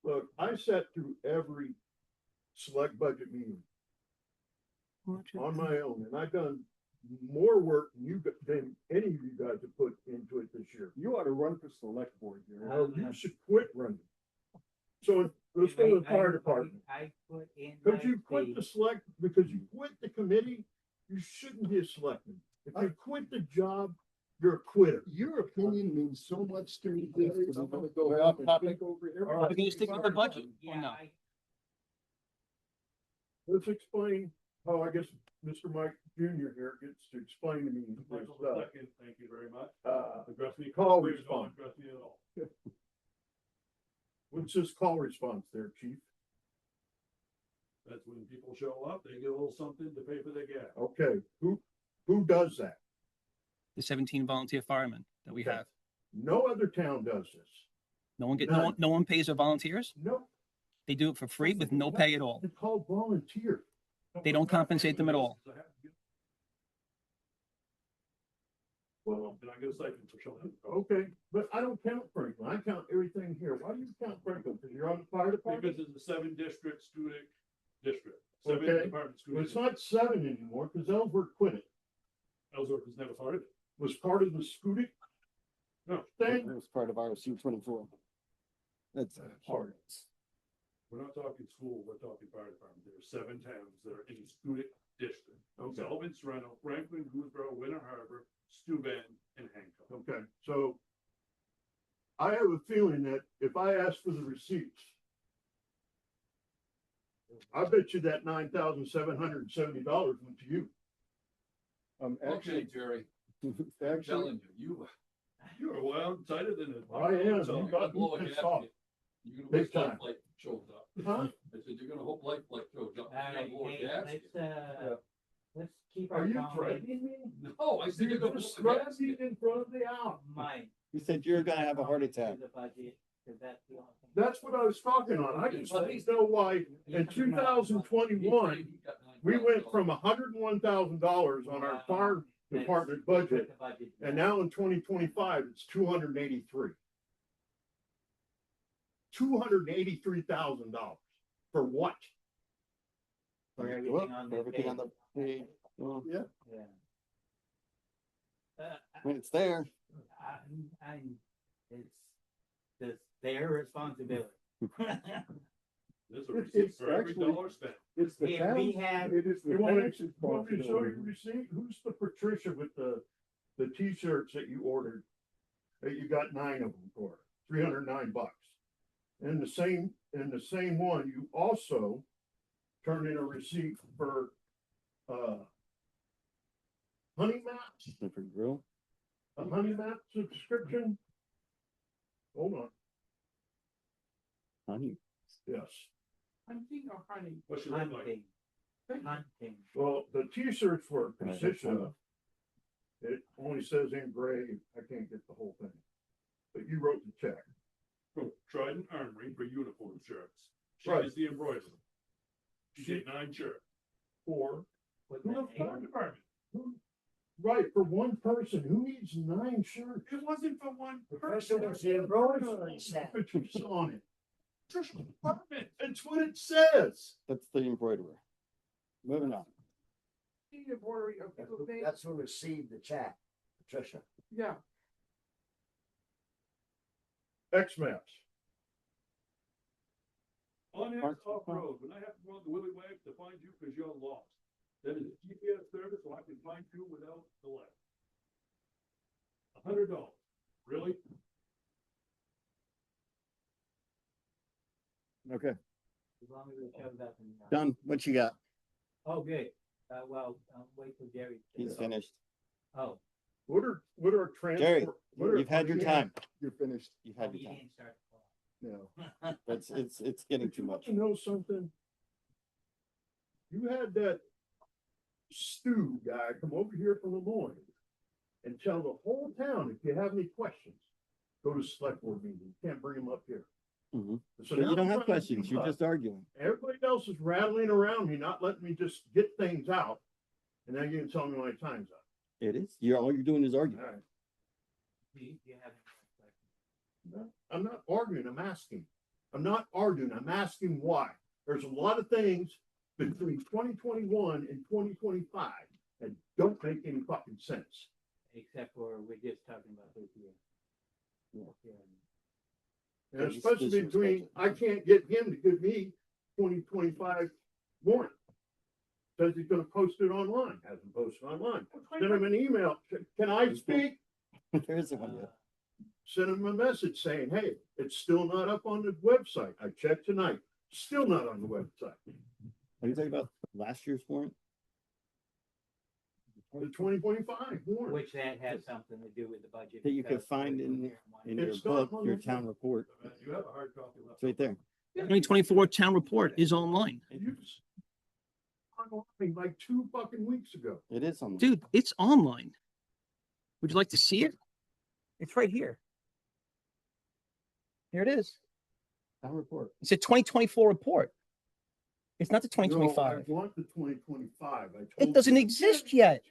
Look, I sat through every select budget meeting on my own, and I've done more work than any of you guys have put into it this year. You ought to run for select board, Gary. Well, you should quit running. So let's go to the fire department. I put in. Because my you quit fee. the select, because you quit the committee, you shouldn't be a selectman. If you quit the job, you're a quitter. Your opinion means so much to me, Gary, 'cause I'm gonna go off and take over Are we everything. gonna stick with the budget or Yeah, no? Let's explain how, I guess, Mr. Mike Junior here gets to explain to me this Michael stuff. II, Thank you very much. Address me, call Please response. don't address me at all. What's this call response there, chief? That's when people show up, they get a little something to pay for their gas. Okay, who does that? The 17 volunteer firemen that we Okay. have. No other town does this. None. No one pays their volunteers. No, They do it for free with no pay at all. they're called volunteer. They don't compensate them at all. Well, Can I get a second for showing? okay, but I don't count Franklin. I count everything here. Why do you count Franklin? Because you're on the fire department? Because it's a 7 district student district. Seven Okay, department school But it's districts. not 7 anymore, because Ellsworth quit it. Ellsworth was never part of it. Was part of the Scudic No, thing. It was part of RC 24. That's hard. we're not talking school, we're talking fire department. There are 7 towns that are in the Scudic district. Okay. Sullivan, Serrano, Franklin, Gooseboro, Winter Harbor, Steuben, and Hancock. Okay, so I have a feeling that if I ask for the receipts, I bet you that $9,770 went to you. Okay, Jerry, I'm Actually, telling you, You are wild, tighter than a. I am. So, You you're got gonna me blow a pissed gasket. off. You're gonna Big wish life time. like shows up. Huh? I said, you're gonna hope life like shows up. All right, You're gonna blow a hey, gasket. let's keep Are our you conversation. threatening me? No, I said You're you're gonna just blow a threatening gasket. in front of the house. Mike. You said you're gonna have a heart attack. The budget, 'cause that's the only thing. That's what I was talking on. I just need to know why in 2021, He got we went $9,000. from $101,000 on our fire department budget, and now in 2025, it's 283. $283,000 for what? For everything Well, on for the everything on table. the page. Well, Yeah. Yeah. it's there. It's their responsibility. There's a It's receipt for every actually- dollar spent. It's the Yeah, we town's, have- it is the You town's want responsibility. To show you the receipt? Who's the Patricia with the t-shirts that you ordered? That you got 9 of them for, $309. And the same one, you also turned in a receipt for, Honey Maps, Different grill. a Honey Map subscription. Hold on, Honey. yes. Hunting or honey? What's your look like? Hunting. Hunting. Well, the t-shirts for Right, Patricia, it only says engraved. I can't get the whole thing. But you wrote the check. From Trident Armory for uniform shirts. She Right. is the embroiderer. She did 9 shirts. For, With who the the name. fire department? Right, for one person. Who needs 9 shirts? It wasn't for one Professor person. was the embroidery set. Pictures on it. Just department. That's what it says. That's the embroiderer. Moving on. The embroidery of people's names. That's who received the check, Patricia. Yeah, X-Maps. On X Parks and off road, when I have to go on the Willy Wag to find you because you're lost. That is a GPS service so I can find you without delay. $100. Really? Okay, As long as it shows up in. done. What you got? Oh, good. Well, wait till Jerry. He's finished. Oh. What are transport? Jerry, what are- you've had your time. You're finished. You've Oh, had you your time. didn't start the clock. No. It's getting But too you much. want to know something? You had that Stu guy come over here from Lemoyne and tell the whole town, if you have any questions, go to select board meeting. You can't bring them up here. Mhm. So But now you don't I'm have trying to questions. keep You're up. just arguing. Everybody else is rattling around me, not letting me just get things out. And then you can tell me my time's up. It is. All you're doing is arguing. All right. You have. No, I'm not arguing, I'm asking. I'm not arguing, I'm asking why. There's a lot of things between 2021 and 2025 that don't make any fucking sense. Except for we're just talking about this year. Yeah. And This especially year's between, budget. I can't get him to give me 2025 warrant. Says he's gonna post it online, hasn't posted online. Send him an email, can I speak? There isn't one yet. Send him a message saying, hey, it's still not up on the website. I checked tonight, still not on the website. Are you talking about last year's warrant? The 2025 warrant. Which that has something to do with the budget. That you could because find we're in comparing one. In your It's not book, on your the town report. You have a hard copy left. It's right there. 2024 town report is online. You just online like 2 fucking weeks ago. It is on. Dude, it's online. Would you like to see it? It's right here. Here it is. Town report. It's a 2024 report. It's not the No, I 2025. want the 2025. It doesn't exist yet.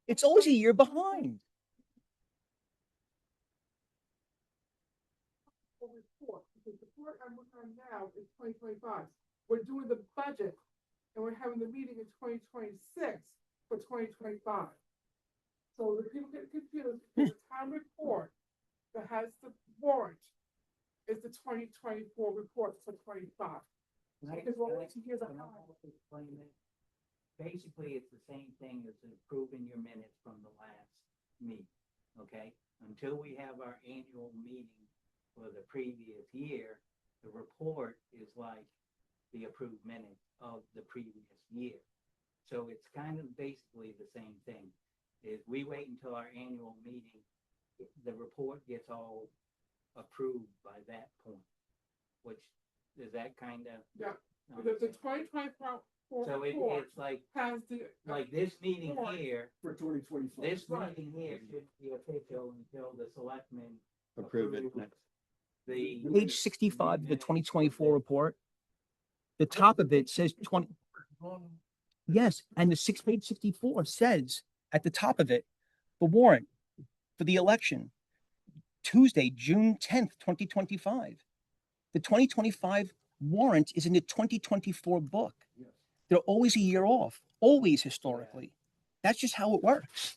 It's always a year behind. Report, because the report I'm working on now is 2025. We're doing the budget and we're having the meeting in 2026 for 2025. So the people get confused, because the town report that has the warrant is the 2024 report for 25. Because we're waiting to hear the. Can I help explain it? Basically, it's the same thing as approving your minutes from the last meeting, okay? Until we have our annual meeting for the previous year, the report is like the approved minutes of the previous year. So it's kind of basically the same thing, is we wait until our annual meeting, the report gets all approved by that point, which, is that kind of? Yeah, the 2024 So report it's like, has the. this meeting Report. here, For 2025. this Right. meeting here should be official until the selectmen Approve it next. the. Page 65 of the 2024 report, the top of it says 20. Yes, and page 64 says at the top of it, the warrant for the election, Tuesday, June 10th, 2025. The 2025 warrant is in the 2024 book. Yes. They're always a year off, always historically. That's just how it works.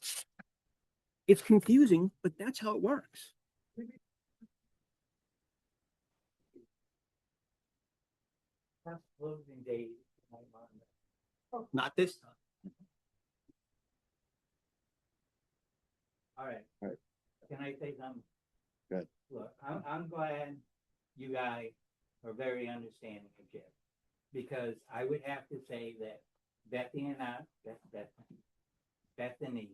It's confusing, but that's how it works. That's closing date. Not this time. All right. All right. Can I say something? Good. Look, I'm glad you guys are very understanding of Jeff. Because I would have to say that Bethany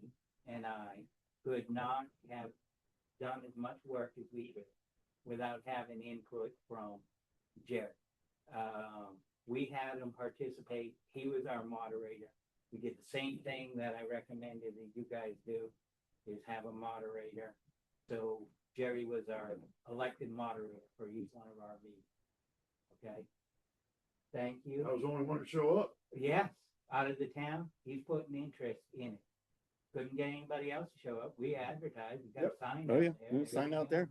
and I could not have done as much work as we did without having input from Jerry. We had him participate. He was our moderator. We did the same thing that I recommended that you guys do, is have a moderator. So Jerry was our elected moderator for each one of our meetings. Okay? Thank you. I was the only one to show up. Yes, out of the town, he's putting interest in it. Couldn't get anybody else to show up. We advertised, we got a sign Oh, out yeah. there. Sign out there.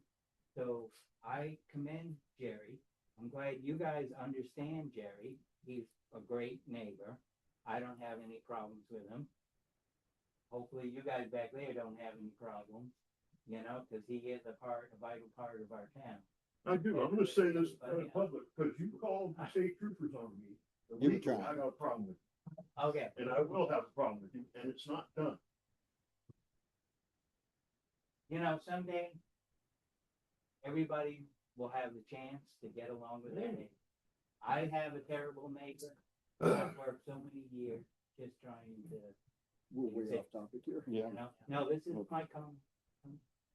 So I commend Jerry. I'm glad you guys understand Jerry. He's a great neighbor. I don't have any problems with him. Hopefully you guys back there don't have any problems, because he is a vital part of our town. I do. I'm gonna say this in public, because you called the state troopers on me. You were trying. I got a problem with you, Okay, and I will have a problem with you, and it's not done. someday everybody will have the chance to get along with their neighbor. I have a terrible neighbor. I've worked so many years just trying to, We're way off topic here. Yeah. no, this is my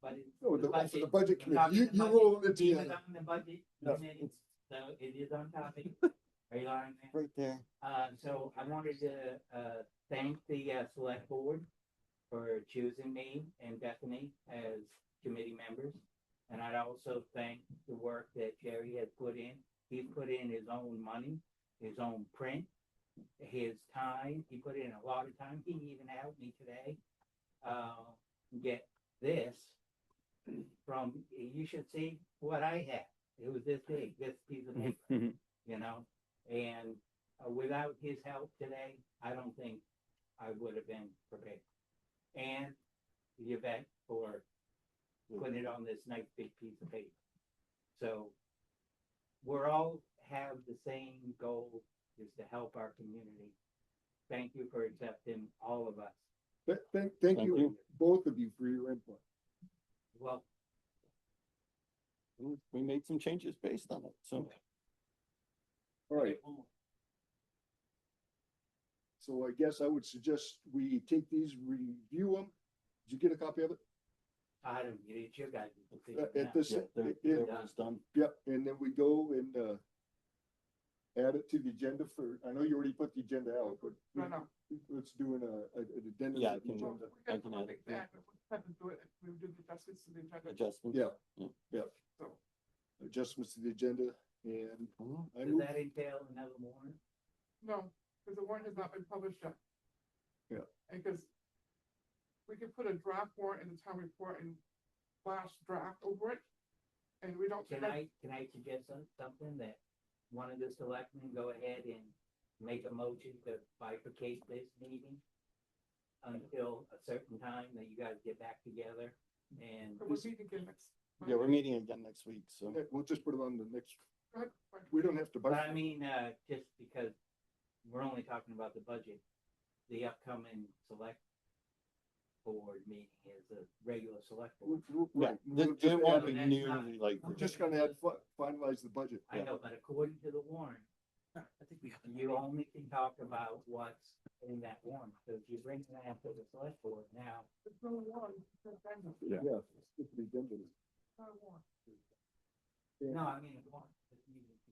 but it's. Oh, the budget I'm talking committee, the you budget. roll it He in. was on the budget Yeah. committee, so it is on topic. Are you on there? Right there. So I wanted to, thank the, select board for choosing me and Bethany as committee members. And I'd also thank the work that Jerry has put in. He's put in his own money, his own print, his time. He put in a lot of time. He even helped me today, get this from, you should see what I had. It was this big, this piece of paper, and without his help today, I don't think I would have been prepared. And Yvette for putting it on this nice big piece of paper. So we're all have the same goal, is to help our community. Thank you for accepting all of us. Thank you, both of you, for your input. Well, We made some changes based on it, so. All right, so I guess I would suggest we take these, review them. Did you get a copy of it? I don't, it's your guys' decision. At this, Yeah, it's done. yep, and then we go and, add it to the agenda for, I know you already put the agenda out, but No. let's do an addendum. Yeah, I to the can- agenda. We I got can to add make it, yeah. that, but we have to do it, we do the adjustments to the agenda. Adjustments. Yeah. So, Adjustments to the agenda, and I Does move, that entail another warrant? no, because the warrant has not been published yet. Yeah. Because we could put a draft warrant in the town report and flash draft over it. And we don't. Can I suggest something that one of the selectmen go ahead and make a motion to bifurcate this meeting until a certain time that you guys get back together and But we'll meet again next. Yeah, we're meeting again next week, so. We'll just put it on the next, Go ahead, fine. we don't have to. But I mean, just because we're only talking about the budget, the upcoming select board meeting is a regular select board. Yeah, Right. We'll it just won't add- be that's new, not- like, We're just gonna add, finalize the budget. I know, but according to the warrant, I think we have. you only can talk about what's in that warrant. So if you bring that to the select board now, There's no warrant, it's no agenda, Yeah. Yeah, it's the agenda. no warrant. no, I mean, the warrant.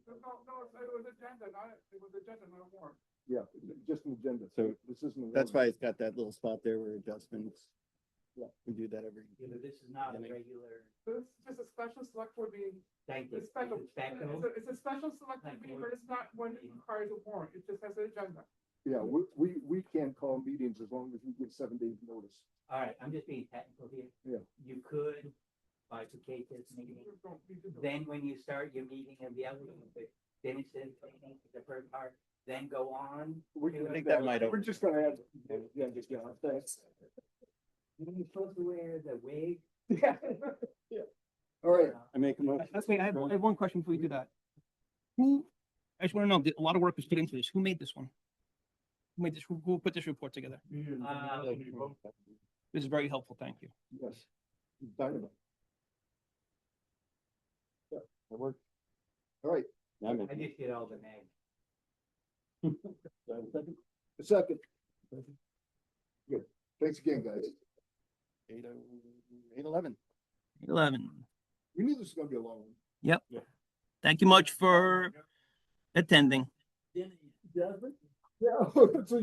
No, it was agenda, it was agenda, not a warrant. Yeah, just an agenda. So This isn't. a That's warrant. why it's got that little spot there where adjustments. Yeah. We do that every. Yeah, but this is not a beginning. regular, This is just a special select board meeting. thank you. It's special. It's special. It's a special select board meeting, but it's not one that requires a warrant. It just has an agenda. Yeah, we can call meetings as long as we give 7 days notice. All right, I'm just being technical here. Yeah. You could bifurcate this meeting. You don't need to do it. Then when you start your meeting of the other, finish the training, the first part, then go on. We to can think that might We're just gonna add. Yeah, just, yeah, thanks. You're supposed to wear the wig. Yeah. All right, I make a motion. Wait, I have one question before you do that. Who, I just want to know, a lot of work was put into this. Who made this one? Who made this, who put this report together? This is very helpful. Thank you. yes. Dynamite. That works. All right, Yeah, I make- I just did all the names. a second. Good. Thanks again, guys. 8:11. 11. We knew this was gonna be a long one. Thank you much for attending. Yeah. So